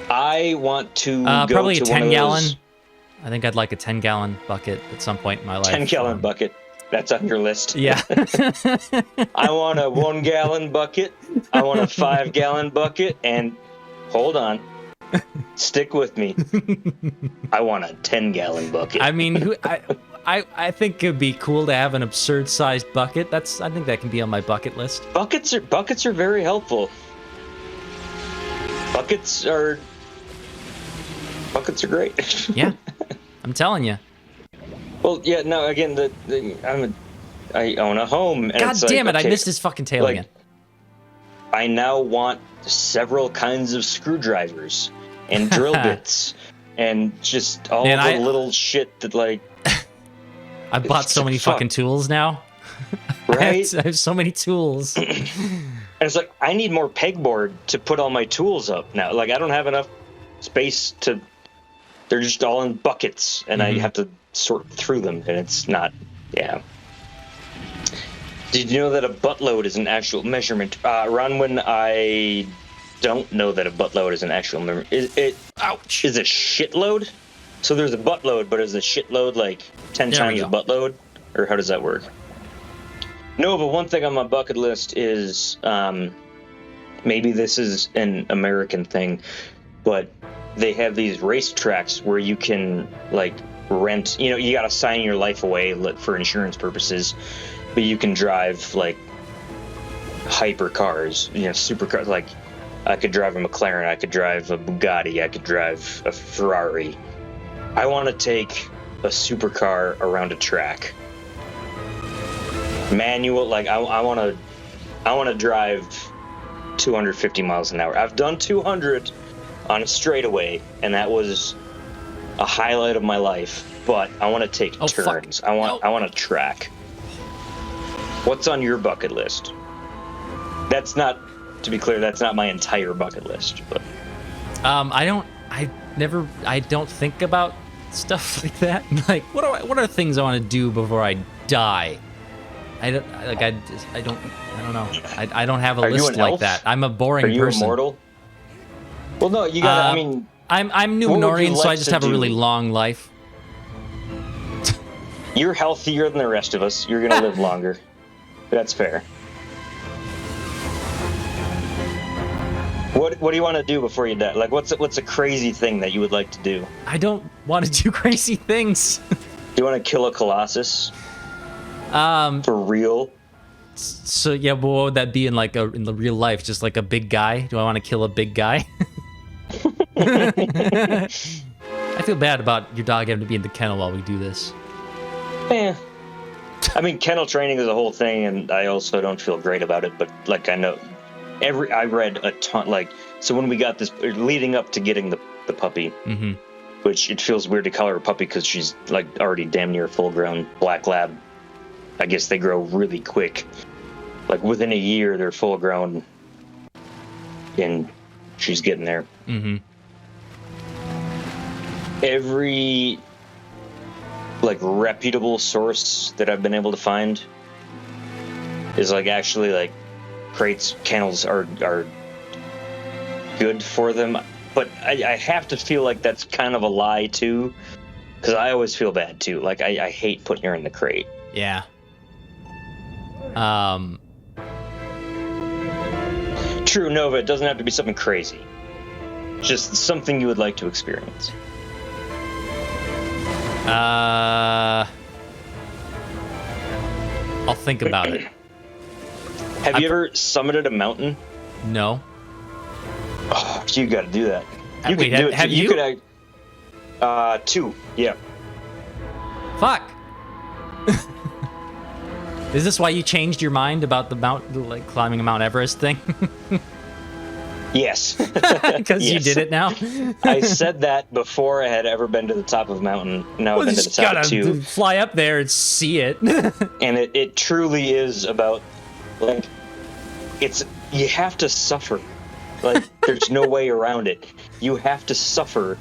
I want to go probably to a one of 10-gallon. those... I think I'd like a 10-gallon bucket at some point in my life. 10-gallon bucket. That's on your list. Yeah. I want a 1-gallon bucket. I want a 5-gallon bucket. And hold on. Stick with me. I want a 10-gallon bucket. I mean, I think it'd be cool to have an absurd-sized bucket. I think that can be on my bucket list. Buckets are very helpful. Buckets are great. Yeah, I'm telling you. Well, yeah. No. Again, I own a home. And God it's like, damn it! okay, I missed his fucking tail like, again. I now want several kinds of screwdrivers and drill bits and just all Man, the little shit that like. I bought so many fuck. fucking tools now. Right? I have so many tools. And it's like, I need more pegboard to put all my tools up now. Like, I don't have enough space to... They're just all in buckets, and I have to sort through them, and it's not... Yeah. Did you know that a buttload is an actual measurement? Ronwin, I don't know that a buttload is an actual measurement. Ouch! Is a shitload? So there's a buttload, but is a shitload like 10 There we times a go. buttload? Or how does that work? Nova, one thing on my bucket list is, maybe this is an American thing, but they have these racetracks where you can, like, rent, you gotta sign your life away for insurance purposes, but you can drive, like, hyper cars, supercars. Like, I could drive a McLaren, I could drive a Bugatti, I could drive a Ferrari. I want to take a supercar around a track. Manual, like, I want to drive 250 miles an hour. I've done 200 on a straightaway, and that was a highlight of my life. But I want to take turns. Fuck. I want a track. What's on your bucket list? That's not, to be clear, that's not my entire bucket list. But I don't think about stuff like that. Like, what are things I want to do before I die? I don't know. I don't have a Are you list an like elf? that. I'm a boring are you person. immortal? Well, no, you gotta. I mean, I'm what would you Numenorian, so I like just to have a really do? long life. you're healthier than the rest of us. You're gonna live longer. That's fair. What do you want to do before you die? Like, what's a crazy thing that you would like to do? I don't want to do crazy things. Do you want to kill a Colossus for real? So yeah, but what would that be in the real life? Just like a big guy? Do I want to kill a big guy? I feel bad about your dog having to be in the kennel while we do this. Eh. I mean, kennel training is a whole thing, and I also don't feel great about it. But like, I know I read a ton. Like, so when we got this, leading up to getting the puppy, which it feels weird to call her a puppy because she's like already damn near full grown black lab. I guess they grow really quick. Like within a year, they're full grown. and she's getting there. Mm-hmm. Every like reputable source that I've been able to find is like actually like crates, kennels are good for them, but I have to feel like that's kind of a lie too, because I always feel bad too. Like I hate putting her in the crate. Yeah. True, Nova, it doesn't have to be something crazy. Just something you would like to experience. I'll think about it. Have you ever summited a mountain? No. Oh, you got to do that. You Wait, could do it. have you? Could, 2, yeah. Fuck. Is this why you changed your mind about the like climbing Mount Everest thing? Yes. Because you did it now. I said that before I had ever been to the top of a mountain. Now I've been to the top gotta too. fly up there and see it. And it truly is about, like, you have to suffer. Like, there's no way around it. You have to suffer,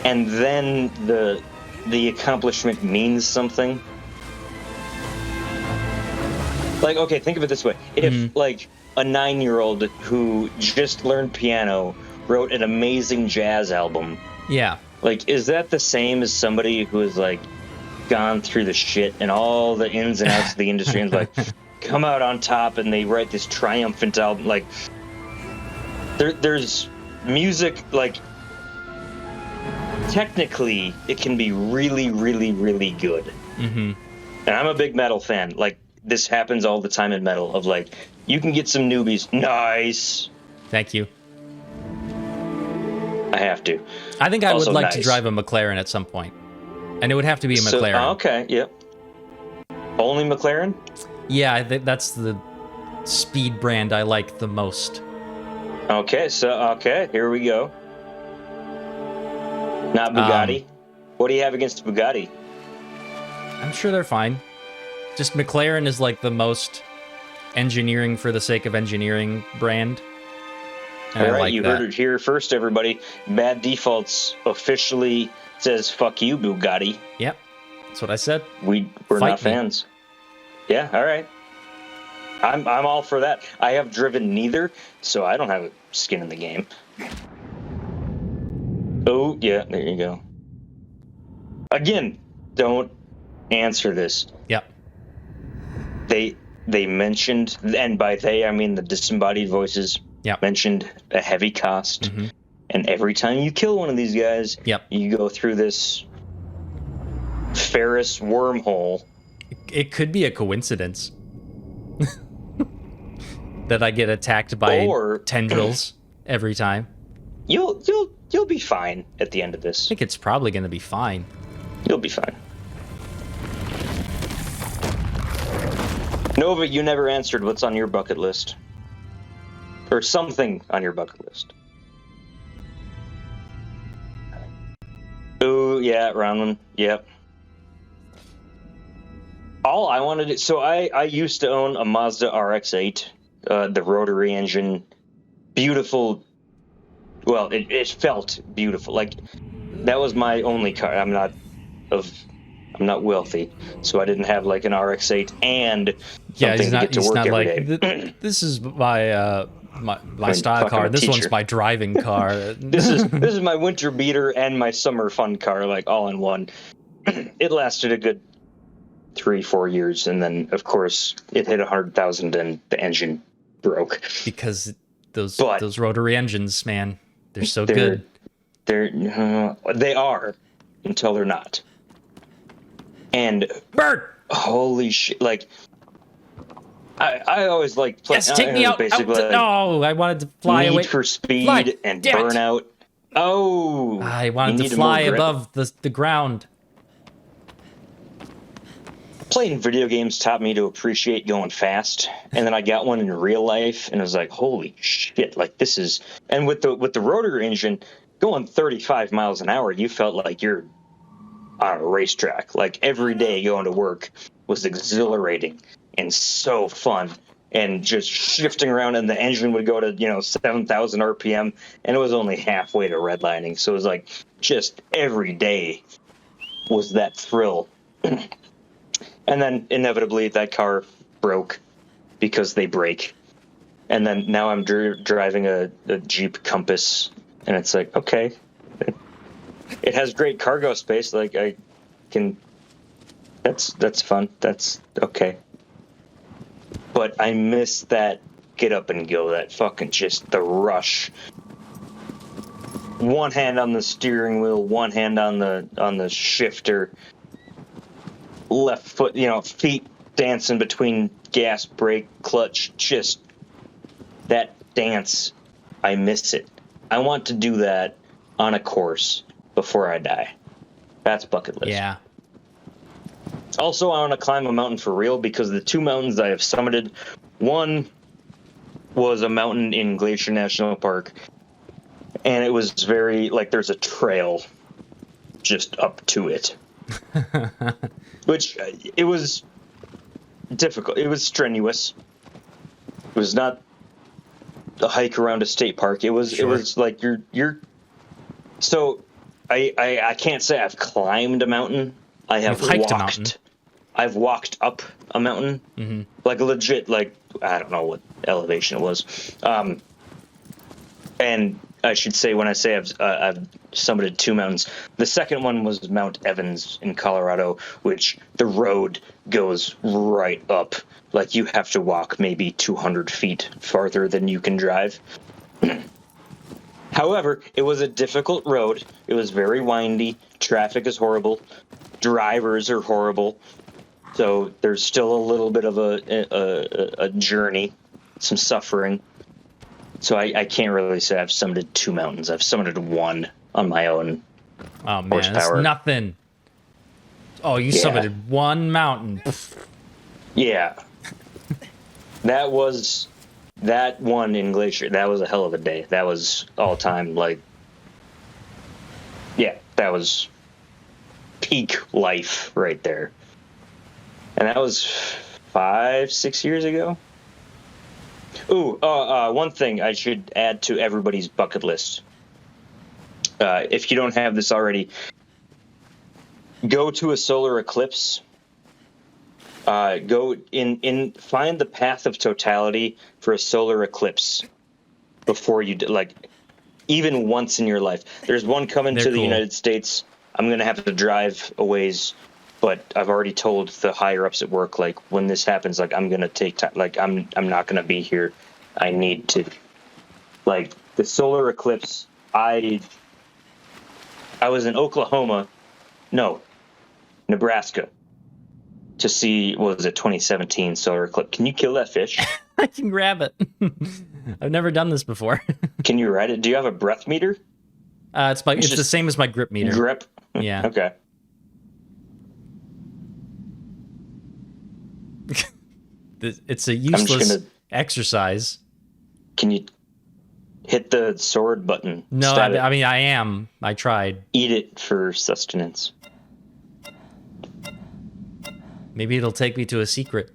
and then the accomplishment means something. Like, okay, think of it this way. If, like, a 9-year-old who just learned piano wrote an amazing jazz album, Yeah. like, is that the same as somebody who has, like, gone through the shit and all the ins and outs of the industry and, like, come out on top and they write this triumphant album? Like, there's music, like, technically, it can be really, really, really good. Mm-hmm. And I'm a big metal fan. Like, this happens all the time in metal, of, like, you can get some newbies. Nice. Thank you. I have to. I think I would Also like to nice. drive a McLaren at some point. And it would have to be a McLaren. Okay, yep. Only McLaren? Yeah, I think that's the speed brand I like the most. Okay, here we go. Not Bugatti. What do you have against Bugatti? I'm sure they're fine. Just McLaren is like the most engineering for the sake of engineering brand. And All I right, like you that. heard it here first, everybody. Bad Defaults officially says "fuck you, Bugatti." Yep, that's what I said. We're Fight not me. fans. Yeah, all right. I'm all for that. I have driven neither, so I don't have a skin in the game. Oh yeah, there you go. Again, don't answer this. Yep. They mentioned, and by they I mean the disembodied voices. Yep. Mentioned a heavy cost, Mm-hmm. and every time you kill one of these guys, Yep. you go through this Ferris wormhole. It could be a coincidence that I get attacked by Or- tendrils every time. You'll be fine at the end of this. I think it's probably going to be fine. You'll be fine. Nova, you never answered what's on your bucket list. Or something on your bucket list. Oh, yeah, round one. Yep. All I wanted to... So I used to own a Mazda RX-8, the rotary engine. Beautiful... Well, it felt beautiful. Like, that was my only car. I'm not wealthy, so I didn't have like an RX-8 and something to get to work every day. This is my my style fucking car. a This one's teacher. my driving car. This is my winter beater and my summer fun car, like all in one. It lasted a good 3-4 years, and then of course it hit 100,000 and the engine broke. Because those But- rotary engines, man, they're so They're- good. They are until they're not. And Bert, holy shit, like I always like playing. yes, take me out. No, I wanted to fly Need away. for Speed Fly. and Damn it. Burnout. Oh, I you wanted need to more fly grip. above the ground. Playing video games taught me to appreciate going fast, and then I got one in real life, and I was like, "Holy shit!" Like this is, and with the rotor engine going 35 miles an hour, you felt like you're on a racetrack. Like every day going to work was exhilarating and so fun. and just shifting around, and the engine would go to 7,000 RPM, and it was only halfway to redlining. So it was like just every day was that thrill. And then inevitably that car broke because they break. And then now I'm driving a Jeep Compass, and it's like, okay, it has great cargo space. Like I can, that's fun. That's okay. But I miss that get up and go, that fucking just the rush. One hand on the steering wheel, one hand on the shifter, left foot, feet dancing between gas, brake, clutch, just that dance. I miss it. I want to do that on a course before I die. That's bucket list. Yeah. Also, I want to climb a mountain for real, because the two mountains I have summited, one was a mountain in Glacier National Park, and it was very, like, there's a trail just up to it. Which, it was difficult. It was strenuous. It was not a hike around a state park. It was like you're so I can't say I've climbed a mountain. I have hiked walked a mountain. I've walked up a mountain, like legit, like I don't know what elevation it was. And I should say, when I say I've summited two mountains, the second one was Mount Evans in Colorado, which the road goes right up. Like you have to walk maybe 200 feet farther than you can drive. However, it was a difficult road. It was very windy. Traffic is horrible. Drivers are horrible. So there's still a little bit of a journey, some suffering. So I can't really say I've summited two mountains. I've summited one on my own. Oh man, horsepower. that's nothing. Oh, you summited one mountain. Yeah. That one in Glacier, that was a hell of a day. That was all time, like, yeah, that was peak life right there. And that was 5-6 years ago. Ooh, one thing I should add to everybody's bucket list. If you don't have this already, go to a solar eclipse. Go in find the path of totality for a solar eclipse before you even once in your life. There's one coming to the United States. I'm gonna have to drive a ways, but I've already told the higher ups at work, like, when this happens, like, I'm gonna take time. Like, I'm not gonna be here. I need to, like, the solar eclipse. I was in Nebraska, to see, what was it, 2017 solar eclipse. Can you kill that fish? I can grab it. I've never done this before. Can you ride it? Do you have a breath meter? It's the same as my grip meter. Grip? Yeah. Okay. It's a useless exercise. Can you hit the sword button? No, I mean, I am. I tried. Eat it for sustenance. Maybe it'll take me to a secret.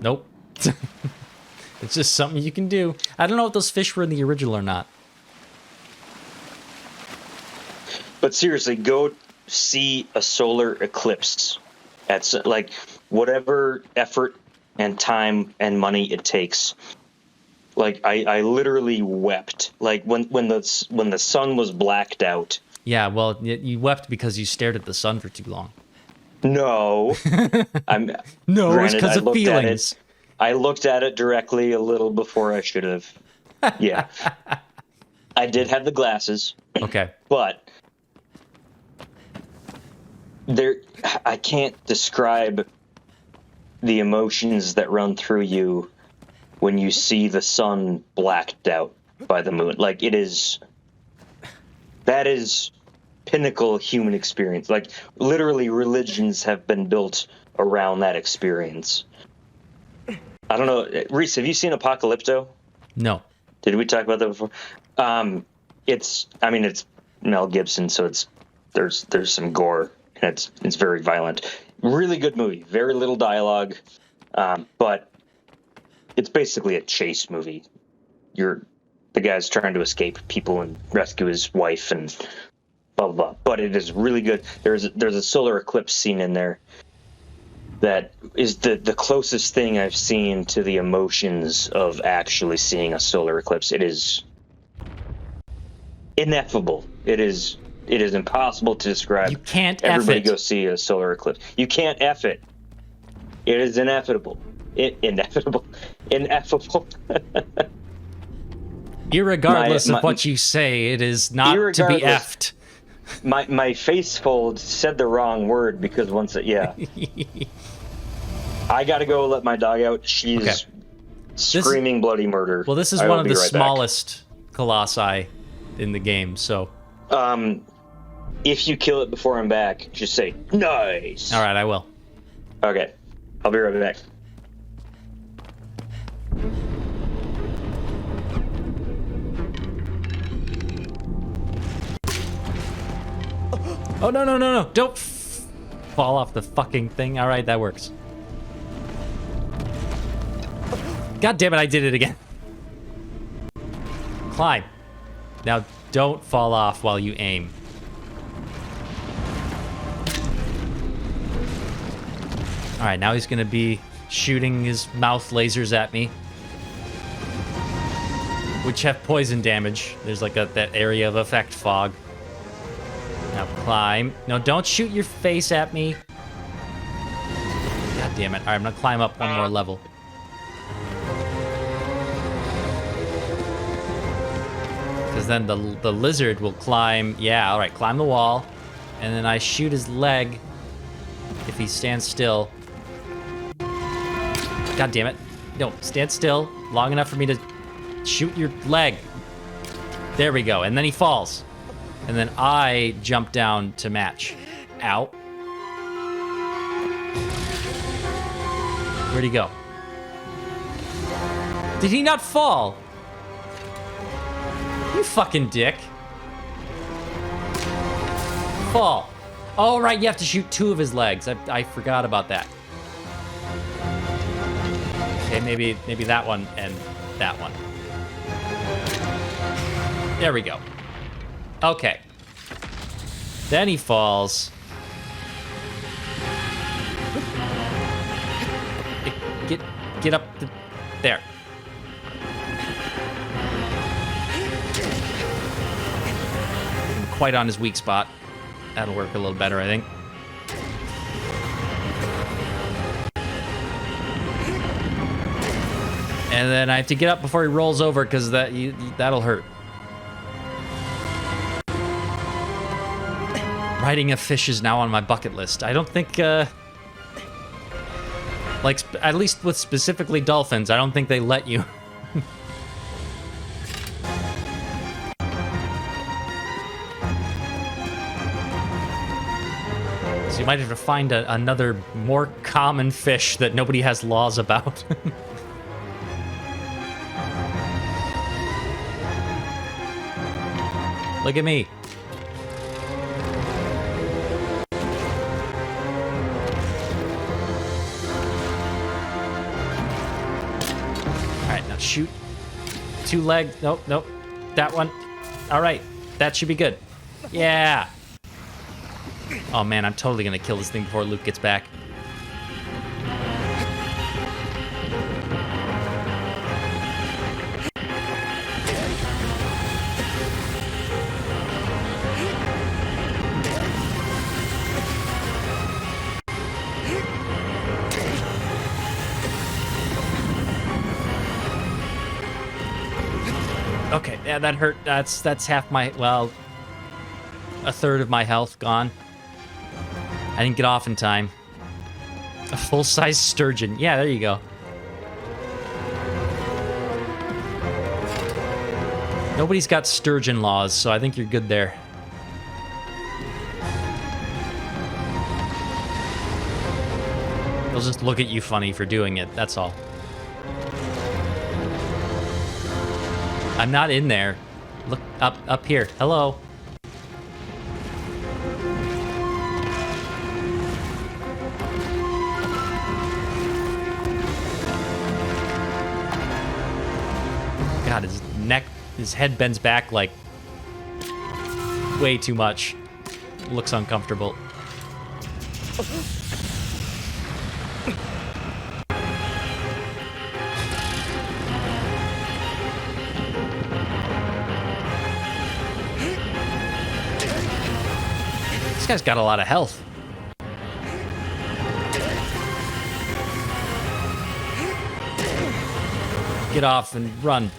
Nope. It's just something you can do. I don't know if those fish were in the original or not. But seriously, go see a solar eclipse. That's like whatever effort and time and money it takes. Like I literally wept. Like when the sun was blacked out. Yeah, well, you wept because you stared at the sun for too long. No, it's because of feelings. I looked at it directly a little before I should have. Yeah, I did have the glasses. Okay, but I can't describe the emotions that run through you when you see the sun blacked out by the moon. Like, that is pinnacle human experience. Like, literally, religions have been built around that experience. I don't know, Reese, have you seen Apocalypto? No. Did we talk about that before? It's Mel Gibson, so there's some gore, and it's very violent. Really good movie. Very little dialogue, but it's basically a chase movie. The guy's trying to escape people and rescue his wife and blah blah blah. But it is really good. There's a solar eclipse scene in there that is the closest thing I've seen to the emotions of actually seeing a solar eclipse. It is ineffable. It is impossible to describe. You can't Everybody F it. go see a solar eclipse. You can't F it. It is inevitable. Ineffable. Irregardless of what you say, it is not to be effed. My face fold said the wrong word because I gotta go let my dog out. She's screaming bloody murder. Well, this is one of the smallest colossi in the game, so. If you kill it before I'm back, just say nice. All right, I will. Okay, I'll be right back. Oh, no. Don't fall off the fucking thing. All right, that works. God damn it, I did it again. Climb. Now, don't fall off while you aim. All right, now he's going to be shooting his mouth lasers at me, which have poison damage. There's like that area of effect fog. Now climb. No, don't shoot your face at me. God damn it. All right, I'm going to climb up one more level. Because then the lizard will climb. Yeah, all right, climb the wall. And then I shoot his leg if he stands still. God damn it. No, stand still long enough for me to shoot your leg. There we go. And then he falls. And then I jump down to match. Ow. Where'd he go? Did he not fall? You fucking dick. Fall. Oh, right, you have to shoot 2 of his legs. I forgot about that. Okay, maybe that one and that one. There we go. Okay. Then he falls. Get up there. Quite on his weak spot. That'll work a little better, I think. And then I have to get up before he rolls over because that'll hurt. Riding a fish is now on my bucket list. I don't think, like, at least with specifically dolphins, I don't think they let you. So you might have to find another more common fish that nobody has laws about. Look at me. Alright, now shoot. 2 legs. Nope. That one. Alright, that should be good. Yeah. Oh man, I'm totally gonna kill this thing before Luke gets back. Okay, yeah, that hurt. That's half my, well, a third of my health gone. I didn't get off in time. A full-size sturgeon. Yeah, there you go. Nobody's got sturgeon laws, so I think you're good there. They'll just look at you funny for doing it, that's all. I'm not in there. Look up here. Hello. God, his head bends back like way too much. Looks uncomfortable. This guy's got a lot of health. Get off and run.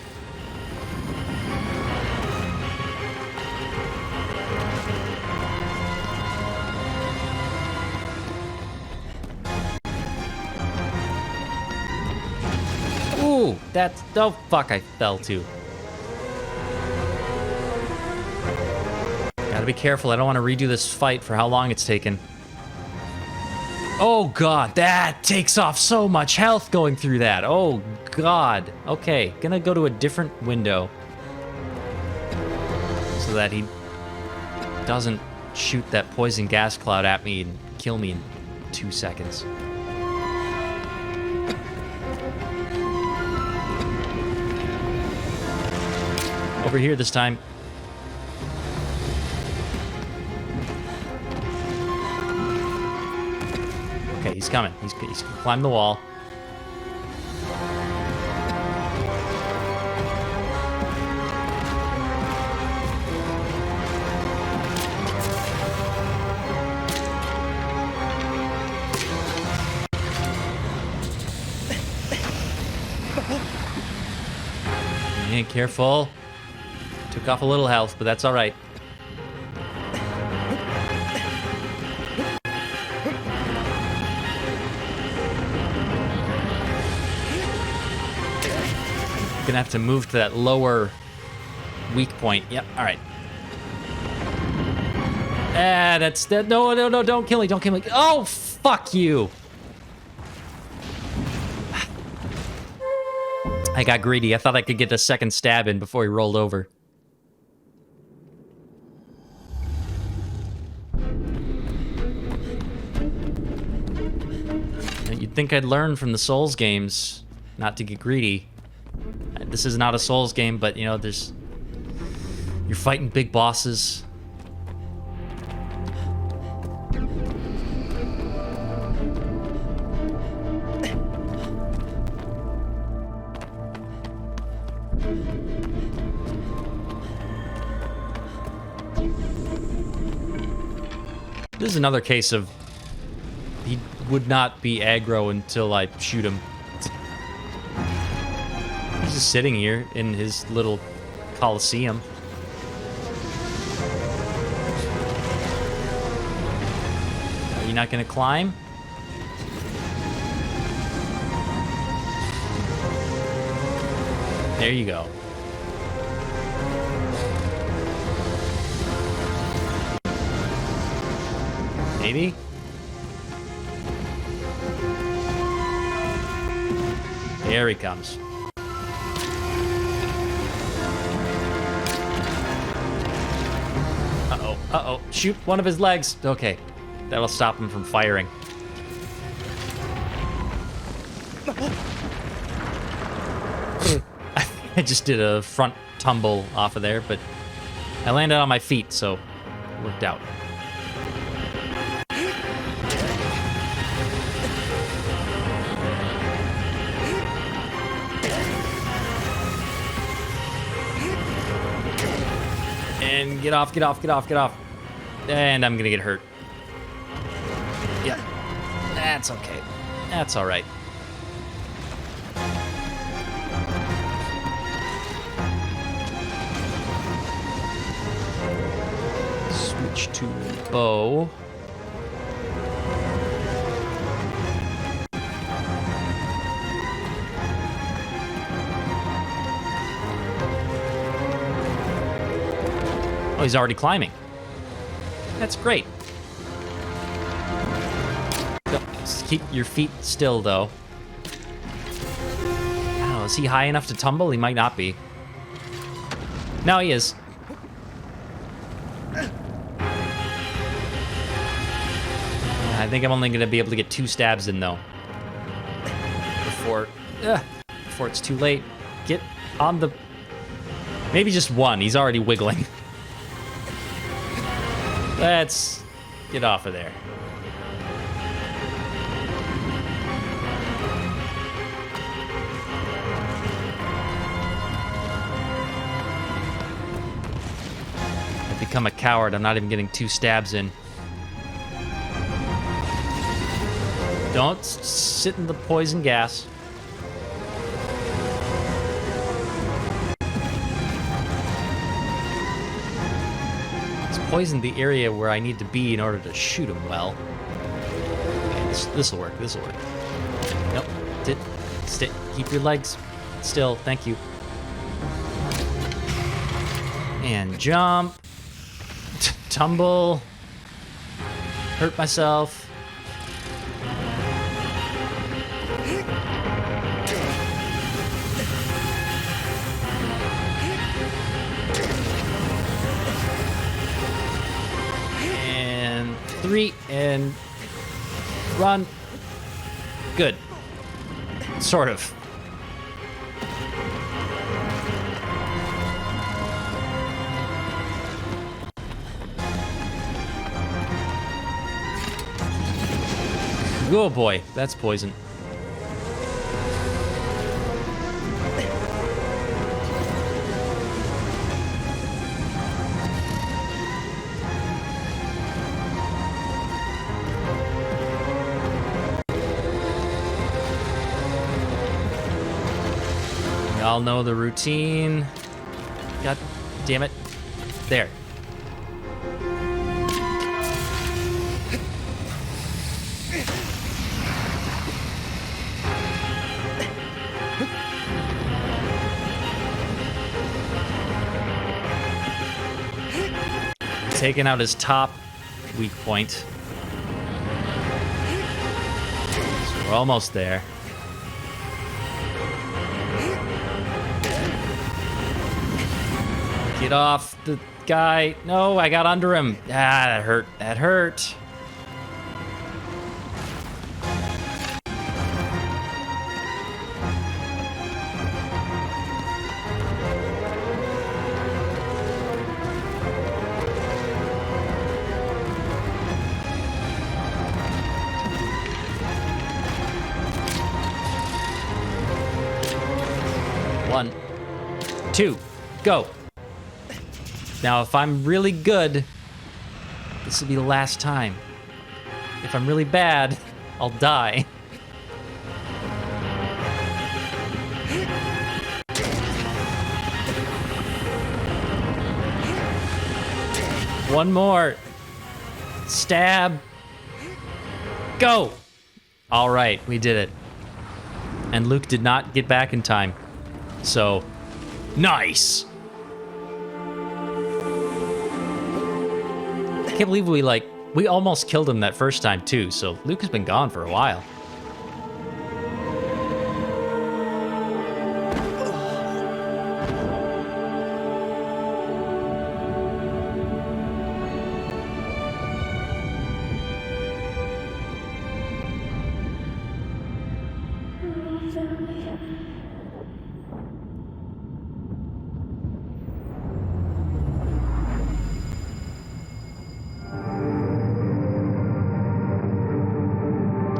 Ooh, that's... Oh, fuck, I fell too. Gotta be careful. I don't want to redo this fight for how long it's taken. Oh, God, that takes off so much health going through that. Oh, God. Okay, gonna go to a different window so that he doesn't shoot that poison gas cloud at me and kill me in 2 seconds. Over here this time. Okay, he's coming. He's gonna climb the wall. Yeah, careful. Took off a little health, but that's all right. Gonna have to move to that lower weak point. Yep, all right. Ah, that's that. No, no, no! Don't kill me! Don't kill me! Oh, fuck you! I got greedy. I thought I could get a second stab in before he rolled over. You'd think I'd learn from the Souls games not to get greedy. This is not a Souls game, but, you know, you're fighting big bosses. This is another case of he would not be aggro until I shoot him. He's just sitting here in his little Colosseum. Are you not gonna climb? There you go. Maybe? There he comes. Uh-oh, uh-oh. Shoot one of his legs. Okay, that'll stop him from firing. I just did a front tumble off of there, but I landed on my feet, so it worked out. And get off, get off, get off, get off. And I'm gonna get hurt. Yeah, that's okay. That's all right. Switch to bow. Oh, he's already climbing. That's great. Just keep your feet still, though. I don't know, is he high enough to tumble? He might not be. No, he is. I think I'm only going to be able to get 2 stabs in, though. Before it's too late. Get on the Maybe just one. He's already wiggling. Let's get off of there. I've become a coward. I'm not even getting 2 stabs in. Don't sit in the poison gas. It's poisoned the area where I need to be in order to shoot him well. Okay, this'll work. This'll work. Nope. Keep your legs still. Thank you. And jump. Tumble. Hurt myself. And 3 and run. Good. Sort of. Oh boy, that's poison. We all know the routine. God damn it. There. Taking out his top weak point. So we're almost there. Get off the guy. No, I got under him. Ah, that hurt. That hurt. One, 2, go. Now, if I'm really good, this will be the last time. If I'm really bad, I'll die. One more. Stab. Go. All right, we did it. And Luke did not get back in time. So, nice. I can't believe we almost killed him that first time too. So Luke has been gone for a while.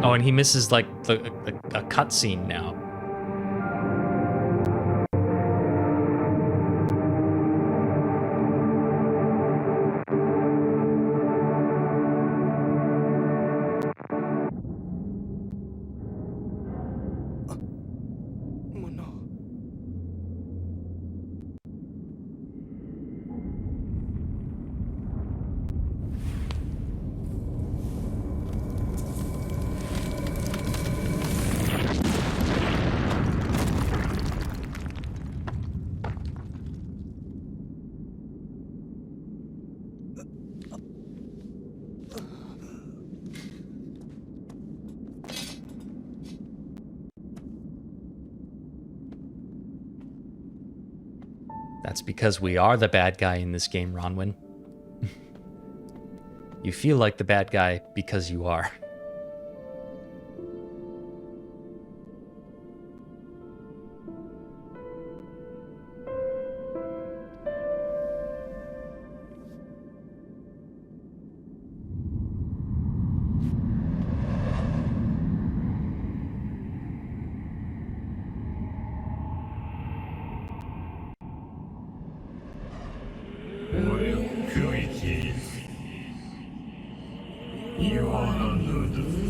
Oh, and he misses like a cutscene now. Oh no. That's because we are the bad guy in this game, Ronwin. You feel like the bad guy because you are.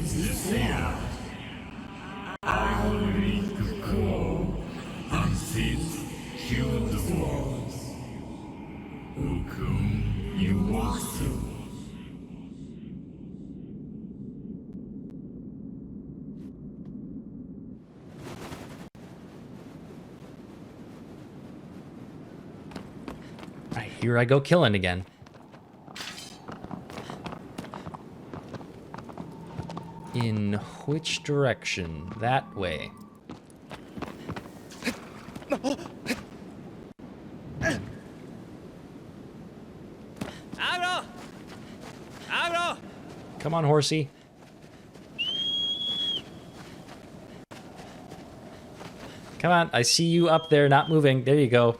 Cell. I will read the call and since kill the walls. Hukum Iwasu. Alright, here I go killing again. In which direction? That way. Come on, horsey. Come on, I see you up there, not moving. There you go.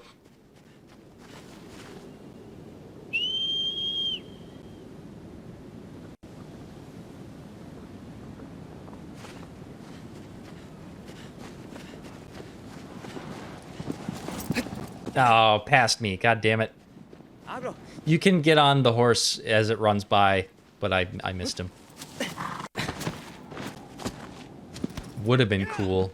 Oh, past me. God damn it. You can get on the horse as it runs by, but I missed him. Would have been cool.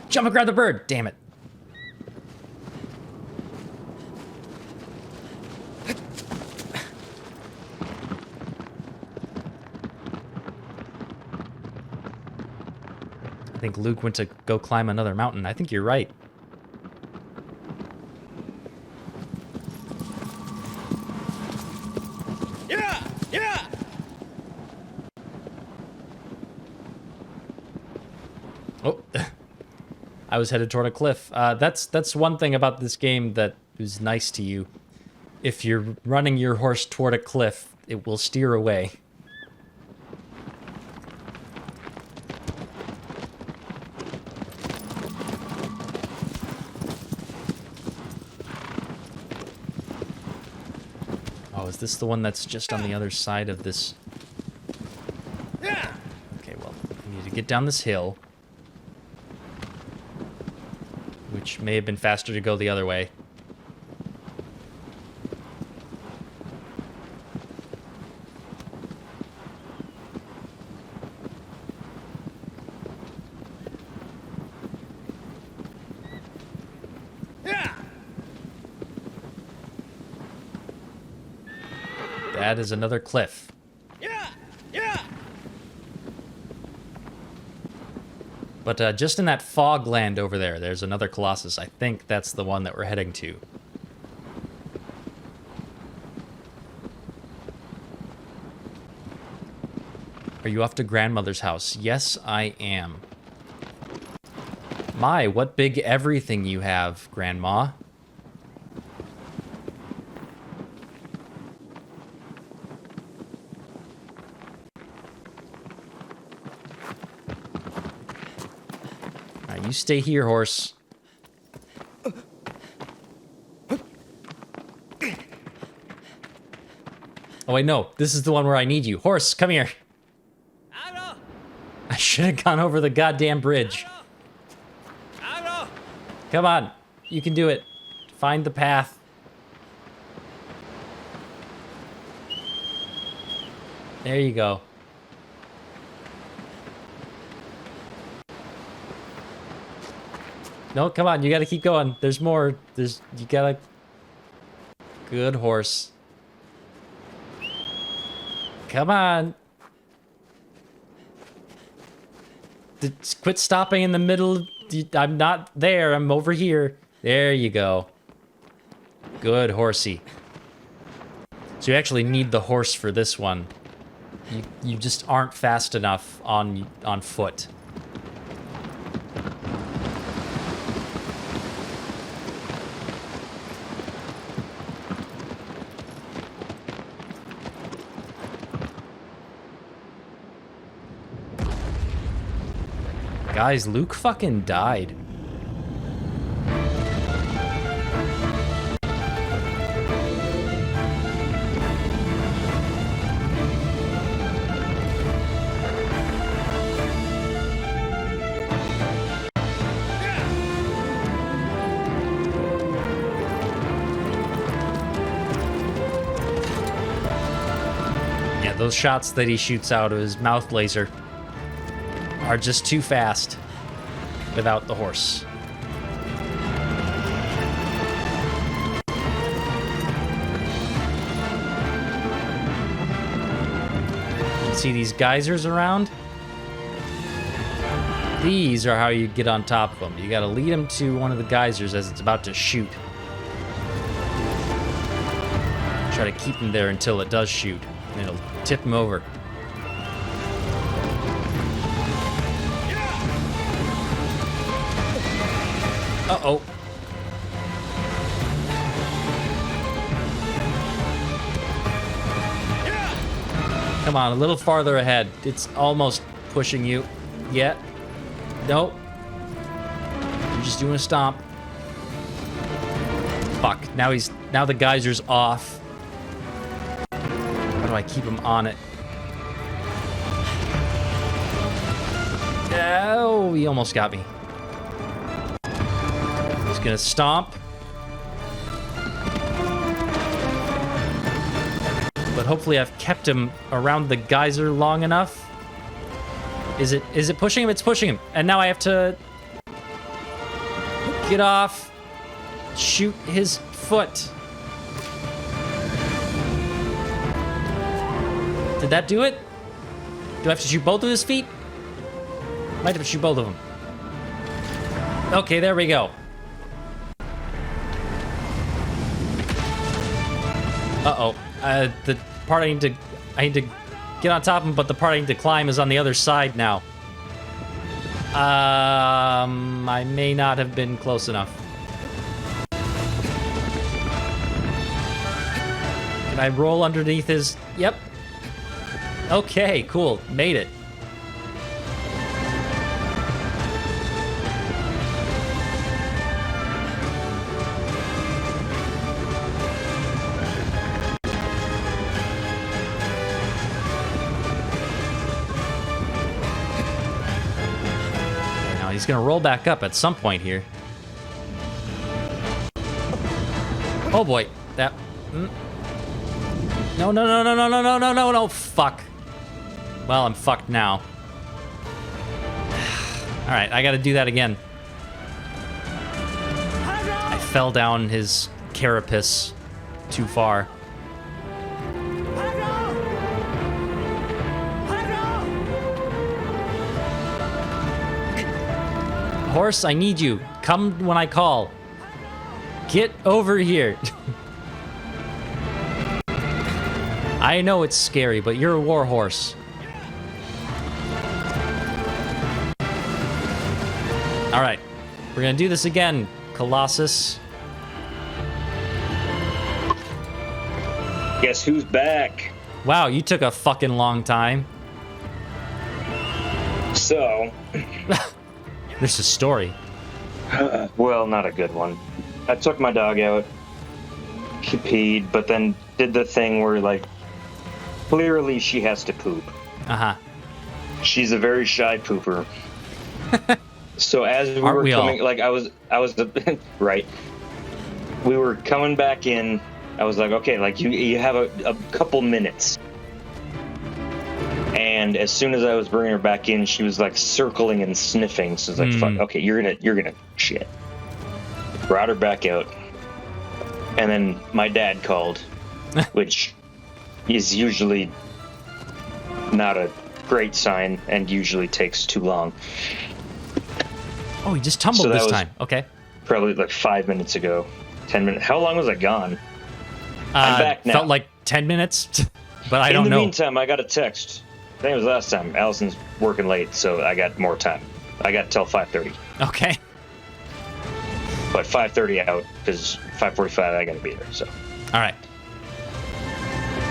Jump and grab the bird! Damn it. I think Luke went to go climb another mountain. I think you're right. Yeah! Oh, I was headed toward a cliff. That's one thing about this game that is nice to you. If you're running your horse toward a cliff, it will steer away. Oh, is this the one that's just on the other side of this? Okay, well, I need to get down this hill. Which may have been faster to go the other way. That is another cliff. But just in that fog land over there, there's another Colossus. I think that's the one that we're heading to. Are you off to grandmother's house? Yes, I am. My, what big everything you have, Grandma. You stay here, horse. Oh, wait, no. This is the one where I need you. Horse, come here. I should have gone over the goddamn bridge. Come on. You can do it. Find the path. There you go. No, come on, you gotta keep going. There's more. You gotta... Good horse. Come on. Quit stopping in the middle. I'm not there, I'm over here. There you go. Good horsey. So you actually need the horse for this one. You just aren't fast enough on foot. Guys, Luke fucking died. Yeah, those shots that he shoots out of his mouth laser are just too fast without the horse. See these geysers around? These are how you get on top of them. You gotta lead them to one of the geysers as it's about to shoot. Try to keep him there until it does shoot, and it'll tip him over. Uh-oh. Come on, a little farther ahead. It's almost pushing you. Yeah. Nope. You're just doing a stomp. Fuck. Now the geyser's off. How do I keep him on it? Oh, he almost got me. He's gonna stomp. But hopefully I've kept him around the geyser long enough. Is it pushing him? It's pushing him. And now I have to get off, shoot his foot. Did that do it? Do I have to shoot both of his feet? Might have to shoot both of them. Okay, there we go. Uh-oh. The part I need to get on top of him, but the part I need to climb is on the other side now. I may not have been close enough. Can I roll underneath his... Yep. Okay, cool. Made it. He's gonna roll back up at some point here. Oh boy, that. No, no, no, no, no, no, no, no, no, no, fuck. Well, I'm fucked now. All right, I gotta do that again. I fell down his carapace too far. Horse, I need you. Come when I call. Get over here. I know it's scary, but you're a war horse. All right, we're gonna do this again, Colossus. Guess who's back? Wow, you took a fucking long time. So... This is a story. Well, not a good one. I took my dog out. She peed, but then did the thing where, like, clearly she has to poop. Uh-huh. She's a very shy pooper. So as we Aren't were we coming, all? like, I was right. We were coming back in. I was like, okay, like, you have a couple minutes. And as soon as I was bringing her back in, she was like circling and sniffing. So it's like, fuck, okay, you're gonna shit. Brought her back out, and then my dad called, which is usually not a great sign and usually takes too long. Oh, he just tumbled So that this was- time. Okay. Probably like 5 minutes ago, 10 minutes. How long was I gone? I'm back now. Felt like 10 minutes, but I In don't the know. meantime, I got a text. I think it was last time. Allison's working late, so I got more time. I got till 5:30. Okay. But 5:30 out, because 5:45 I gotta be there. So All right.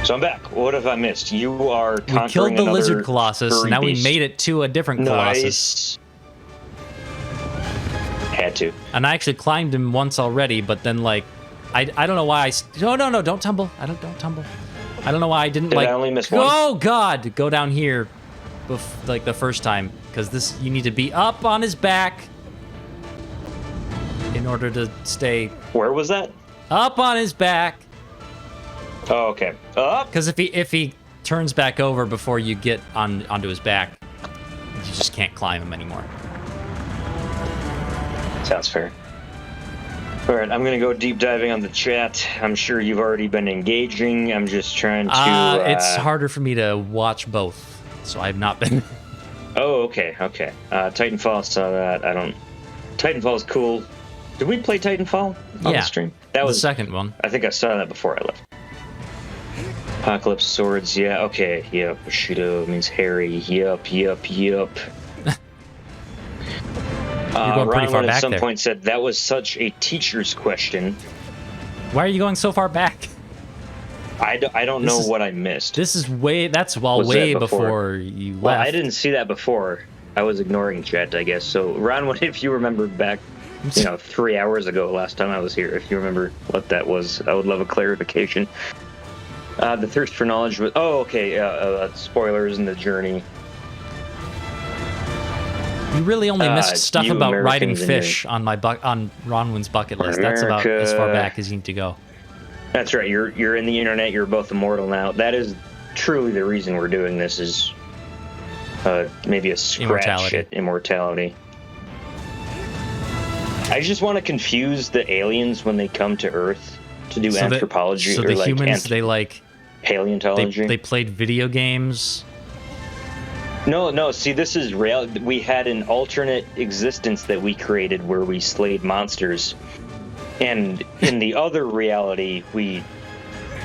I'm back. What have I missed? You are We conquering killed the another lizard Colossus. furry Now we beast. made it to a different Colossus. Nice. Had to. And I actually climbed him once already, but then like, I don't know why no, don't tumble. Don't tumble. I don't know why I didn't Did like. I only miss one? Oh God! Go down here, like the first time, because this you need to be up on his back in order to stay Where was that? up on his back. Oh, okay. Up. Because if he turns back over before you get onto his back. You just can't climb him anymore. Sounds fair. All right, I'm gonna go deep diving on the chat. I'm sure you've already been engaging. I'm just trying to. It's harder for me to watch both, so I've not been. Oh, okay. Titanfall, saw that. I don't. Titanfall is cool. Did we play Titanfall on the stream? That was the second one. I think I saw that before I left. Apocalypse swords, yeah, okay, yep. Bushido means hairy, yep. You're going pretty far Ron back at some there. point said that was such a teacher's question. Why are you going so far back? I don't know what I missed. This is way. That's Was that way before? before you left. Well, I didn't see that before. I was ignoring chat, I guess. So, Ron, what if you remember back, 3 hours ago, last time I was here? If you remember what that was, I would love a clarification. The thirst for knowledge was. Oh, okay. Spoilers in the journey. You really only missed stuff you about riding Americans and fish on my on Ronwin's bucket list. That's about as far back as you need to go. That's right. You're in the internet. You're both immortal now. That is truly the reason we're doing this. Is maybe a scratch at immortality. I just want to confuse the aliens when they come to Earth to do anthropology So or the like humans, they like paleontology. they played video games. No. See, this is real. We had an alternate existence that we created where we slayed monsters, and in the other reality, we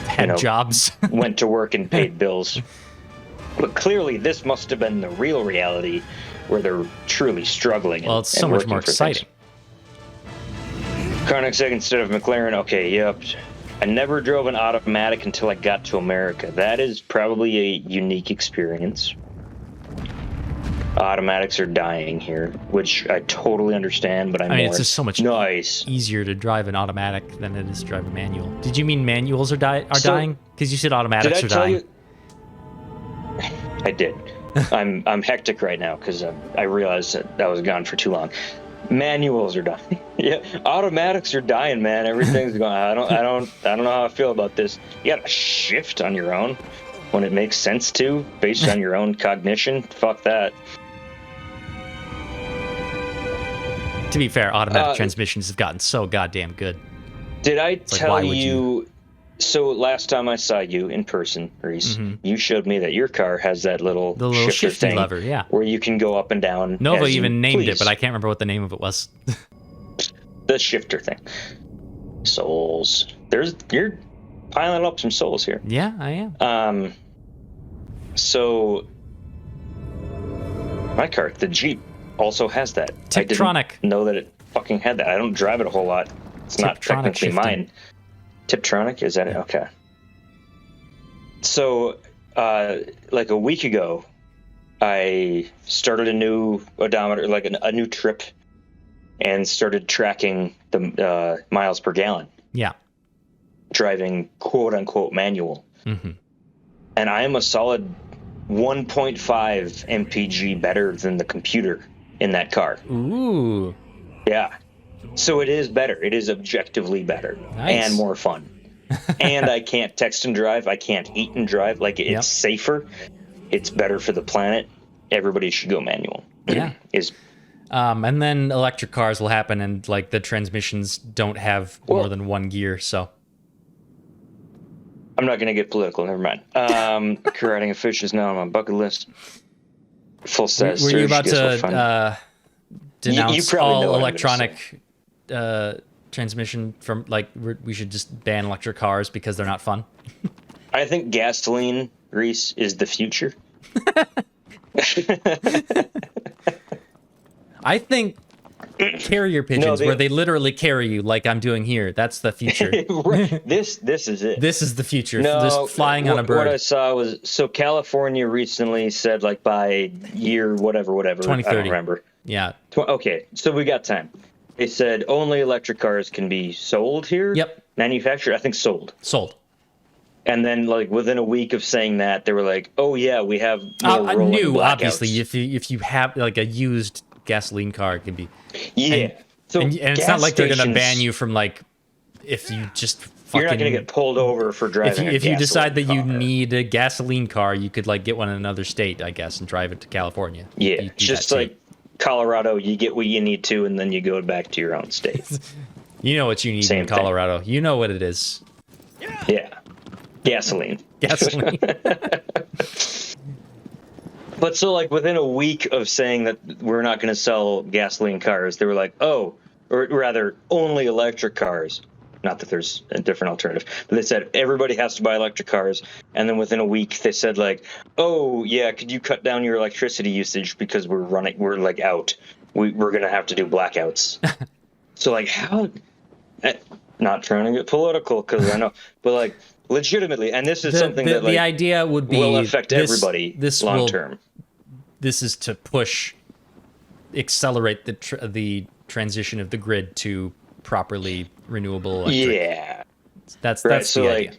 Had jobs. went to work and paid bills. But clearly, this must have been the real reality where they're truly struggling. Well, it's so much more exciting. Karnak said instead of McLaren, okay, yep. I never drove an automatic until I got to America. That is probably a unique experience. Automatics are dying here, which I totally understand, but I mean, it's just so much easier to drive an automatic than it is to drive a manual. Did you mean manuals are dying? Because you said automatics are dying. I did. I'm hectic right now because I realized that I was gone for too long. Manuals are dying. Yeah, automatics are dying, man. Everything's going. I don't know how I feel about this. You got to shift on your own when it makes sense to, based on your own cognition. Fuck that. To be fair, automatic transmissions have gotten so goddamn good. Did I tell why would you? So last time I saw you in person, Reese, you showed me that your car has that little shifter shifty thing lever, yeah, where you can go up and down. Nova as even you named please. it, but I can't remember what the name of it was. The shifter thing. Souls. You're piling up some souls here. Yeah, I am. So my car, the Jeep, also has that. Tiptronic. I didn't know that it fucking had that. I don't drive it a whole lot. It's not technically mine. Tiptronic, is that it? Okay. So, like a week ago, I started a new odometer, like a new trip, and started tracking the miles per gallon. Yeah. Driving quote unquote manual. Mm-hmm. And I am a solid 1.5 mpg better than the computer in that car. Ooh. Yeah. So it is better. It is objectively better. Nice. And more fun. And I can't text and drive. I can't eat and drive. Like, it's safer. It's better for the planet. Everybody should go manual. Yeah. And then electric cars will happen, and like the transmissions don't have more than one gear, so. I'm not going to get political. Never mind. Riding a fish is now on my bucket list. Full size. Were you about to denounce all electronic transmission from, like, we should just ban electric cars because they're not fun? I think gasoline, Reese, is the future. I think carrier pigeons, where they literally carry you like I'm doing here, that's the future. This is it. This is the future. No, just flying on a bird. What I saw was, so California recently said, like, by year whatever 2030. I don't remember. Yeah. Okay, so we got time. They said only electric cars can be sold here. Yep. Manufactured, I think sold. And then, like, within a week of saying that, they were like, "Oh yeah, we have more rolling new, blackouts." obviously. If you have like a used gasoline car, it can be. Yeah. And it's not like they're gonna ban you from, like, if you just You're not fucking- going to get pulled over for driving. if you decide that you car. need a gasoline car, you could like get one in another state, I guess, and drive it to California. Yeah, You do just that too. like Colorado, you get what you need to, and then you go back to your own state. You know what you need Same in thing. Colorado. You know what it is. Yeah, gasoline. Gasoline. But so, like, within a week of saying that we're not going to sell gasoline cars, they were like, oh, or rather, only electric cars. Not that there's a different alternative, but they said everybody has to buy electric cars. And then within a week, they said, like, oh, yeah, could you cut down your electricity usage because we're like out. We're going to have to do blackouts. So, like, how? Not trying to get political because I know, but like, legitimately, and this is something that like, the idea would be will affect everybody this long will- term. This is to accelerate the transition of the grid to properly renewable electric. Yeah, That's right. the So idea. like,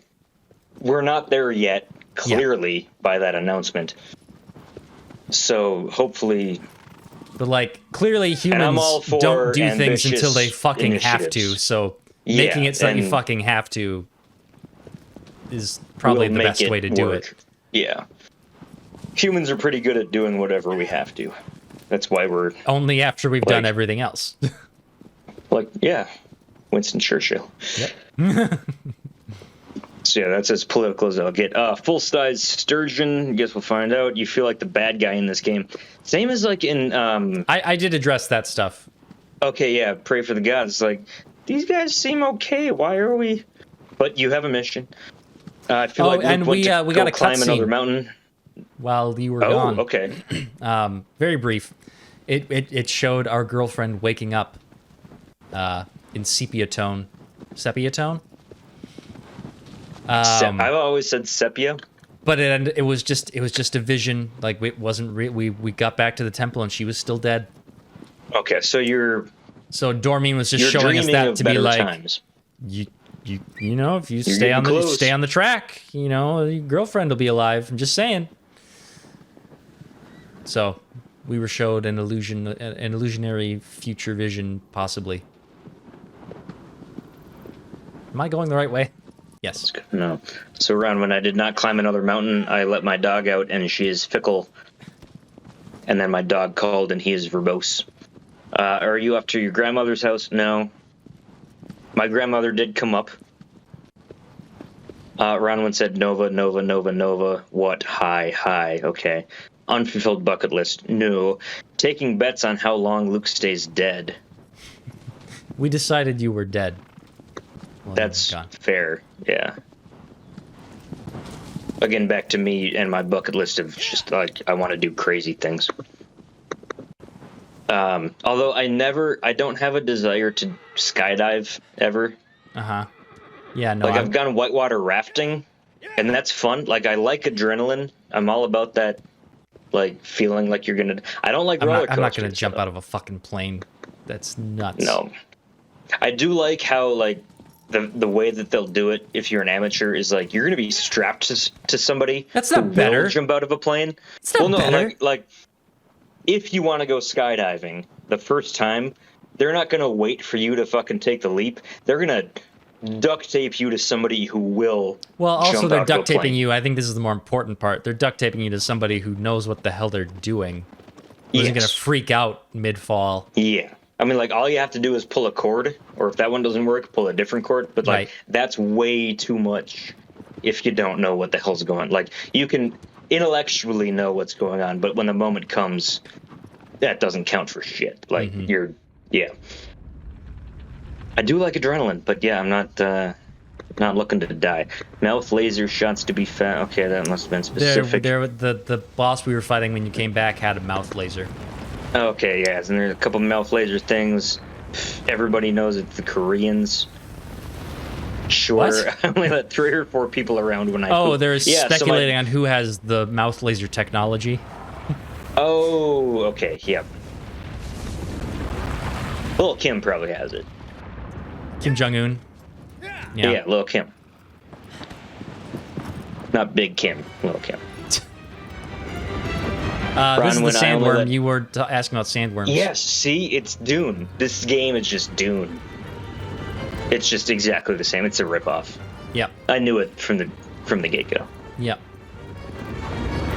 we're not there yet. Clearly, by that announcement. So hopefully, But like clearly I'm humans all for don't do things ambitious until they fucking have to. initiatives. So Yeah, making it so that you and fucking have to is probably we'll the make best way to do work. it. Yeah, humans are pretty good at doing whatever we have to. That's why we're Only after we've done Like- everything else. like, yeah, Winston Churchill. Yep. So yeah, that's as political as I'll get. Full-size sturgeon. Guess we'll find out. You feel like the bad guy in this game. Same as like in. I did address that stuff. Okay, yeah. Pray for the gods. Like these guys seem okay. Why are we? But you have a mission. I feel like and Luke went to we go got a climb another cutscene mountain. while you were Oh, gone. okay. Very brief. It showed our girlfriend waking up in sepia tone. I've always said sepia. But it was just a vision. Like it wasn't we got back to the temple and she was still dead. Okay, so you're Dormeen was just you're showing us dreaming that of to be better like times. you know, if you You're stay on getting close. stay on the track, you know, your girlfriend will be alive. I'm just saying. So, we were showed an illusionary future vision, possibly. Am I going the right way? Yes. No. So around when I did not climb another mountain, I let my dog out, and she is fickle. And then my dog called, and he is verbose. Are you up to your grandmother's house? No. My grandmother did come up. Ronwin said, Nova, Nova, Nova, Nova. What? Hi. Okay. Unfulfilled bucket list. No. Taking bets on how long Luke stays dead. We decided you were dead. Well, That's gone. fair. Yeah. Again, back to me and my bucket list of just like, I want to do crazy things. Although I don't have a desire to skydive ever. Uh-huh. Yeah, no. Like I've gone whitewater rafting, and that's fun. Like I like adrenaline. I'm all about that, like feeling like you're gonna. I don't like roller coasters. I'm not going to jump out of a fucking plane. That's nuts. No, I do like how like the way that they'll do it. If you're an amateur, is like you're gonna be strapped to somebody. That's not who better. Will jump out of a plane. It's not better. like if you want to go skydiving the first time, they're not gonna wait for you to fucking take the leap. They're gonna duct tape you to somebody who will. Well, also jump they're out of a duct taping plane. you. I think this is the more important part. They're duct taping you to somebody who knows what the hell they're doing. Who isn't going Yes. to freak out mid-fall. Yeah. I mean, like, all you have to do is pull a cord, or if that one doesn't work, pull a different cord. But, like, Right. that's way too much if you don't know what the hell's going on. Like, you can intellectually know what's going on, but when the moment comes, that doesn't count for shit. Like, yeah. I do like adrenaline, but yeah, I'm not looking to die. Mouth laser shots to be found. Okay, that must have been specific. The boss we were fighting when you came back had a mouth laser. Okay, yeah, and there's a couple mouth laser things. Everybody knows it's the Koreans. Sure, What? I only let 3 or 4 people around when I. Oh, poop. they're Yeah, so speculating on who has the mouth laser technology. Oh, okay, yep. Lil Kim probably has it. Kim Jong-un. Yeah, Lil Kim. Not Big Kim, Lil Kim. This is Ron, the when I only sandworm. let- You were asking about sandworms. Yes, see, it's Dune. This game is just Dune. It's just exactly the same. It's a ripoff. Yep. I knew it from the get-go. Yep.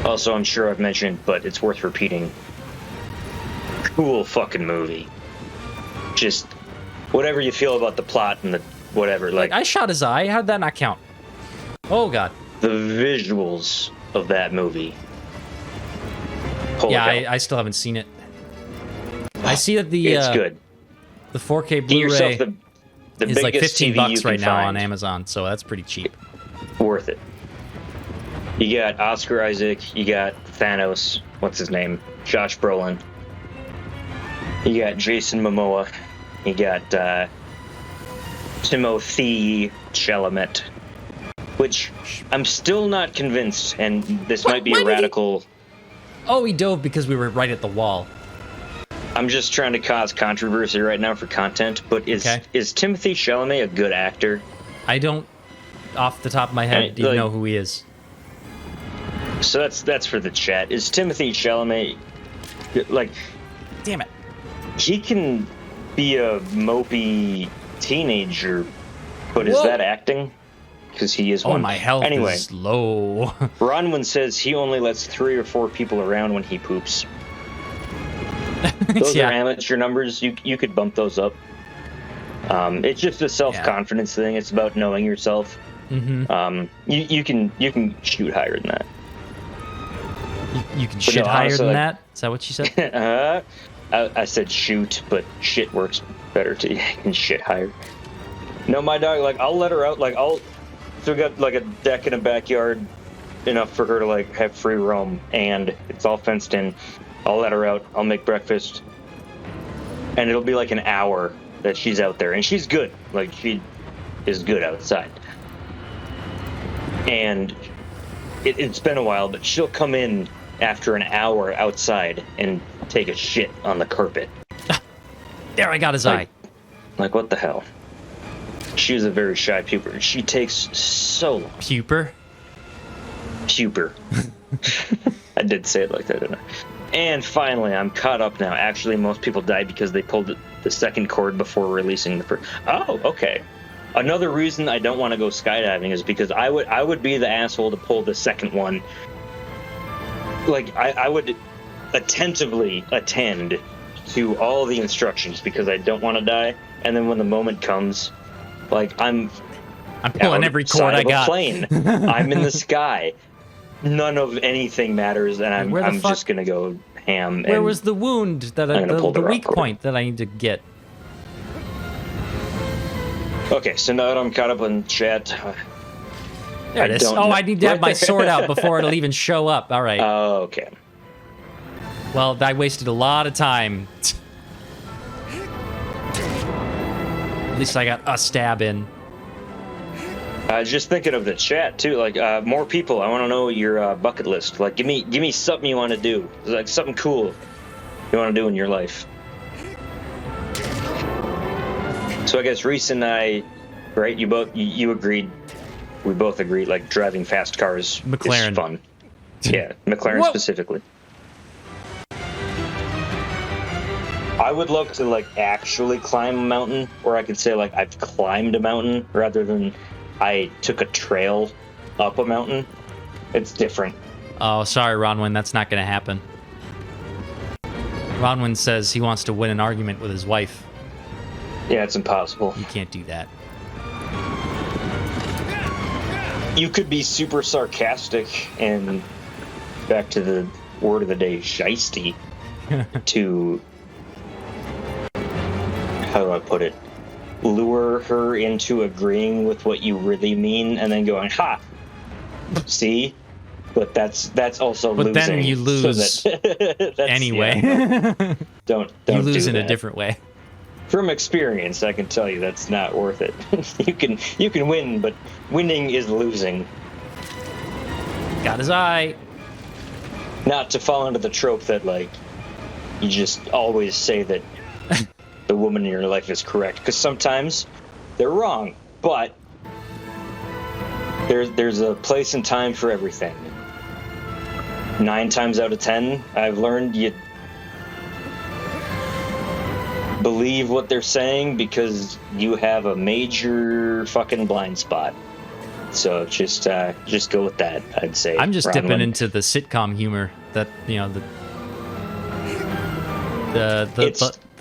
Also, I'm sure I've mentioned, but it's worth repeating. Cool fucking movie. Just whatever you feel about the plot and the whatever. Like I shot his eye. How'd that not count? Oh god. the visuals of that movie. Holy Yeah, hell. I still haven't seen it. I see that the It's good. the 4K Get yourself Blu-ray the is like biggest $15 TV you right can now find. on Amazon, so that's pretty cheap. Worth it. You got Oscar Isaac. You got Thanos. What's his name? Josh Brolin. You got Jason Momoa. You got Timothy Chalamet. Which I'm still not convinced, and this might be why a did he- radical. Oh, he dove because we were right at the wall. I'm just trying to cause controversy right now for content, but is Timothy Chalamet a good actor? I don't, off the top of my head, even know who he is. So that's for the chat. Is Timothy Chalamet like? Damn it. He can be a mopey teenager, but is Whoa. that acting? Because he is Oh, one. my health Anyway, is low. Ronwin says he only lets 3 or 4 people around when he poops. Those Yeah. are amateur numbers. You could bump those up. It's just a self-confidence thing. It's about knowing yourself. Mm-hmm. You can shoot higher than that. You can shit no, higher honestly, than like- that? Is that what you said? I said shoot, but shit works better too. You can shit higher. No, my dog, like, I'll let her out. Like, so we got, like, a deck in a backyard enough for her to, like, have free roam, and it's all fenced in. I'll let her out. I'll make breakfast. And it'll be, like, an hour that she's out there. And she's good. Like, she is good outside. And it's been a while, but she'll come in after an hour outside and take a shit on the carpet. There, I got his eye. Like, what the hell? She was a very shy puper. She takes so long. Puper? Puper. I did say it like that, didn't I? And finally, I'm caught up now. Actually, most people died because they pulled the second cord before releasing the first. Oh, okay. Another reason I don't want to go skydiving is because I would be the asshole to pull the second one. Like, I would attentively attend to all the instructions because I don't want to die. And then when the moment comes, like, I'm pulling every cord I outside of a got. plane. I'm in the sky. None of anything matters, and Where the I'm fuck- just gonna go ham. Where and was the wound that I'm gonna pull the the weak rock cord. point that I need to get? Okay, so now that I'm caught up on chat. There it I is. don't Oh, know. I need to have Right my there. sword out before it'll even show up. All right. Okay. Well, I wasted a lot of time. At least I got a stab in. Just thinking of the chat too. Like, more people. I want to know your bucket list. Like, give me something you want to do. Like something cool you want to do in your life. So I guess Reese and I, right? You agreed. We both agreed. Like, driving fast cars McLaren. is fun. Yeah, McLaren Whoa. specifically. I would love to, like, actually climb a mountain, or I could say, like, I've climbed a mountain rather than I took a trail up a mountain. It's different. Oh, sorry, Ronwin. That's not going to happen. Ronwin says he wants to win an argument with his wife. Yeah, it's impossible. You can't do that. You could be super sarcastic and, back to the word of the day, shiesty, to, how do I put it, lure her into agreeing with what you really mean and then going, ha, see? But that's also But losing. then you lose so that's, anyway. yeah, don't You lose do in a that. different way. From experience, I can tell you that's not worth it. you can win, but winning is losing. Got his eye. Not to fall into the trope that, like, you just always say that the woman in your life is correct, because sometimes they're wrong. But there's a place and time for everything. 9 times out of 10, I've learned believe what they're saying because you have a major fucking blind spot. So just go with that, I'd say. I'm just Ronwin. dipping into the sitcom humor that, you know, the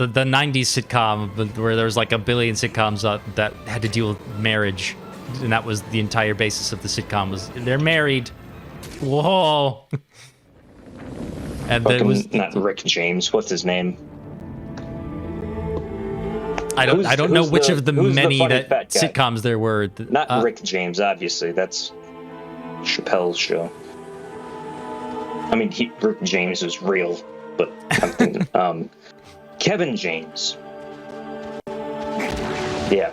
90s sitcom where there was like a billion sitcoms that had to deal with marriage, and that was the entire basis of the sitcom was they're married. Whoa. And there was not Rick James. What's his name? I don't know which of the many funny fat guy? sitcoms there were. Not Rick James, obviously. That's Chappelle's show. I mean, Rick James was real, but I'm thinking Kevin James. Yeah.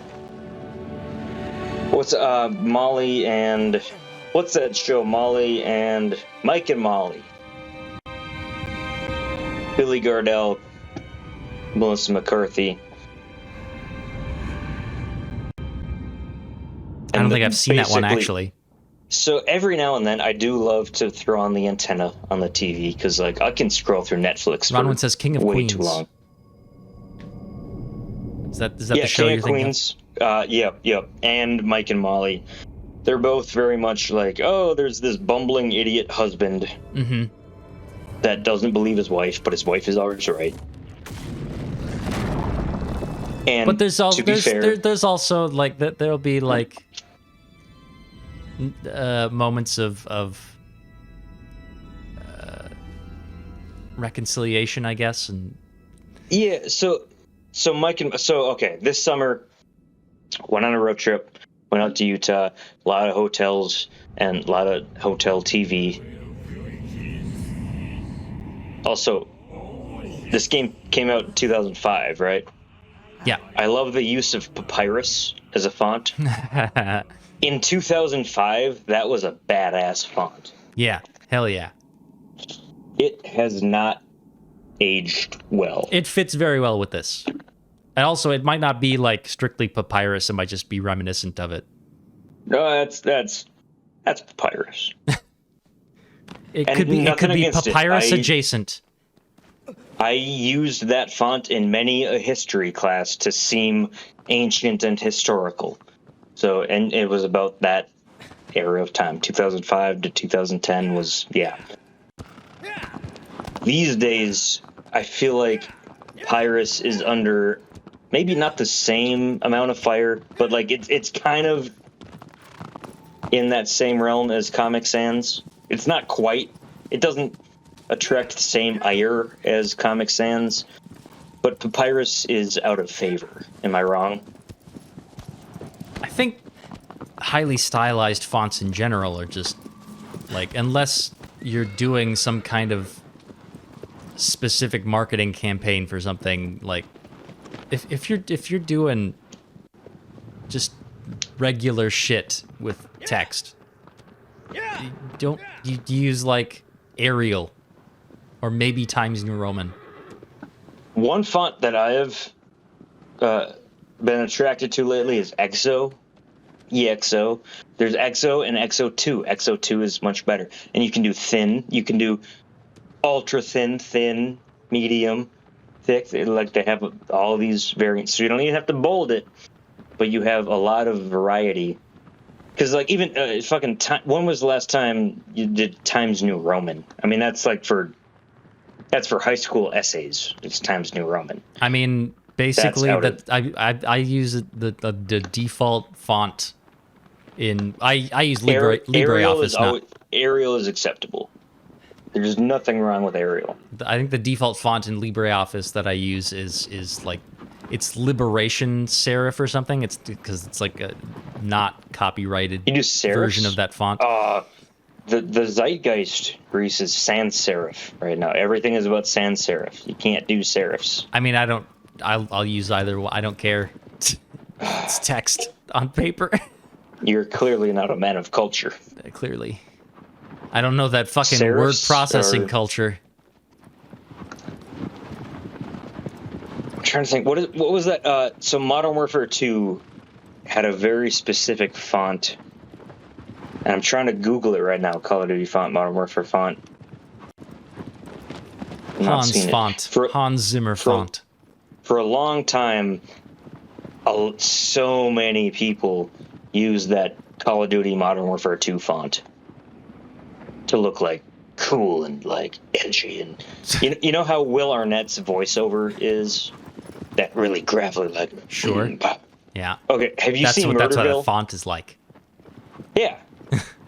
What's Molly and what's that show? Molly and Mike and Molly. Billy Gardell, Melissa McCarthy. I don't think I've seen that one actually. So every now and then, I do love to throw on the antenna on the TV because, like, I can scroll through Netflix Ronwin for says King of way Queens. too long. Is that the show King you're of thinking Queens. Yep. And Mike and Molly. They're both very much like, oh, there's this bumbling idiot husband that doesn't believe his wife, but his wife is always right. And but there's also to be fair, there's also like there'll be like moments of reconciliation, I guess, and yeah. So Mike and okay, this summer went on a road trip, went out to Utah, a lot of hotels and a lot of hotel TV. Also, this game came out in 2005, right? yeah. I love the use of papyrus as a font. In 2005, that was a badass font. Yeah, hell yeah. It has not aged well. It fits very well with this. And also, it might not be like strictly papyrus; it might just be reminiscent of it. No, that's papyrus. It And could be nothing against it. papyrus adjacent. I used that font in many a history class to seem ancient and historical. So, and it was about that era of time. 2005 to 2010 was, yeah. These days, I feel like Papyrus is under maybe not the same amount of fire, but like it's kind of in that same realm as Comic Sans. It's not quite. It doesn't attract the same ire as Comic Sans, but Papyrus is out of favor. Am I wrong? I think highly stylized fonts in general are just like, unless you're doing some kind of specific marketing campaign for something, like if you're doing just regular shit with text, you use like Arial or maybe Times New Roman. One font that I have been attracted to lately is EXO. EXO. There's EXO and EXO2. EXO2 is much better. And you can do thin. You can do ultra thin, medium, thick. Like they have all these variants. So you don't even have to bold it, but you have a lot of variety. Because like even when was the last time you did Times New Roman? I mean, that's for high school essays. It's Times New Roman. I mean, basically I use the default font in I use LibreOffice. Arial is acceptable. There's nothing wrong with Arial. I think the default font in LibreOffice that I use is like, it's Liberation Serif or something. It's because it's like a not copyrighted version of that font. The zeitgeist Greece is sans serif right now. Everything is about sans serif. You can't do serifs. I mean, I'll use either one. I don't care. It's text on paper. You're clearly not a man of culture. Clearly. I don't know that fucking Serifs word processing are... culture. I'm trying to think. What was that? So Modern Warfare 2 had a very specific font. And I'm trying to Google it right now. Call of Duty font, Modern Warfare font. Hans font. Hans Zimmer font. for a long time, so many people use that Call of Duty Modern Warfare 2 font to look like cool and like edgy, and you know how Will Arnett's voiceover is, that really gravelly, like Sure. Yeah. Okay, have you seen That's what a Murderville? font is like. Yeah,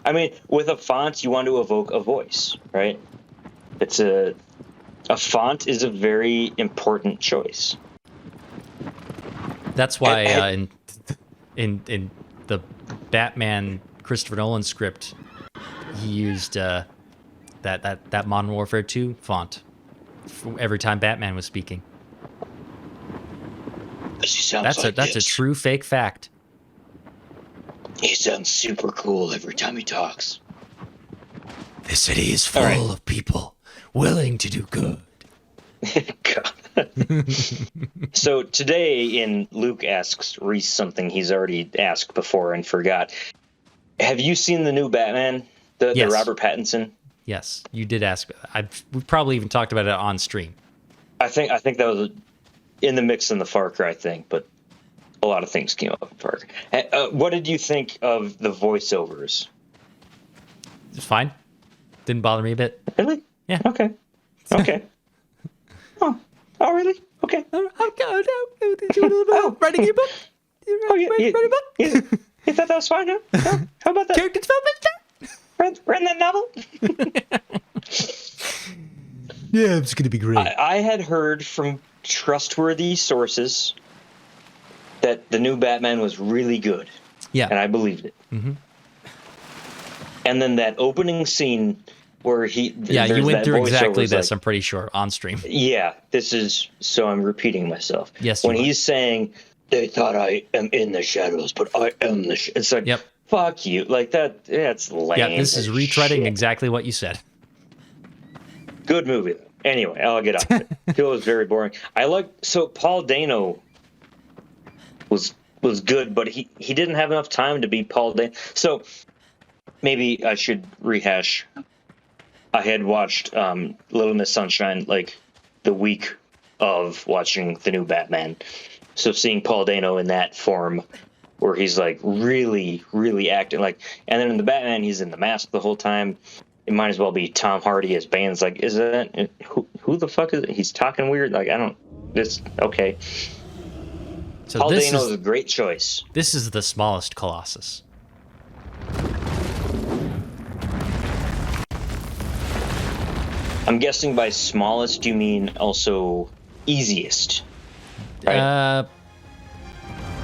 I mean, with a font, you want to evoke a voice, right? It's a font is a very important choice. That's why in the Batman Christopher Nolan script, he used that Modern Warfare 2 font for every time Batman was speaking. That's a true fake fact. He sounds super cool every time he talks. The city is full right. of people willing to do good. God. So today, in Luke asks Reese something he's already asked before and forgot. Have you seen the new Batman, the Yes. Robert Pattinson? Yes, you did ask. We probably even talked about it on stream. I think that was in the mix in the Far Cry thing, but a lot of things came up in Far Cry. What did you think of the voiceovers? It's fine. Didn't bother me a bit. Really? Yeah. Okay. Oh, really? Okay. Writing your book. Oh, yeah, Writing a book. You thought that was fine, huh? How about that? Character development. Read that novel? Yeah, it's going to be great. I had heard from trustworthy sources that the new Batman was really good. Yeah. And I believed it. Mm-hmm. And then that opening scene where You went through exactly this, I'm pretty sure, on stream. Yeah, so I'm repeating myself. Yes, when you are. he's saying, they thought I am in the shadows, but I am the it's like, Yep. fuck you. Like that, it's lame. Yeah, this is as retreading shit. exactly what you said. Good movie, though. Anyway, I'll get off it. It was very boring. So Paul Dano was good, but he didn't have enough time to be Paul Dano. So maybe I should rehash. I had watched Little Miss Sunshine like the week of watching the new Batman. So seeing Paul Dano in that form where he's like really, really acting like, and then in the Batman, he's in the mask the whole time. It might as well be Tom Hardy as Bane's like, is that, who the fuck is it? He's talking weird. Like, okay. So Paul this Dano is is a great choice. this is the smallest Colossus. I'm guessing by smallest you mean also easiest. Right?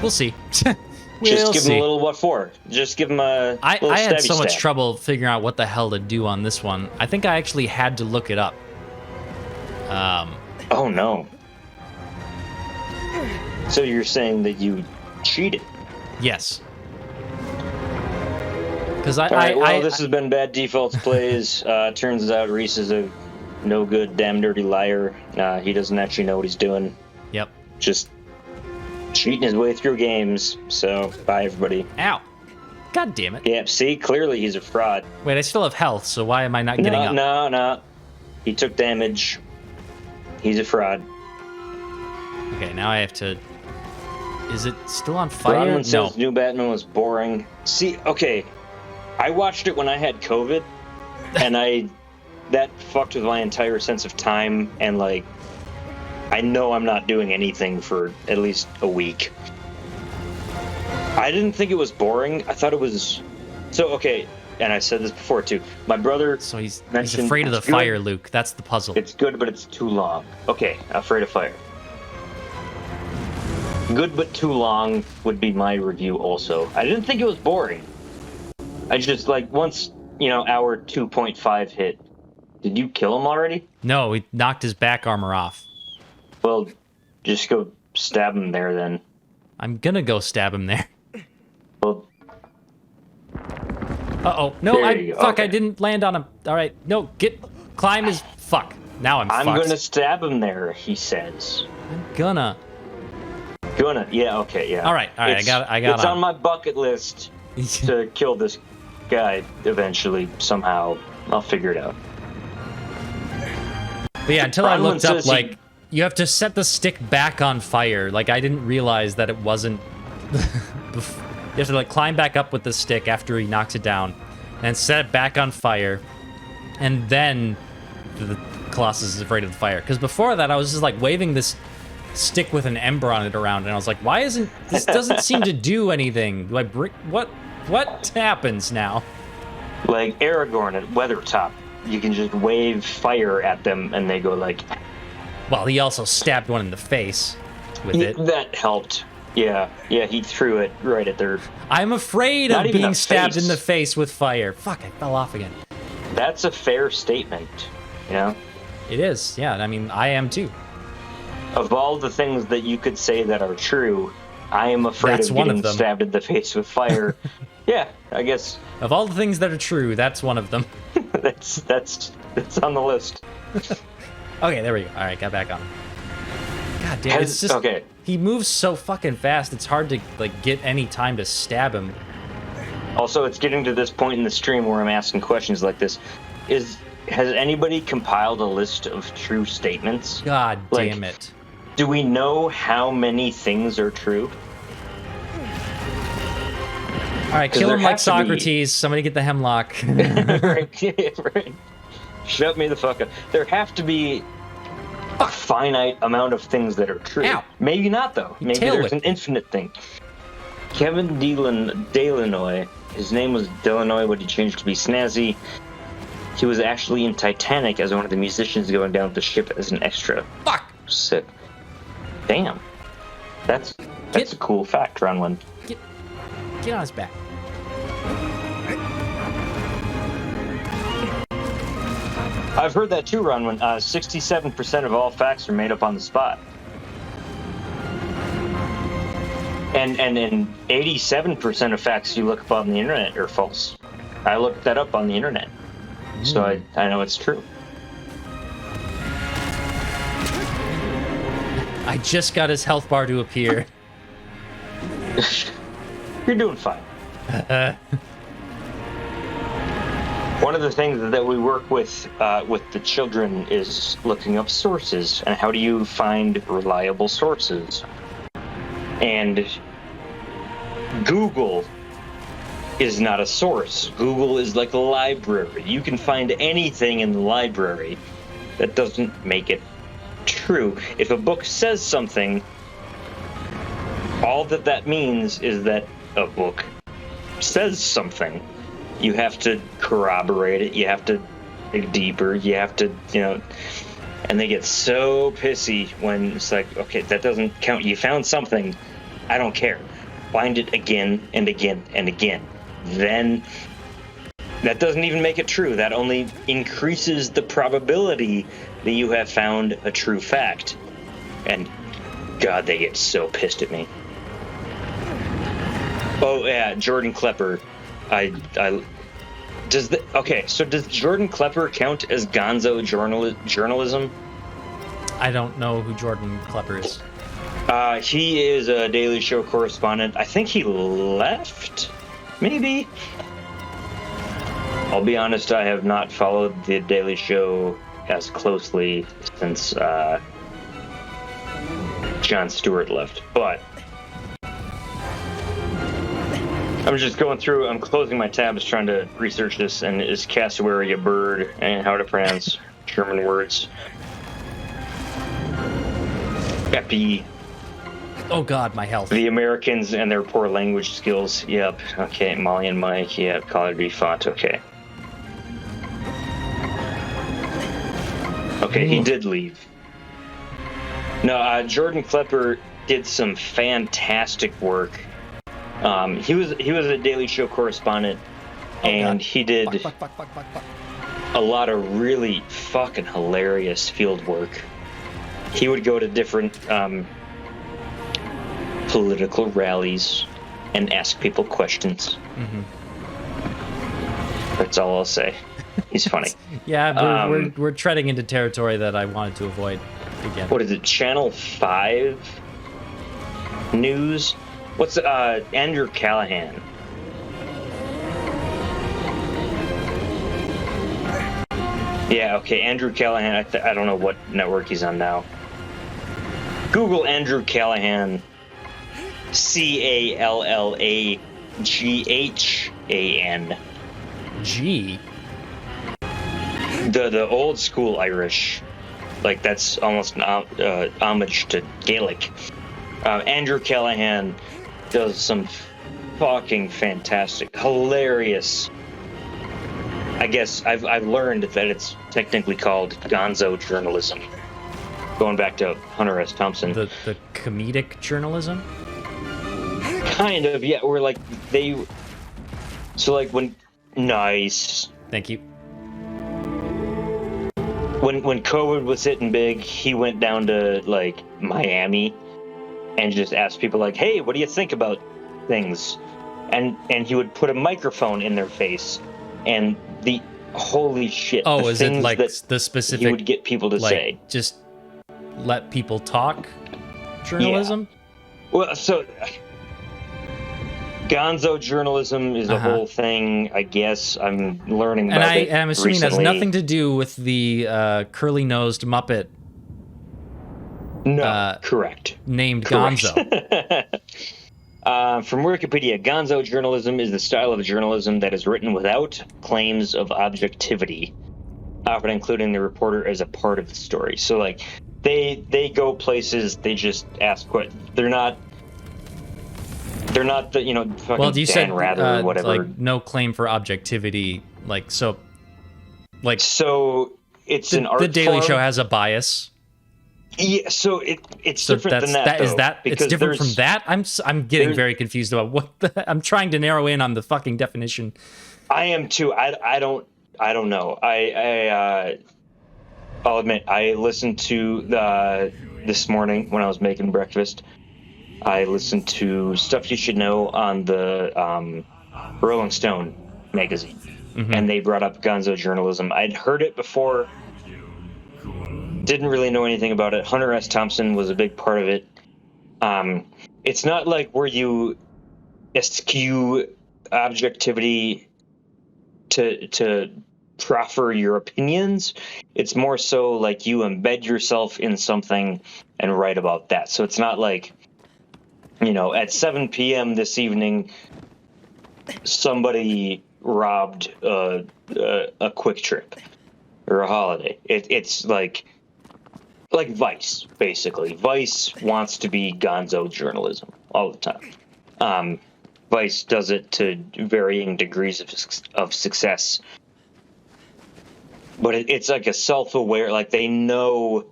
We'll see. Just We'll give see. him a little what for. Just give him a little I had so much stab. trouble figuring out what the hell to do on this one. I think I actually had to look it up. Oh no. So you're saying that you cheated? Yes. Because All right, this has been Bad Defaults Plays. Turns out Reese is a no good, damn dirty liar. He doesn't actually know what he's doing. Yep. Just cheating his way through games. So, bye everybody. Ow. God damn it. Yeah, see, clearly he's a fraud. Wait, I still have health, so why am I not getting up? No. He took damage. He's a fraud. Okay, now I have to... Is it still on fire? Rodman No. says New Batman was boring. See, okay, I watched it when I had COVID, and that fucked with my entire sense of time, and like, I know I'm not doing anything for at least a week. I didn't think it was boring. I thought it was... So, okay, and I said this before too. My brother So he's mentioned afraid of the it's good. fire, Luke. That's the puzzle. It's good, but it's too long. Okay, afraid of fire. Good but too long would be my review also. I didn't think it was boring. I just, like, once, hour 2.5 hit. Did you kill him already? No, he knocked his back armor off. Well, just go stab him there then. I'm gonna go stab him there. Well, Uh-oh. No, There you go. Fuck, Okay. I didn't land on him. All right. No, climb his... Fuck. Now I'm I'm fucked. gonna stab him there, he says. I'm gonna... Yeah, okay, yeah. All right, I got It's him. on my bucket list to kill this guy eventually, somehow. I'll figure it out. But yeah, until I Bronwyn looked up, says he- like, You have to set the stick back on fire. Like, I didn't realize that it wasn't... You have to, like, climb back up with the stick after he knocks it down, and set it back on fire, and then the Colossus is afraid of the fire. Because before that, I was just, like, waving this stick with an ember on it around, and I was like, why isn't... This doesn't seem to do anything. Like, what happens now? Like Aragorn at Weathertop, you can just wave fire at them, and they go like... Well, he also stabbed one in the face with it. That helped. Yeah, he threw it right at their... I'm afraid Not of even being a stabbed face. in the face with fire. Fuck, I fell off again. That's a fair statement, you know? It is, yeah. I mean, I am too. Of all the things that you could say that are true, I am afraid That's of one getting of them. stabbed in the face with fire. Yeah, I guess Of all the things that are true, that's one of them. that's on the list. Okay, there we go. All right, got back on. God damn, it's just... Okay. He moves so fucking fast, it's hard to, like, get any time to stab him. Also, it's getting to this point in the stream where I'm asking questions like this. Has anybody compiled a list of true statements? God Like, damn it. Do we know how many things are true? All right, 'Cause kill there him like has to be- Socrates. Somebody get the hemlock. right. Shut me the fuck up. There have to be a finite amount of things that are true. Ow. Maybe not, though. Maybe tail there's whipped an me. infinite thing. Kevin Delanoy, his name was Delanoy, but he changed to be Snazzy. He was actually in Titanic as one of the musicians going down with the ship as an extra. Fuck! Sick. Damn. That's a cool fact, Ronwin. Get on his back. I've heard that too, Ronwin. 67% of all facts are made up on the spot. And 87% of facts you look up on the internet are false. I looked that up on the internet. So I know it's true. I just got his health bar to appear. You're doing fine. One of the things that we work with the children is looking up sources and how do you find reliable sources. And Google is not a source. Google is like a library. You can find anything in the library. That doesn't make it true. If a book says something, all that means is that a book says something. You have to corroborate it. You have to dig deeper. You have to, and they get so pissy when it's like, okay, that doesn't count. You found something. I don't care. Find it again and again and again. Then that doesn't even make it true. That only increases the probability that you have found a true fact. And God, they get so pissed at me. Oh yeah, Jordan Klepper. Does Jordan Klepper count as gonzo journalism? I don't know who Jordan Klepper is. He is a Daily Show correspondent. I think he left, maybe? I'll be honest, I have not followed the Daily Show as closely since Jon Stewart left, but I'm just going through, I'm closing my tabs trying to research this, and is cassowary a bird, and how to pronounce German words. Epi. Oh God, my health. The Americans and their poor language skills. Yep. Okay, Molly and Mike. Yep. Call it fought. Okay. Okay, he did leave. No, Jordan Klepper did some fantastic work. He was a Daily Show correspondent, and he did a lot of really fucking hilarious field work. He would go to different political rallies and ask people questions. Mm-hmm. That's all I'll say. He's funny. Yeah, we're treading into territory that I wanted to avoid again. What is it? Channel 5 News? What's Andrew Callahan? Yeah, okay, Andrew Callahan. I don't know what network he's on now. Google Andrew Callahan, Callaghan. G. The old school Irish, like that's almost an homage to Gaelic. Andrew Callahan does some fucking fantastic, hilarious. I guess I've learned that it's technically called gonzo journalism. Going back to Hunter S. Thompson. The comedic journalism? Kind of, yeah. Or like they. So like when. Nice. Thank you. When COVID was hitting big, he went down to like Miami and just asked people like, "Hey, what do you think about things?" And he would put a microphone in their face, and the holy shit. Oh, the is it things like that the specific? he would get people to like, say, just let people talk journalism? Yeah. Well, so gonzo journalism is a whole thing, I guess. I'm learning about it. And I'm assuming it has recently. nothing to do with the curly-nosed Muppet No, correct. named Correct. Gonzo. From Wikipedia, gonzo journalism is the style of journalism that is written without claims of objectivity, often including the reporter as a part of the story. So, like, they go places, they just ask what they're not the fucking Well, you Dan said Rather or whatever. like no claim for objectivity, like so So it's an art the Daily form. Show has a bias. Yeah, so it's So different than that. that is though, that it's because different from there's- that. I'm getting very confused about what I'm trying to narrow in on the fucking definition. I am too. I don't know. I'll admit I listened to this morning when I was making breakfast. I listened to Stuff You Should Know on the Rolling Stone magazine, and they brought up gonzo journalism. I'd heard it before, didn't really know anything about it. Hunter S. Thompson was a big part of it. It's not like where you eschew objectivity to proffer your opinions. It's more so like you embed yourself in something and write about that. So it's not like, at 7 p.m. this evening, somebody robbed a Quick Trip or a Holiday. It's like Vice, basically. Vice wants to be gonzo journalism all the time. Vice does it to varying degrees of success. But it's like a self-aware, like they know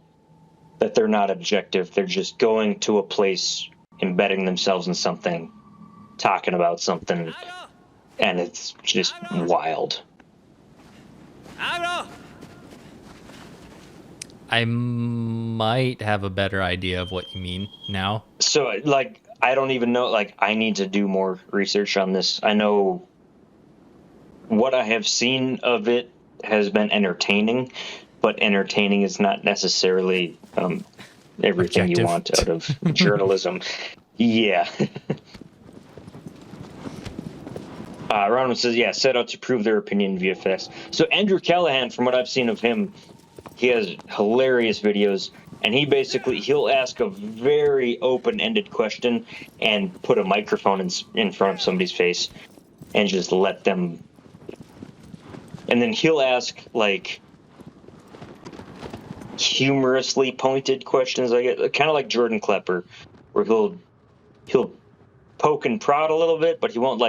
that they're not objective. They're just going to a place, embedding themselves in something, talking about something, and it's just wild. I might have a better idea of what you mean now. So, like, I don't even know, like, I need to do more research on this. I know what I have seen of it has been entertaining, but entertaining is not necessarily everything Objective. you want out of journalism. Yeah. Ronald says, yeah, set out to prove their opinion via VFX. So Andrew Callahan, from what I've seen of him, he has hilarious videos, and he'll ask a very open-ended question and put a microphone in front of somebody's face and just let them. And then he'll ask, like, humorously pointed questions, I guess, kind of like Jordan Klepper, where he'll poke and prod a little bit, but he won't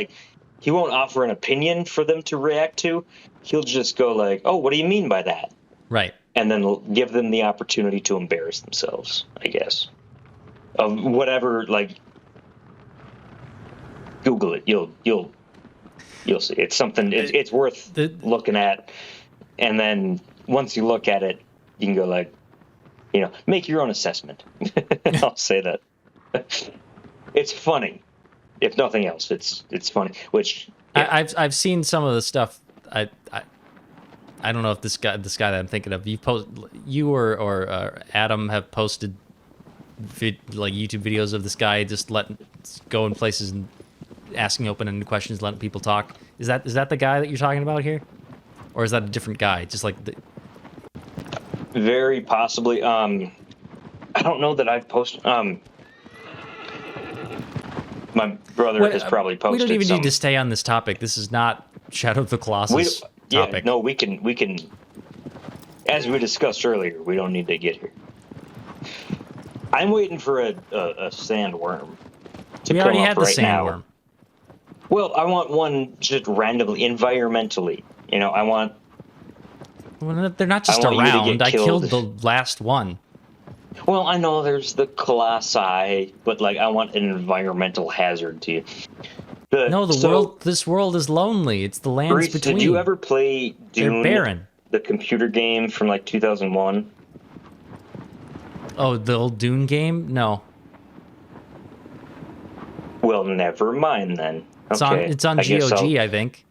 offer an opinion for them to react to. He'll just go like, "Oh, what do you mean by that?" Right. And then give them the opportunity to embarrass themselves, I guess. Of whatever, like, Google it. You'll see. It's something. It's worth looking at. And then once you look at it, you can go like, make your own assessment. I'll say that. It's funny. If nothing else, it's funny. Which I've seen some of the stuff. I don't know if this guy that I'm thinking of, you or Adam have posted like YouTube videos of this guy just going places and asking open-ended questions, letting people talk. Is that the guy that you're talking about here, or is that a different guy? Just like very possibly. I don't know that I've posted. My brother has probably posted. We don't even some. need to stay on this topic. This is not Shadow of the We, Colossus yeah, topic. no, we can. As we discussed earlier, we don't need to get here. I'm waiting for a sandworm to We come already up had the right now. sandworm. Well, I want one just randomly, environmentally. You know, I want. Well, they're not just I want you to get around. I killed. killed the last one. Well, I know there's the Colossi, but like I want an environmental hazard to you. No, this world is lonely. It's the lands Reese, between. did you ever play Dune, They're barren. the computer game from like 2001? Oh, the old Dune game? No. Well, never mind then. It's Okay. on I guess GOG, I think.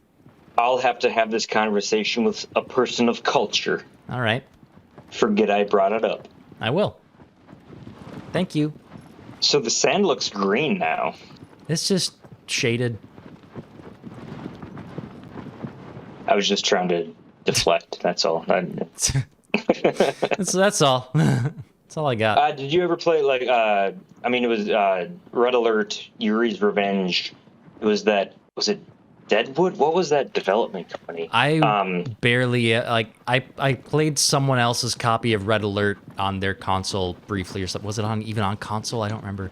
I'll have to have this conversation with a person of culture. All right. Forget I brought it up. I will. Thank you. So the sand looks green now. It's just shaded. I was just trying to deflect. That's all. That's all. That's all I got. Did you ever play like? I mean, it was Red Alert, Yuri's Revenge. It was that. Was it Deadwood? What was that development company? I barely I played someone else's copy of Red Alert on their console briefly or something. Was it even on console? I don't remember.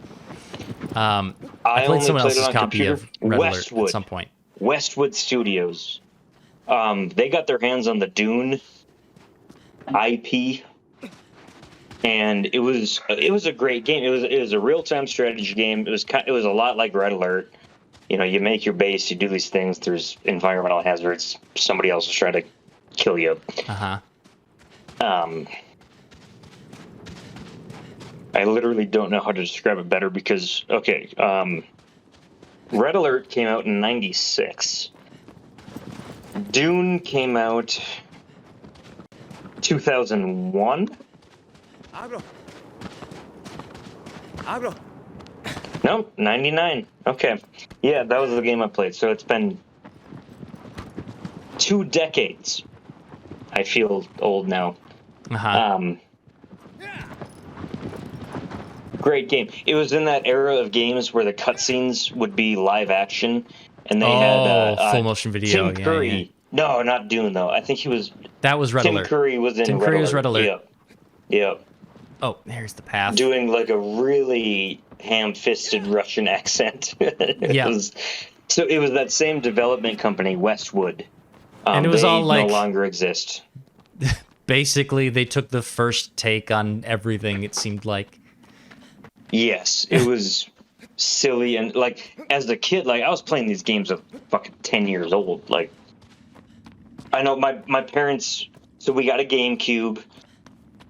I played only someone played it else's on copy computer. of Red Alert Westwood. at some point. Westwood Studios. They got their hands on the Dune IP, and it was a great game. It was a real time strategy game. It was a lot like Red Alert. You know, you make your base, you do these things. There's environmental hazards. Somebody else is trying to kill you. I literally don't know how to describe it better because Red Alert came out in '96. Dune came out 2001. Abro. No, 99. Okay. Yeah, that was the game I played. So it's been 2 decades. I feel old now. Great game. It was in that era of games where the cutscenes would be live action, and they had full motion video. Tim Curry. Yeah. No, not Dune though. I think he was. That was Red Tim Alert. Curry was in. Tim Curry was Red Alert. Yep. Oh, there's the path. Doing like a really ham-fisted Russian accent. Yeah. So it was that same development company, Westwood. And it was they all like no longer exist. basically they took the first take on everything. It seemed like. Yes, it was silly and like as a kid, like I was playing these games at fucking 10 years old. Like I know my parents. So we got a GameCube,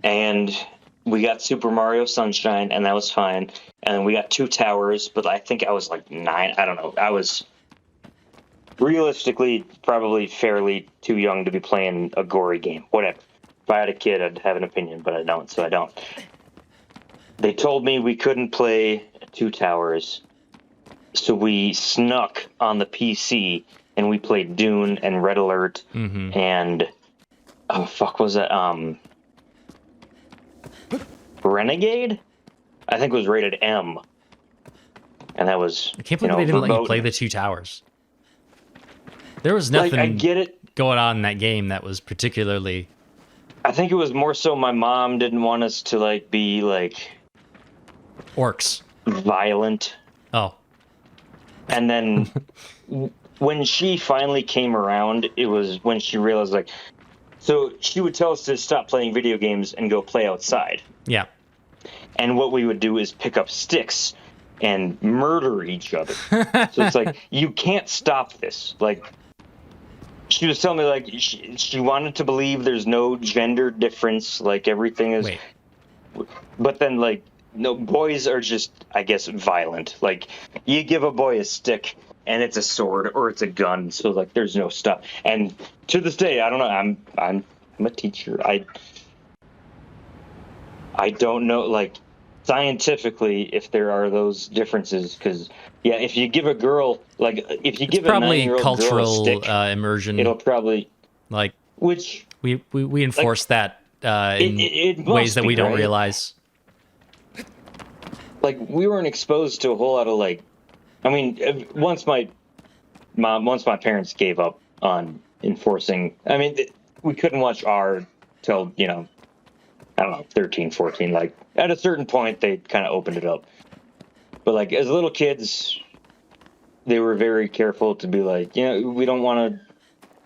and we got Super Mario Sunshine, and that was fine. And then we got 2 Towers, but I think I was like 9. I don't know. I was realistically probably fairly too young to be playing a gory game. Whatever. If I had a kid, I'd have an opinion, but I don't, so I don't. They told me we couldn't play 2 Towers, so we snuck on the PC, and we played Dune and Red Alert, and... Oh, fuck, was that, Renegade? I think it was rated M. And that was, I can't believe they didn't let you play the 2 Towers. There was nothing I get it. going on in that game that was particularly... I think it was more so my mom didn't want us to, like, be, like... Orcs. Violent. Oh. And then when she finally came around, it was when she realized, like... So she would tell us to stop playing video games and go play outside. Yeah. And what we would do is pick up sticks and murder each other. So it's like, you can't stop this. Like, she was telling me, like, she wanted to believe there's no gender difference. Like, everything is... Wait. But then, like, no, boys are just, I guess, violent. Like, you give a boy a stick, and it's a sword or it's a gun. So, like, there's no stop. And to this day, I don't know. I'm a teacher. I don't know, like, scientifically, if there are those differences. Because, yeah, if you give a girl, like, if you give a 9-year-old cultural girl a stick, immersion. it'll probably... Like, which... We enforce that in it must ways that be, we don't right? realize. like we weren't exposed to a whole lot of like, I mean, once my parents gave up on enforcing, I mean, we couldn't watch R till, you know, I don't know, 13, 14. Like at a certain point, they kind of opened it up. But like as little kids, they were very careful to be like, you know, we don't want to,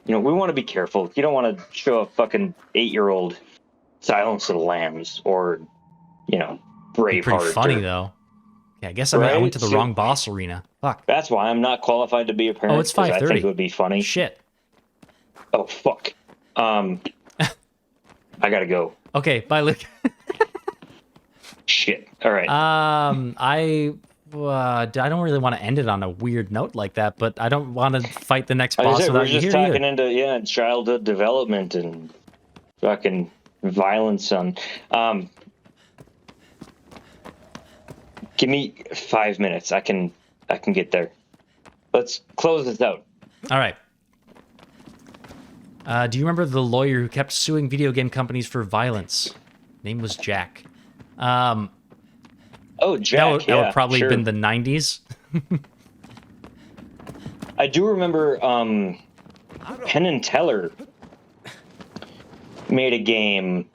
you know, we want to be careful. You don't want to show a fucking 8-year-old Silence of the Lambs or, you know, Be pretty Braveheart. funny though. Yeah, I guess I Right? went to the So- wrong boss arena. Fuck. That's why I'm not qualified to be a parent. Oh, it's 'cause I 5:30. think it would be funny. Shit. Oh, fuck. I gotta go. Okay, bye, Luke. Shit. All right. I don't really want to end it on a weird note like that, but I don't want to fight the next Like I boss said, we're without you just here talking either. into childhood development and fucking violence on. Give me 5 minutes. I can get there. Let's close this out. All right. Do you remember the lawyer who kept suing video game companies for violence? Name was Jack. Oh, Jack. That would yeah, probably sure. been the 90s. I do remember Penn and Teller made a game,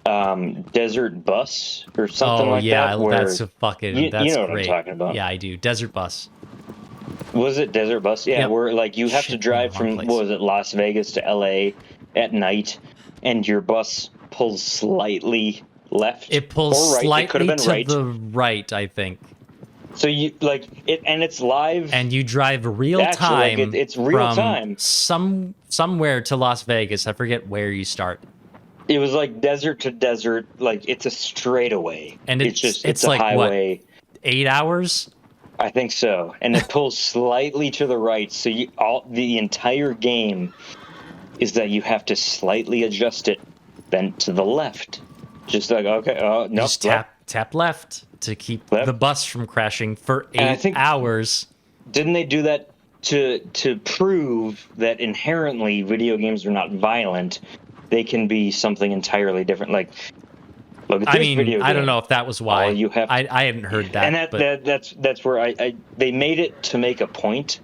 Desert Bus or something like that. Where that's a fucking. you That's know what I'm great. talking about. Yeah, I do. Desert Bus. Was it Desert Bus? Yeah, Yep. where like you have to Shit, drive wrong from place. what was it, Las Vegas to LA at night, and your bus pulls slightly left. It pulls or right. It could slightly have been to right. the right, I think. So you like it, and it's live. And you drive real Actually, time. like, it's real from time. Somewhere to Las Vegas. I forget where you start. It was like desert to desert. Like it's a straightaway. And it's it's a like, what? highway. 8 hours? I think so, and it pulls slightly to the right. So the entire game is that you have to slightly adjust it, then to the left. Just like okay, You no, just tap left to keep Left. the bus from crashing for And I 8 think- hours. Didn't they do that to prove that inherently video games are not violent? They can be something entirely different. Like, look at this I mean, video game. I don't know if that was why. All you have- I hadn't heard that. And but that's where I they made it to make a point.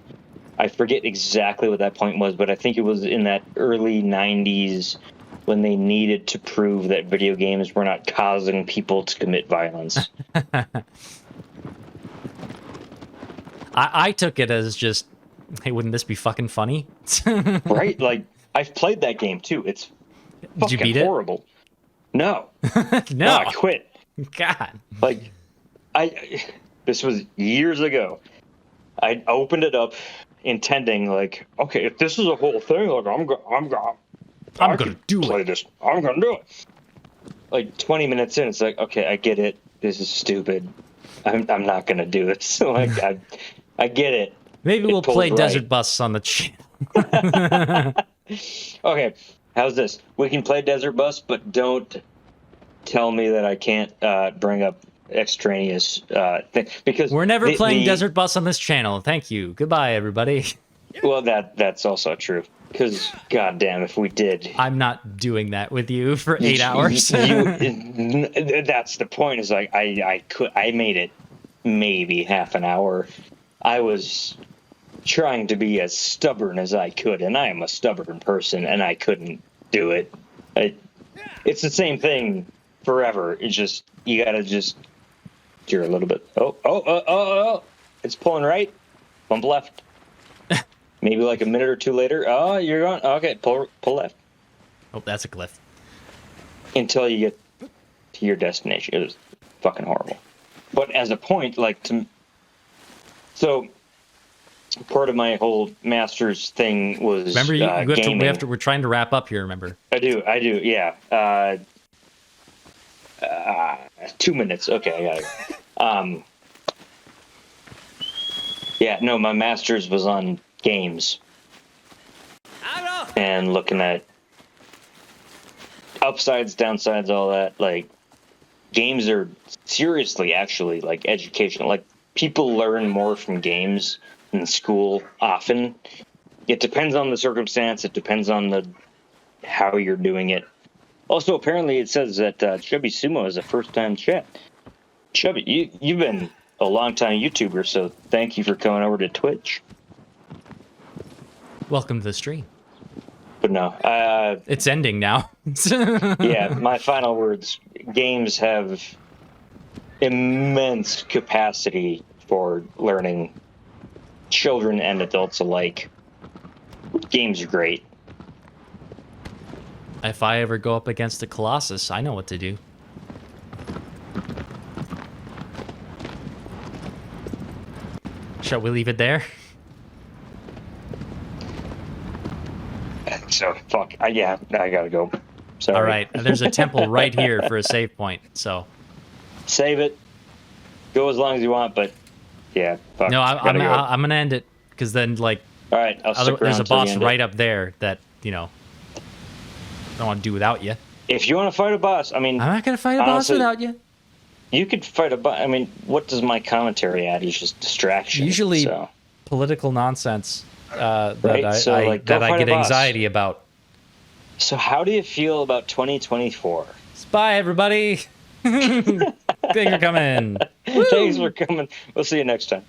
I forget exactly what that point was, but I think it was in that early 90s when they needed to prove that video games were not causing people to commit violence. I took it as just, hey, wouldn't this be fucking funny? Right? Like, I've played that game too. It's Did you fucking beat it? horrible. No. No. I quit. God. Like, this was years ago. I opened it up intending, like, okay, if this is a whole thing, like, I'm gonna do play it. this. I'm gonna do it. Like 20 minutes in, it's like, okay, I get it. This is stupid. I'm not gonna do this. Like, I get it. Maybe It we'll pulls play right. Desert Bus on the channel. Okay, how's this? We can play Desert Bus, but don't tell me that I can't bring up extraneous thing because We're never playing the- Desert Bus on this channel. Thank you. Goodbye, everybody. Well, that's also true. Because goddamn, if we did, I'm not doing that with you for 8 hours. That's the point. Is like I made it maybe half an hour. I was trying to be as stubborn as I could, and I am a stubborn person, and I couldn't do it. It's the same thing forever. It's just you gotta just steer a little bit. Oh! It's pulling right, bump left. Maybe like a minute or two later. Oh, you're going. Okay, pull left Oh, that's a glyph. until you get to your destination. It was fucking horrible. But as a point, so part of my whole master's thing was Remember, you have to, gaming. we're trying to wrap up here, remember? I do, yeah. 2 minutes. Okay, I got it. Yeah, no, my master's was on games. And looking at upsides, downsides, all that. Like, games are seriously actually, like, educational. Like, people learn more from games than school often. It depends on the circumstance. It depends on how you're doing it. Also, apparently it says that Chubby Sumo is a first-time chat. Chubby, you've been a long time YouTuber, so thank you for coming over to Twitch. Welcome to the stream. But no, It's ending now. yeah, my final words: games have immense capacity for learning, children and adults alike. Games are great. If I ever go up against a Colossus, I know what to do. Shall we leave it there? So fuck. Yeah, I gotta go. Sorry. All right. There's a temple right here for a save point. So Save it. Go as long as you want, but yeah. Fuck. no, Gotta go. I'm gonna end it because then like All right, I'll stick there's around a till the boss end. right up there that I don't want to do without you. If you want to fight a boss, I mean, I'm not gonna fight a boss honestly, without you. you could fight a boss. I mean, what does my commentary add? It's just distraction. Usually so. political nonsense that Right, so, like, go that I fight a get boss. anxiety about. So how do you feel about 2024? Bye, everybody. Thanks for coming. Thanks for coming. We'll see you next time.